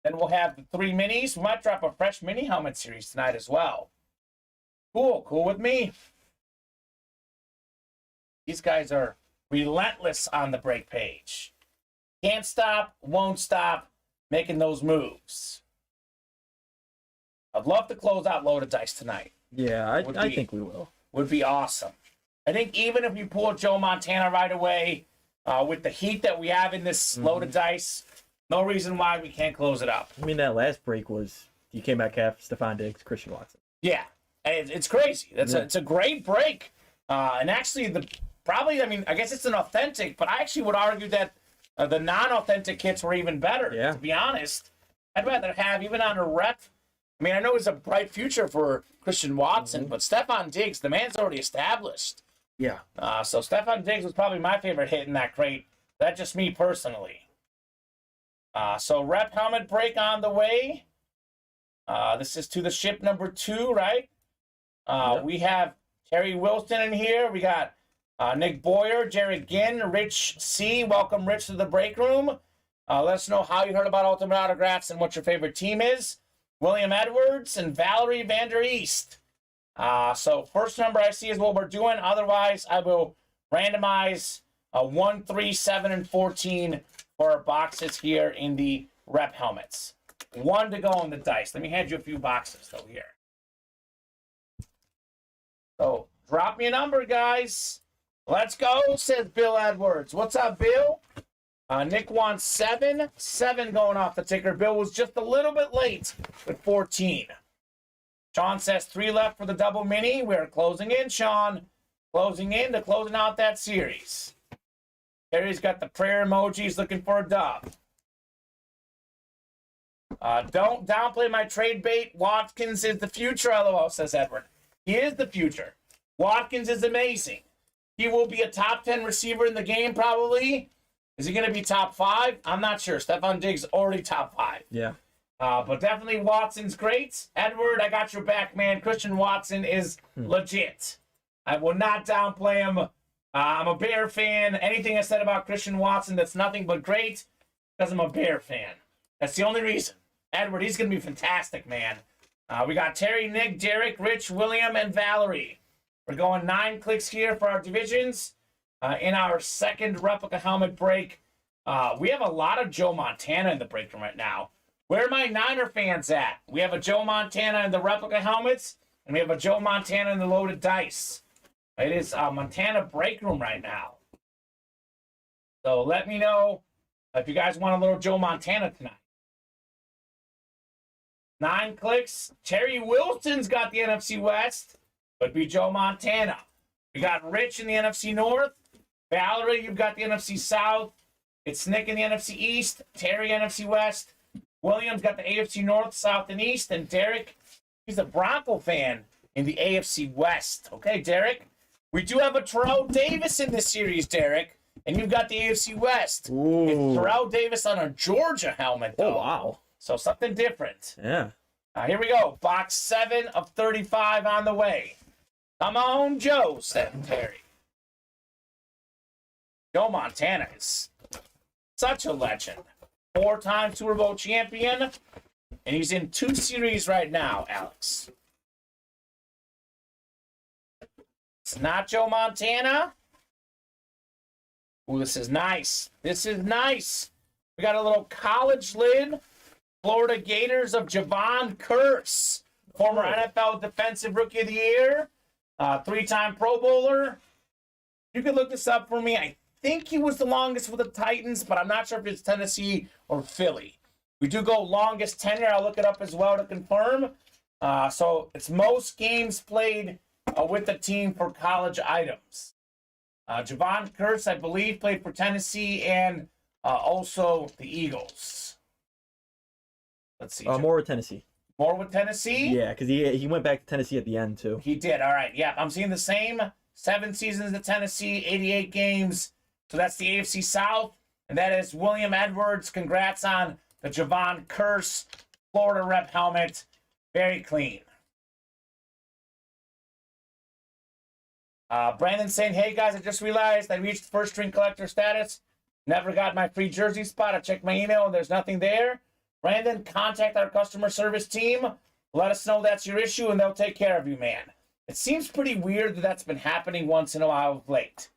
Then we'll have the 3 minis. We might drop a fresh mini helmet series tonight as well. Cool with me. These guys are relentless on the break page. Can't stop, won't stop making those moves. I'd love to close out loaded dice tonight. Yeah, I think we will. Would be awesome. I think even if you pull Joe Montana right away, with the heat that we have in this loaded dice, no reason why we can't close it up. I mean, that last break was DK Metcalf, Stephon Diggs, Christian Watson. Yeah, it's crazy. It's a great break. And actually, I guess it's an authentic, but I actually would argue that the non-authentic kits were even better, to be honest. I'd rather have, even on a rep, I mean, I know it's a bright future for Christian Watson, but Stephon Diggs, the man's already established. Yeah. So Stephon Diggs was probably my favorite hit in that crate. That's just me personally. So rep helmet break on the way. This is to the ship number 2, right? We have Terry Wilson in here. We got Nick Boyer, Jared Ginn, Rich C. Welcome, Rich, to the break room. Let us know how you heard about Ultimate Autographs and what your favorite team is. William Edwards and Valerie Vander East. So first number I see is what we're doing. Otherwise, I will randomize 1, 3, 7, and 14 for our boxes here in the rep helmets. 1 to go in the dice. Let me hand you a few boxes, though, here. So drop me a number, guys. Let's go, says Bill Edwards. What's up, Bill? Nick wants 7. 7 going off the ticker. Bill was just a little bit late with 14. Sean says 3 left for the double mini. We're closing in, Sean. Closing out that series. Terry's got the prayer emojis looking for a dub. Don't downplay my trade bait. Watkins is the future, LOL, says Edward. He is the future. Watkins is amazing. He will be a top 10 receiver in the game, probably. Is he going to be top 5? I'm not sure. Stephon Diggs already top 5. Yeah. But definitely Watson's great. Edward, I got your back, man. Christian Watson is legit. I will not downplay him. I'm a Bear fan. Anything I said about Christian Watson that's nothing but great because I'm a Bear fan. That's the only reason. Edward, he's going to be fantastic, man. We got Terry, Nick, Derek, Rich, William, and Valerie. We're going 9 clicks here for our divisions. In our second replica helmet break, we have a lot of Joe Montana in the break room right now. Where are my Niner fans at? We have a Joe Montana in the replica helmets, and we have a Joe Montana in the loaded dice. It is Montana break room right now. So let me know if you guys want a little Joe Montana tonight. 9 clicks. Terry Wilson's got the NFC West. Would be Joe Montana. We got Rich in the NFC North. Valerie, you've got the NFC South. It's Nick in the NFC East. Terry, NFC West. William's got the AFC North, South, and East. And Derek, he's a Bronco fan in the AFC West. Okay, Derek. We do have a Terrell Davis in this series, Derek. And you've got the AFC West. Ooh. It's Terrell Davis on a Georgia helmet, though. Oh, wow. So something different. Yeah. Here we go. Box 7 of 35 on the way. Come on, Joe, said Terry. Joe Montana is such a legend. 4-time Super Bowl champion. And he's in 2 series right now, Alex. It's not Joe Montana. Ooh, this is nice. This is nice. We got a little college lid. Florida Gators of Javon Kearse. Former NFL Defensive Rookie of the Year. 3-time Pro Bowler. You can look this up for me. I think he was the longest for the Titans, but I'm not sure if it's Tennessee or Philly. We do go longest tenure. I'll look it up as well to confirm. So it's most games played with the team for college items. Javon Kearse, I believe, played for Tennessee and also the Eagles. Let's see. More with Tennessee. More with Tennessee? Yeah, because he went back to Tennessee at the end, too. He did. All right. Yeah, I'm seeing the same. 7 seasons at Tennessee, 88 games. So that's the AFC South. And that is William Edwards. Congrats on the Javon Kearse Florida rep helmet. Very clean. Brandon saying, hey, guys, I just realized I reached first string collector status. Never got my free jersey spot. I checked my email and there's nothing there. Brandon, contact our customer service team. Let us know that's your issue, and they'll take care of you, man. It seems pretty weird that that's been happening once in a while of late.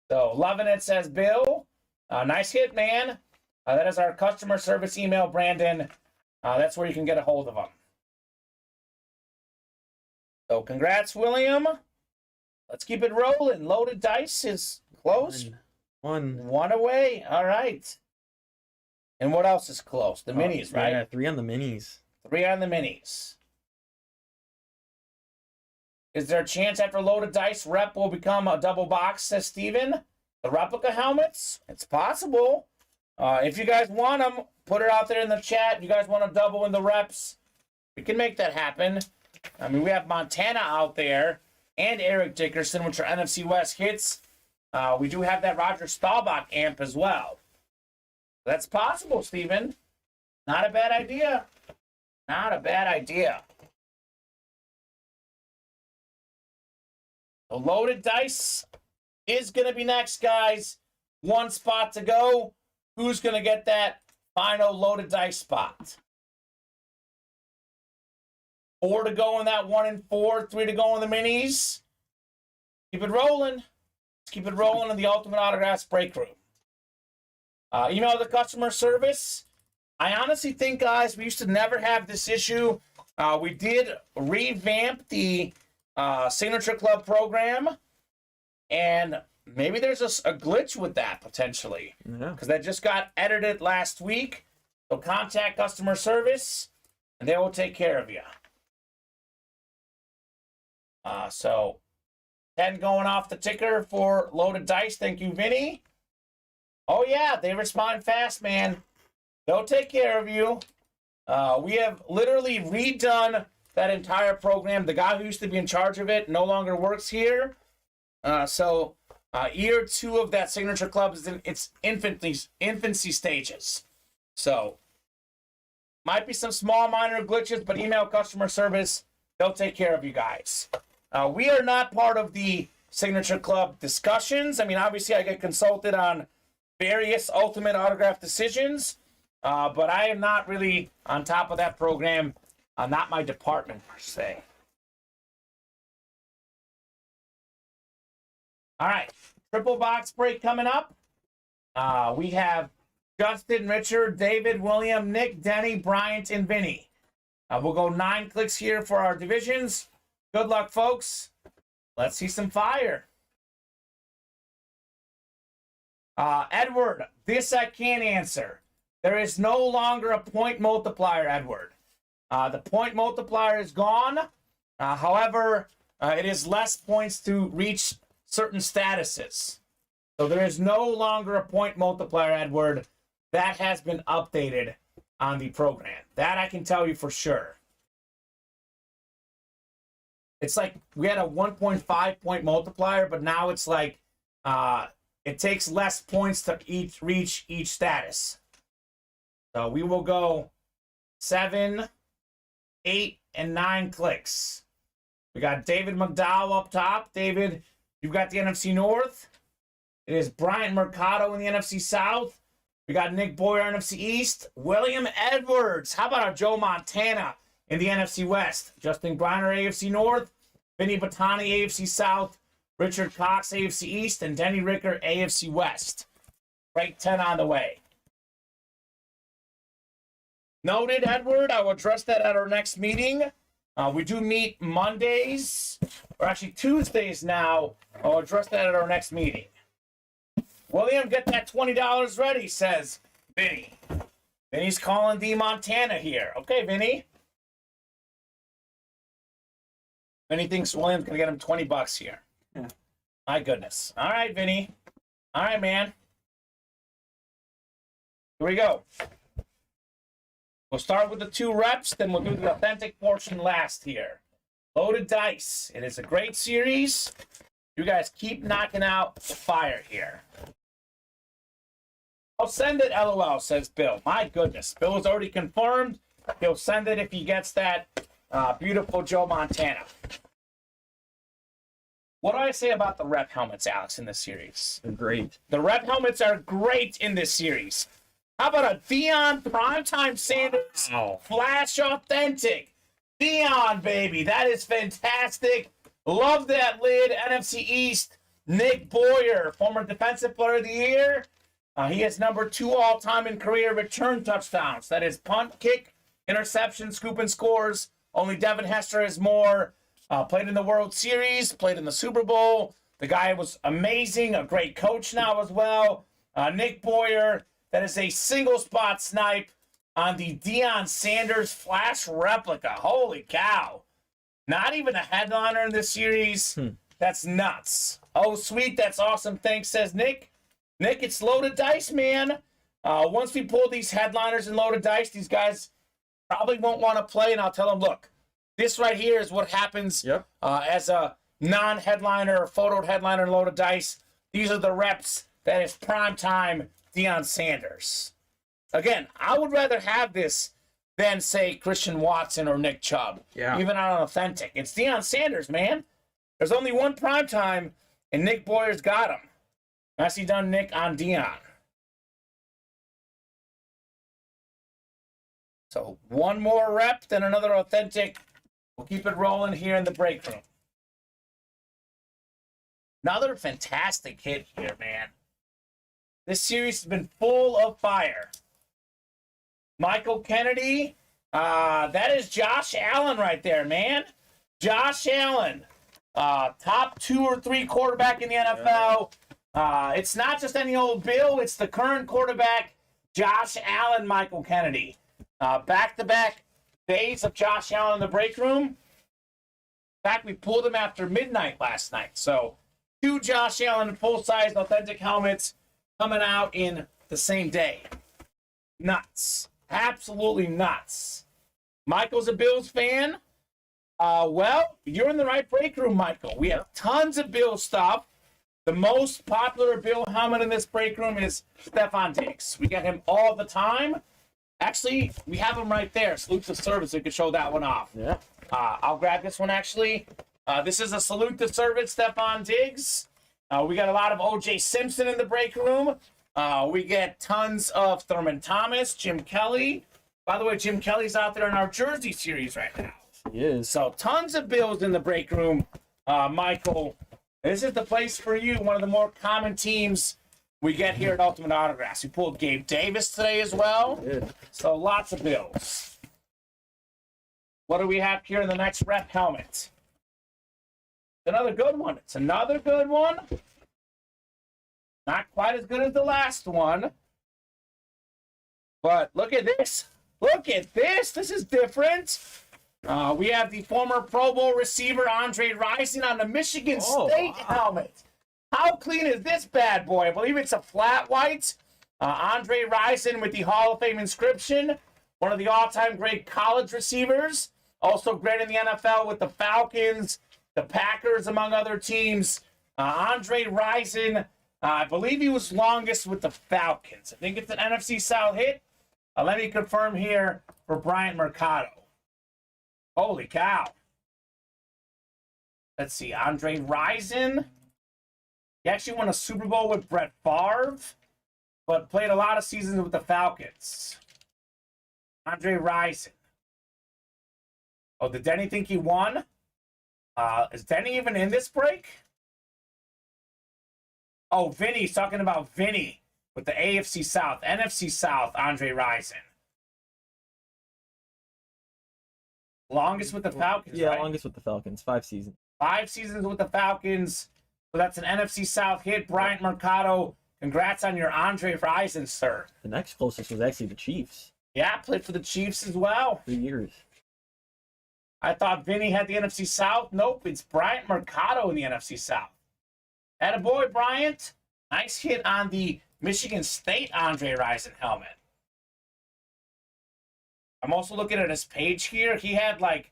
So, loving it, says Bill. Nice hit, man. That is our customer service email, Brandon. That's where you can get a hold of them. So, congrats, William. Let's keep it rolling. Loaded dice is close. One away. All right. And what else is close? The minis, right? Yeah, 3 on the minis. 3 on the minis. Is there a chance after loaded dice rep will become a double box, says Steven? The replica helmets? It's possible. If you guys want them, put it out there in the chat. If you guys want to double in the reps, we can make that happen. I mean, we have Montana out there and Eric Dickerson, which are NFC West hits. We do have that Roger Staubach amp as well. That's possible, Steven. Not a bad idea. Not a bad idea. The loaded dice is going to be next, guys. 1 spot to go. Who's going to get that final loaded dice spot? 4 to go in that 1 and 4. 3 to go in the minis. Keep it rolling. Let's keep it rolling in the Ultimate Autographs break room. Email the customer service. I honestly think, guys, we used to never have this issue. We did revamp the Signature Club program, and maybe there's a glitch with that potentially, because that just got edited last week. So contact customer service, and they will take care of you. So 10 going off the ticker for loaded dice. Thank you, Vinny. Oh yeah, they respond fast, man. They'll take care of you. We have literally redone that entire program. The guy who used to be in charge of it no longer works here. So year 2 of that Signature Club is in its infancy stages. So might be some small minor glitches, but email customer service. They'll take care of you guys. We are not part of the Signature Club discussions. I mean, obviously I get consulted on various Ultimate Autograph decisions, but I am not really on top of that program. Not my department, per se. All right, triple box break coming up. We have Justin, Richard, David, William, Nick, Denny, Bryant, and Vinny. We'll go 9 clicks here for our divisions. Good luck, folks. Let's see some fire. Edward, this I can't answer. There is no longer a point multiplier, Edward. The point multiplier is gone. However, it is less points to reach certain statuses. So there is no longer a point multiplier, Edward. That has been updated on the program. That I can tell you for sure. It's like we had a 1.5 point multiplier, but now it's like it takes less points to reach each status. So we will go 7, 8, and 9 clicks. We got David McDowell up top. David, you've got the NFC North. It is Bryant Mercado in the NFC South. We got Nick Boyer, NFC East. William Edwards. How about our Joe Montana in the NFC West? Justin Griner, AFC North. Vinny Batani, AFC South. Richard Cox, AFC East. And Denny Ricker, AFC West. Break 10 on the way. Noted, Edward. I will address that at our next meeting. We do meet Mondays, or actually Tuesdays now. I'll address that at our next meeting. William, get that $20 ready, says Vinny. Vinny's calling D Montana here. Okay, Vinny. Vinny thinks William's going to get him $20 here. Yeah. My goodness. All right, Vinny. All right, man. Here we go. We'll start with the 2 reps, then we'll do the authentic portion last here. Loaded dice. It is a great series. You guys keep knocking out the fire here. I'll send it, LOL, says Bill. My goodness. Bill has already confirmed. He'll send it if he gets that beautiful Joe Montana. What do I say about the rep helmets, Alex, in this series? They're great. The rep helmets are great in this series. How about a Deion Primetime Sanders Flash Authentic? Deion, baby. That is fantastic. Love that lid. NFC East, Nick Boyer, former Defensive Player of the Year. He is number 2 all-time in career return touchdowns. That is punt, kick, interception, scoop, and scores. Only Devin Hester has more. Played in the World Series, played in the Super Bowl. The guy was amazing, a great coach now as well. Nick Boyer, that is a single spot snipe on the Deion Sanders Flash replica. Holy cow. Not even a headliner in this series. That's nuts. Oh, sweet. That's awesome. Thanks, says Nick. Nick, it's loaded dice, man. Once we pull these headliners and loaded dice, these guys probably won't want to play, and I'll tell them, look, this right here is what happens as a non-headliner or photoed headliner and loaded dice. These are the reps. That is primetime Deion Sanders. Again, I would rather have this than, say, Christian Watson or Nick Chubb. Yeah. Even on an authentic. It's Deion Sanders, man. There's only one primetime, and Nick Boyer's got him. Nicely done, Nick, on Deion. So one more rep, then another authentic. We'll keep it rolling here in the break room. Another fantastic hit here, man. This series has been full of fire. Michael Kennedy. That is Josh Allen right there, man. Josh Allen. Top 2 or 3 quarterback in the NFL. It's not just any old Bill. It's the current quarterback, Josh Allen, Michael Kennedy. Back-to-back days of Josh Allen in the break room. In fact, we pulled him after midnight last night. So 2 Josh Allen full-size authentic helmets coming out in the same day. Nuts. Absolutely nuts. Michael's a Bills fan. Well, you're in the right break room, Michael. We have tons of Bill stuff. The most popular Bill helmet in this break room is Stephon Diggs. We get him all the time. Actually, we have him right there. Salute to service. We could show that one off. Yeah. I'll grab this one, actually. This is a salute to service, Stephon Diggs. We got a lot of O.J. Simpson in the break room. We get tons of Thurman Thomas, Jim Kelly. By the way, Jim Kelly's out there in our Jersey series right now. He is. So tons of Bills in the break room. Michael, this is the place for you. One of the more common teams we get here at Ultimate Autographs. We pulled Gabe Davis today as well. Yeah. So lots of Bills. What do we have here in the next rep helmet? Another good one. It's another good one. Not quite as good as the last one. But look at this. Look at this. This is different. We have the former Pro Bowl receiver Andre Rison on the Michigan State helmet. How clean is this bad boy? I believe it's a flat white. Andre Rison with the Hall of Fame inscription. One of the all-time great college receivers. Also great in the NFL with the Falcons, the Packers, among other teams. Andre Rison, I believe he was longest with the Falcons. I think it's an NFC South hit. Let me confirm here for Bryant Mercado. Holy cow. Let's see, Andre Rison. He actually won a Super Bowl with Brett Favre, but played a lot of seasons with the Falcons. Andre Rison. Oh, did Denny think he won? Is Denny even in this break? Oh, Vinny's talking about Vinny with the AFC South, NFC South, Andre Rison. Longest with the Falcons, Yeah, right? longest with the Falcons. 5 seasons. 5 seasons with the Falcons. So that's an NFC South hit. Bryant Mercado, congrats on your Andre Rison, sir. The next closest was actually the Chiefs. Yeah, played for the Chiefs as well. 3 years. I thought Vinny had the NFC South. Nope, it's Bryant Mercado in the NFC South. Attaboy, Bryant. Nice hit on the Michigan State Andre Rison helmet. I'm also looking at his page here. He had like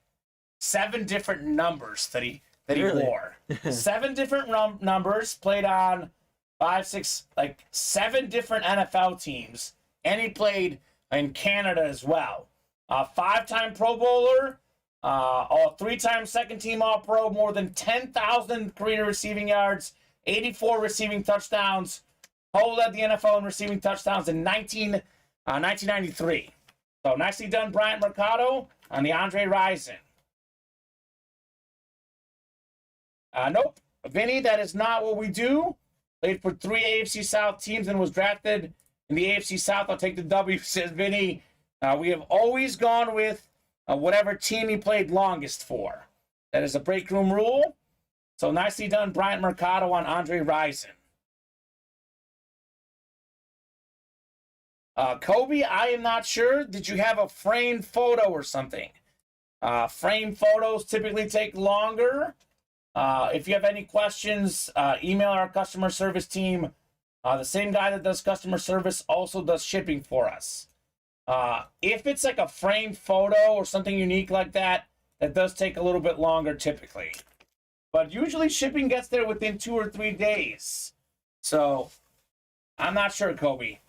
7 different numbers that he Really? wore. 7 different numbers, played on 5, 6, like 7 different NFL teams. And he played in Canada as well. 5-time Pro Bowler, 3-time second-team All-Pro, more than 10,000 career receiving yards, 84 receiving touchdowns. Cole led the NFL in receiving touchdowns in 19 1993. So nicely done, Bryant Mercado on the Andre Rison. Nope. Vinny, that is not what we do. Played for 3 AFC South teams and was drafted in the AFC South. I'll take the W, says Vinny. We have always gone with whatever team he played longest for. That is a break room rule. So nicely done, Bryant Mercado on Andre Rison. Kobe, I am not sure. Did you have a framed photo or something? Framed photos typically take longer. If you have any questions, email our customer service team. The same guy that does customer service also does shipping for us. If it's like a framed photo or something unique like that, that does take a little bit longer typically. But usually shipping gets there within 2 or 3 days. So I'm not sure, Kobe.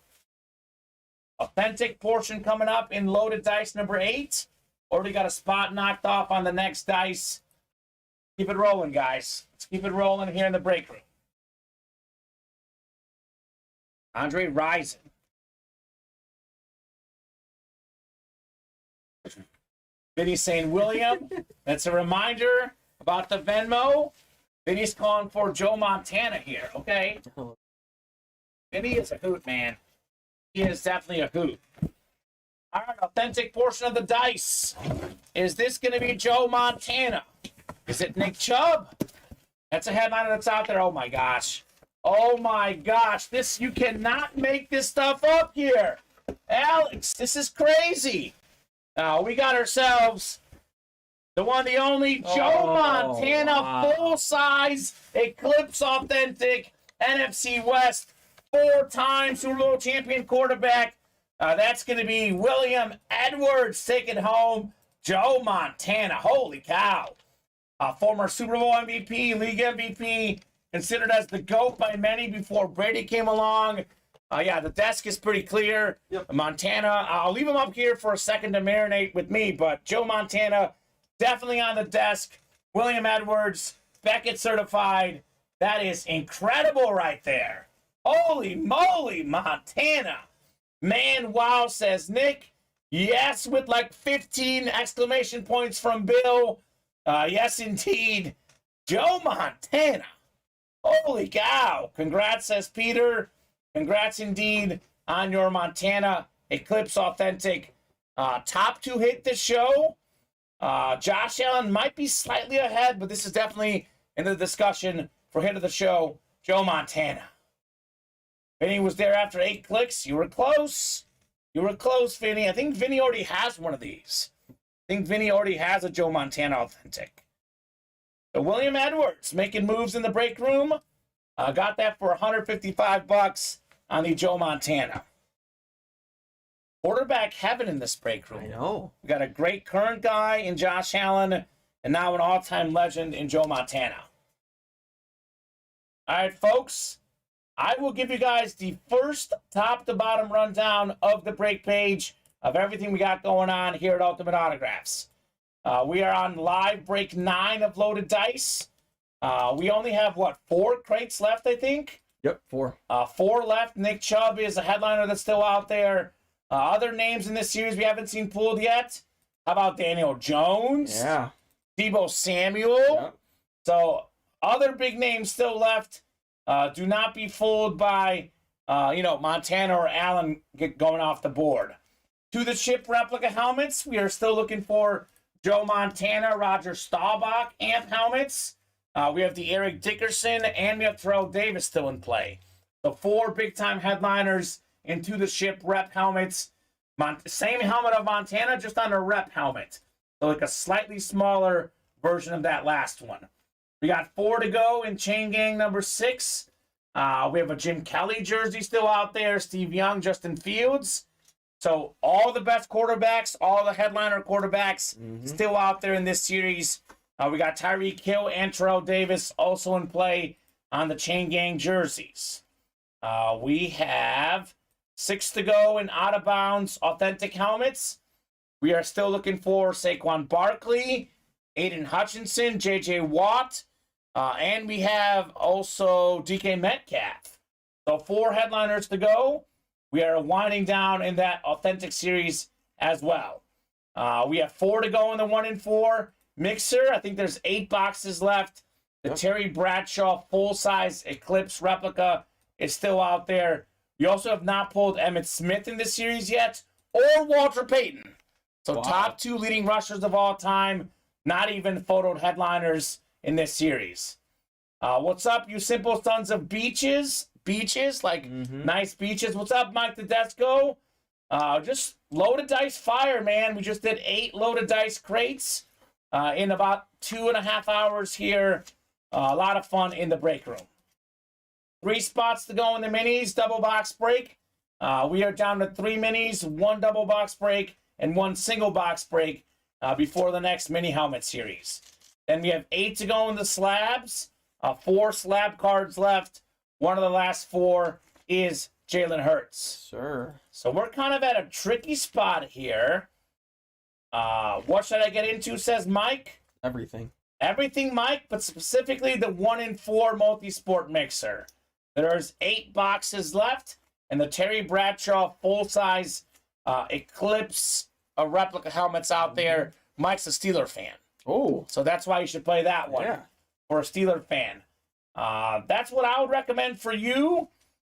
Authentic portion coming up in loaded dice number 8. Already got a spot knocked off on the next dice. Keep it rolling, guys. Let's keep it rolling here in the break room. Andre Rison. Vinny's saying William. That's a reminder about the Venmo. Vinny's calling for Joe Montana here. Okay. Vinny is a hoot, man. He is definitely a hoot. All right, authentic portion of the dice. Is this going to be Joe Montana? Is it Nick Chubb? That's a headliner that's out there. Oh, my gosh. Oh, my gosh. You cannot make this stuff up here. Alex, this is crazy. We got ourselves the one, the only Joe Montana, wow. Full-size, Eclipse authentic, NFC West, 4-time Super Bowl champion quarterback. That's going to be William Edwards taking home Joe Montana. Holy cow. Former Super Bowl MVP, league MVP, considered as the GOAT by many before Brady came along. Yeah, the desk is pretty clear. Yep. Montana, I'll leave him up here for a second to marinate with me, but Joe Montana, definitely on the desk. William Edwards, Beckett certified. That is incredible right there. Holy moly, Montana. Man, wow, says Nick. Yes, with like 15 exclamation points from Bill. Yes, indeed. Joe Montana. Holy cow. Congrats, says Peter. Congrats indeed on your Montana Eclipse Authentic. Top 2 hit the show. Josh Allen might be slightly ahead, but this is definitely in the discussion for hit of the show, Joe Montana. Vinny was there after 8 clicks. You were close. You were close, Vinny. I think Vinny already has one of these. I think Vinny already has a Joe Montana Authentic. So William Edwards making moves in the break room. Got that for $155 on the Joe Montana. Quarterback heaven in this break room. I know. We got a great current guy in Josh Allen, and now an all-time legend in Joe Montana. All right, folks. I will give you guys the first top-to-bottom rundown of the break page of everything we got going on here at Ultimate Autographs. We are on live break 9 of Loaded Dice. We only have, 4 crates left, I think? Yep, 4. 4 left. Nick Chubb is a headliner that's still out there. Other names in this series we haven't seen pulled yet. How about Daniel Jones? Yeah. Deebo Samuel? Yep. So, other big names still left. Do not be fooled by, Montana or Allen going off the board. To the ship replica helmets, we are still looking for Joe Montana, Roger Staubach amp helmets. We have the Eric Dickerson, and we have Terrell Davis still in play. So 4 big-time headliners into the ship rep helmets. Same helmet of Montana, just on a rep helmet. So like a slightly smaller version of that last one. We got 4 to go in Chain Gang number 6. We have a Jim Kelly jersey still out there. Steve Young, Justin Fields. So all the best quarterbacks, all the headliner quarterbacks still out there in this series. We got Tyreek Hill and Terrell Davis also in play on the Chain Gang jerseys. We have 6 to go in out of bounds authentic helmets. We are still looking for Saquon Barkley, Aiden Hutchinson, J.J. Watt, and we have also DK Metcalf. So 4 headliners to go. we are winding down in that authentic series as well. We have 4 to go in the 1 in 4 mixer. I think there's 8 boxes left. The Terry Bradshaw full-size Eclipse replica is still out there. We also have not pulled Emmitt Smith in this series yet, or Walter Payton. So top 2 leading rushers of all time, not even photoed headliners in this series. What's up, you simple sons of beaches? Beaches, like nice beaches. What's up, Mike Tedesco? Just loaded dice fire, man. We just did 8 loaded dice crates in about 2.5 hours here. A lot of fun in the break room. 3 spots to go in the minis, double box break. We are down to 3 minis, 1 double box break, and 1 single box break before the next mini helmet series. Then we have 8 to go in the slabs. 4 slab cards left. One of the last 4 is Jalen Hurts. Sure. So we're kind of at a tricky spot here. What should I get into, says Mike? Everything. Everything, Mike, but specifically the 1 in 4 multi-sport mixer. There's 8 boxes left, and the Terry Bradshaw full-size Eclipse replica helmets out there. Mike's a Steeler fan. Oh. So that's why you should play that one for a Steeler fan. That's what I would recommend for you.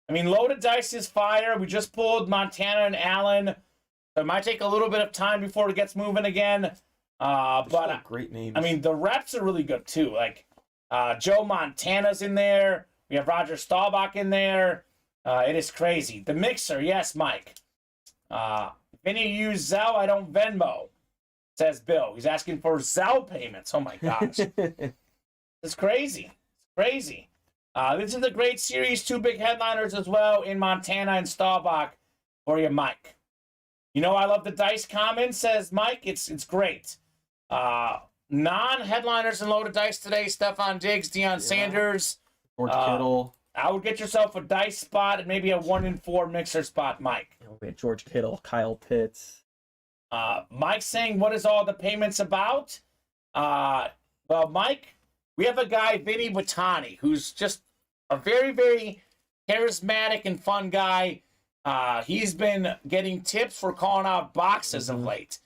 I mean, loaded dice is fire. We just pulled Montana and Allen. So it might take a little bit of time before it gets moving again. But great names. I mean, the reps are really good too. Like Joe Montana's in there. We have Roger Staubach in there. It is crazy. The mixer, yes, Mike. Vinny, you use Zelle. I don't Venmo, says Bill. He's asking for Zelle payments. Oh my gosh. It's crazy. It's crazy. This is a great series. 2 big headliners as well in Montana and Staubach for you, Mike. You know, I love the dice comment, says Mike. It's great. Non-headliners and loaded dice today. Stephon Diggs, Deion Sanders. George Kittle. I would get yourself a dice spot and maybe a 1 in 4 mixer spot, Mike. We had George Kittle, Kyle Pitts. Mike's saying, what is all the payments about? Well, Mike, we have a guy, Vinny Batani, who's just a very, very charismatic and fun guy. He's been getting tips for calling out boxes of late.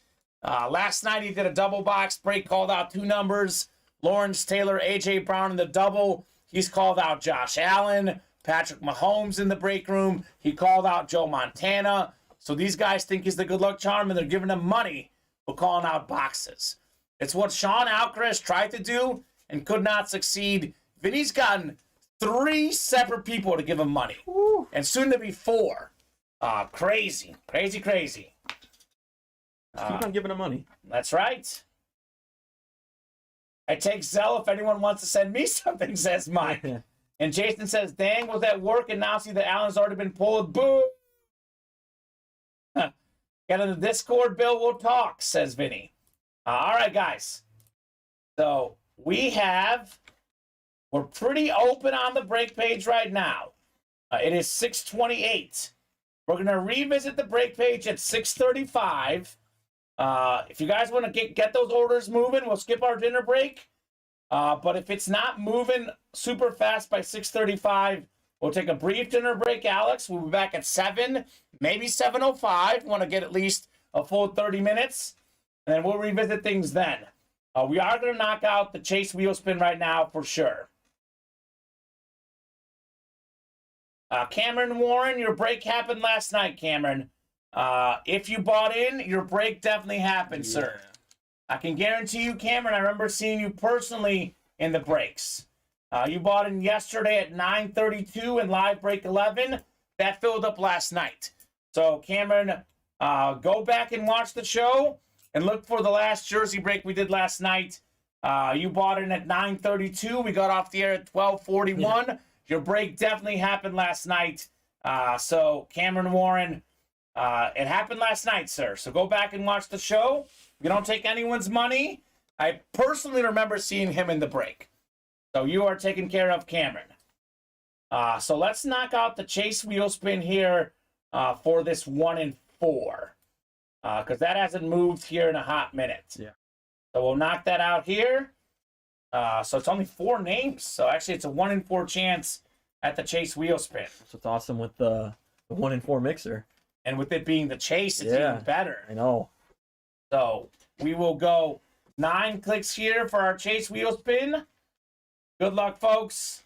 Last night he did a double box break, called out 2 numbers. Lawrence Taylor, A.J. Brown in the double. He's called out Josh Allen, Patrick Mahomes in the break room. He called out Joe Montana. So these guys think he's the good luck charm, and they're giving him money for calling out boxes. It's what Sean Alcaraz tried to do and could not succeed. Vinny's gotten 3 separate people to give him money. Woo. And soon to be 4. Crazy. Crazy, crazy. Keep on giving him money. That's right. I take Zelle if anyone wants to send me something, says Mike. And Jason says, dang, was at work and now see that Allen's already been pulled. Boo! Get in the Discord, Bill, we'll talk, says Vinny. All right, guys. So we're pretty open on the break page right now. It is 6:28. We're going to revisit the break page at 6:35. If you guys want to get those orders moving, we'll skip our dinner break. But if it's not moving super fast by 6:35, we'll take a brief dinner break, Alex. We'll be back at 7, maybe 7:05. Want to get at least a full 30 minutes, and then we'll revisit things then. We are going to knock out the Chase wheel spin right now for sure. Cameron Warren, your break happened last night, Cameron. If you bought in, your break definitely happened, sir. I can guarantee you, Cameron, I remember seeing you personally in the breaks. You bought in yesterday at 9:32 and live break 11. That filled up last night. So, Cameron, go back and watch the show and look for the last jersey break we did last night. You bought in at 9:32. We got off the air at 12:41. Yeah. Your break definitely happened last night. So, Cameron Warren, it happened last night, sir. So go back and watch the show. We don't take anyone's money. I personally remember seeing him in the break. So you are taken care of, Cameron. So let's knock out the Chase wheel spin here for this 1 in 4. Because that hasn't moved here in a hot minute. Yeah. So we'll knock that out here. So it's only 4 names. So actually it's a 1 in 4 chance at the Chase wheel spin. So it's awesome with the The 1 in 4 mixer. And with it being the chase, it's even better. I know. So we will go 9 clicks here for our chase wheel spin. Good luck, folks.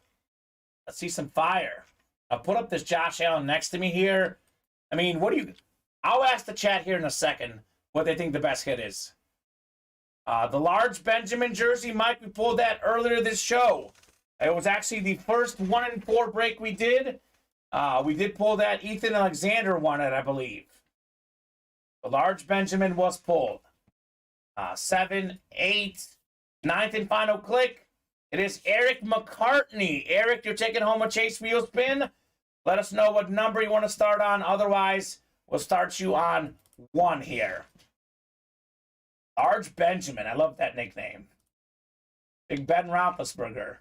Let's see some fire. I'll put up this Josh Allen next to me here. I mean, I'll ask the chat here in a second what they think the best hit is. The large Benjamin jersey, Mike, we pulled that earlier this show. It was actually the first 1 in 4 break we did. We did pull that. Ethan Alexander won it, I believe. The large Benjamin was pulled. 7, 8, 9th and final click. It is Eric McCartney. Eric, you're taking home a chase wheel spin. Let us know what number you want to start on. Otherwise, we'll start you on 1 here. Large Benjamin. I love that nickname. Big Ben Roethlisberger.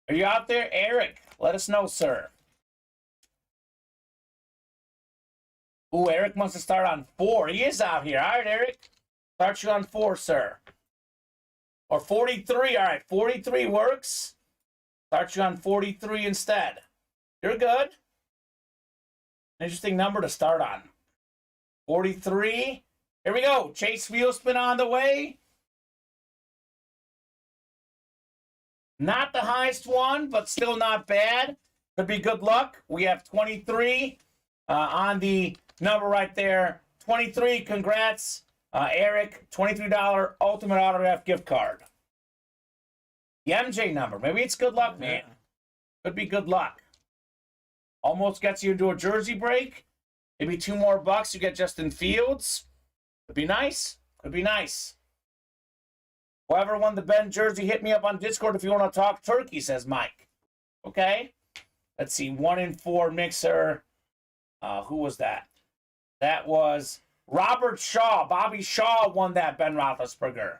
Are you out there, Eric? Let us know, sir. Ooh, Eric wants to start on 4. He is out here. All right, Eric. Start you on 4, sir. Or 43. All right, 43 works. Start you on 43 instead. You're good. Interesting number to start on. 43. Here we go. Chase wheel spin on the way. Not the highest one, but still not bad. Could be good luck. We have 23 on the number right there. 23. Congrats, Eric. $23 Ultimate Autograph gift card. The MJ number. Maybe it's good luck, man. Could be good luck. Almost gets you into a jersey break. Maybe 2 more bucks. You get Justin Fields. Could be nice. Could be nice. Whoever won the Ben jersey, hit me up on Discord if you want to talk turkey, says Mike. Okay. Let's see. 1 in 4 mixer. Who was that? That was Robert Shaw. Bobby Shaw won that Ben Roethlisberger.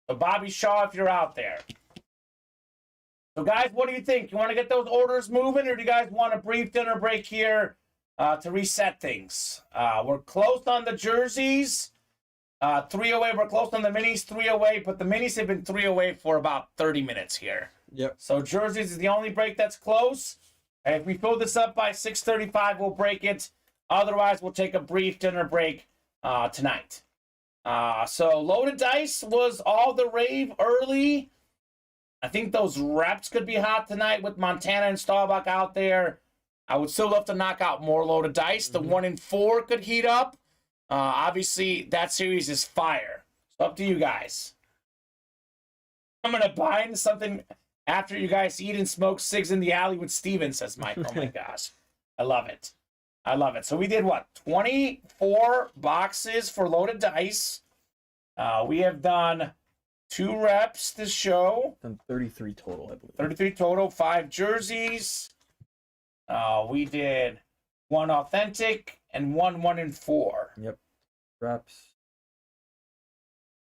So Bobby Shaw, if you're out there. So, guys, what do you think? You want to get those orders moving, or do you guys want a brief dinner break here to reset things? We're close on the jerseys. 3 away. We're close on the minis. 3 away, but the minis have been 3 away for about 30 minutes here. Yep. So jerseys is the only break that's close. And if we fill this up by 6:35, we'll break it. Otherwise, we'll take a brief dinner break tonight. So loaded dice was all the rave early. I think those reps could be hot tonight with Montana and Staubach out there. I would still love to knock out more loaded dice. The 1 in 4 could heat up. Obviously, that series is fire. So up to you guys. I'm going to buy into something after you guys eat and smoke cigs in the alley with Steven, says Mike. Oh, my gosh. I love it. I love it. So we did, what, 24 boxes for loaded dice. We have done 2 reps this show. Done 33 total, I believe. 33 total, 5 jerseys. We did 1 authentic and 1 in 4. Yep. Reps.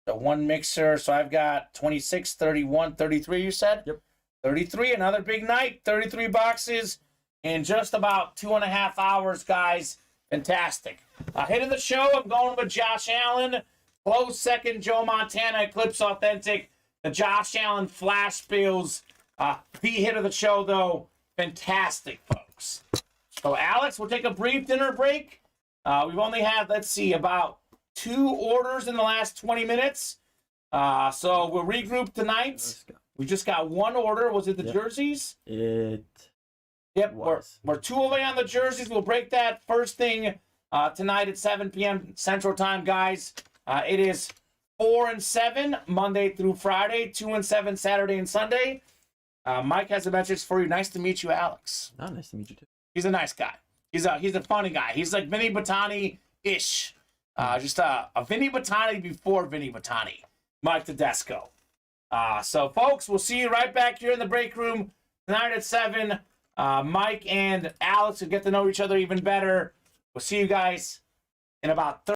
The 1 mixer. So I've got 26, 31, 33, you said? Yep. 33, another big night. 33 boxes in just about 2.5 hours, guys. Fantastic. Hit of the show, I'm going with Josh Allen. Close second, Joe Montana, Eclipse Authentic. The Josh Allen Flash Spills. The hit of the show, though. Fantastic, folks. So, Alex, we'll take a brief dinner break. We've only had, let's see, about 2 orders in the last 20 minutes. So, we'll regroup tonight. We just got 1 order. Was it the jerseys? Yep, we're 2 away on the jerseys. We'll break that first thing tonight at 7 p.m. Central Time, guys. It is 4 and 7 Monday through Friday, 2 and 7 Saturday and Sunday. Mike has a message for you. Nice to meet you, Alex. Oh, nice to meet you too. He's a nice guy. He's a funny guy. He's like Vinny Batani-ish. Just a Vinny Batani before Vinny Batani. Mike Tedesco. So, folks, we'll see you right back here in the break room tonight at 7. Mike and Alex will get to know each other even better. We'll see you guys in about 30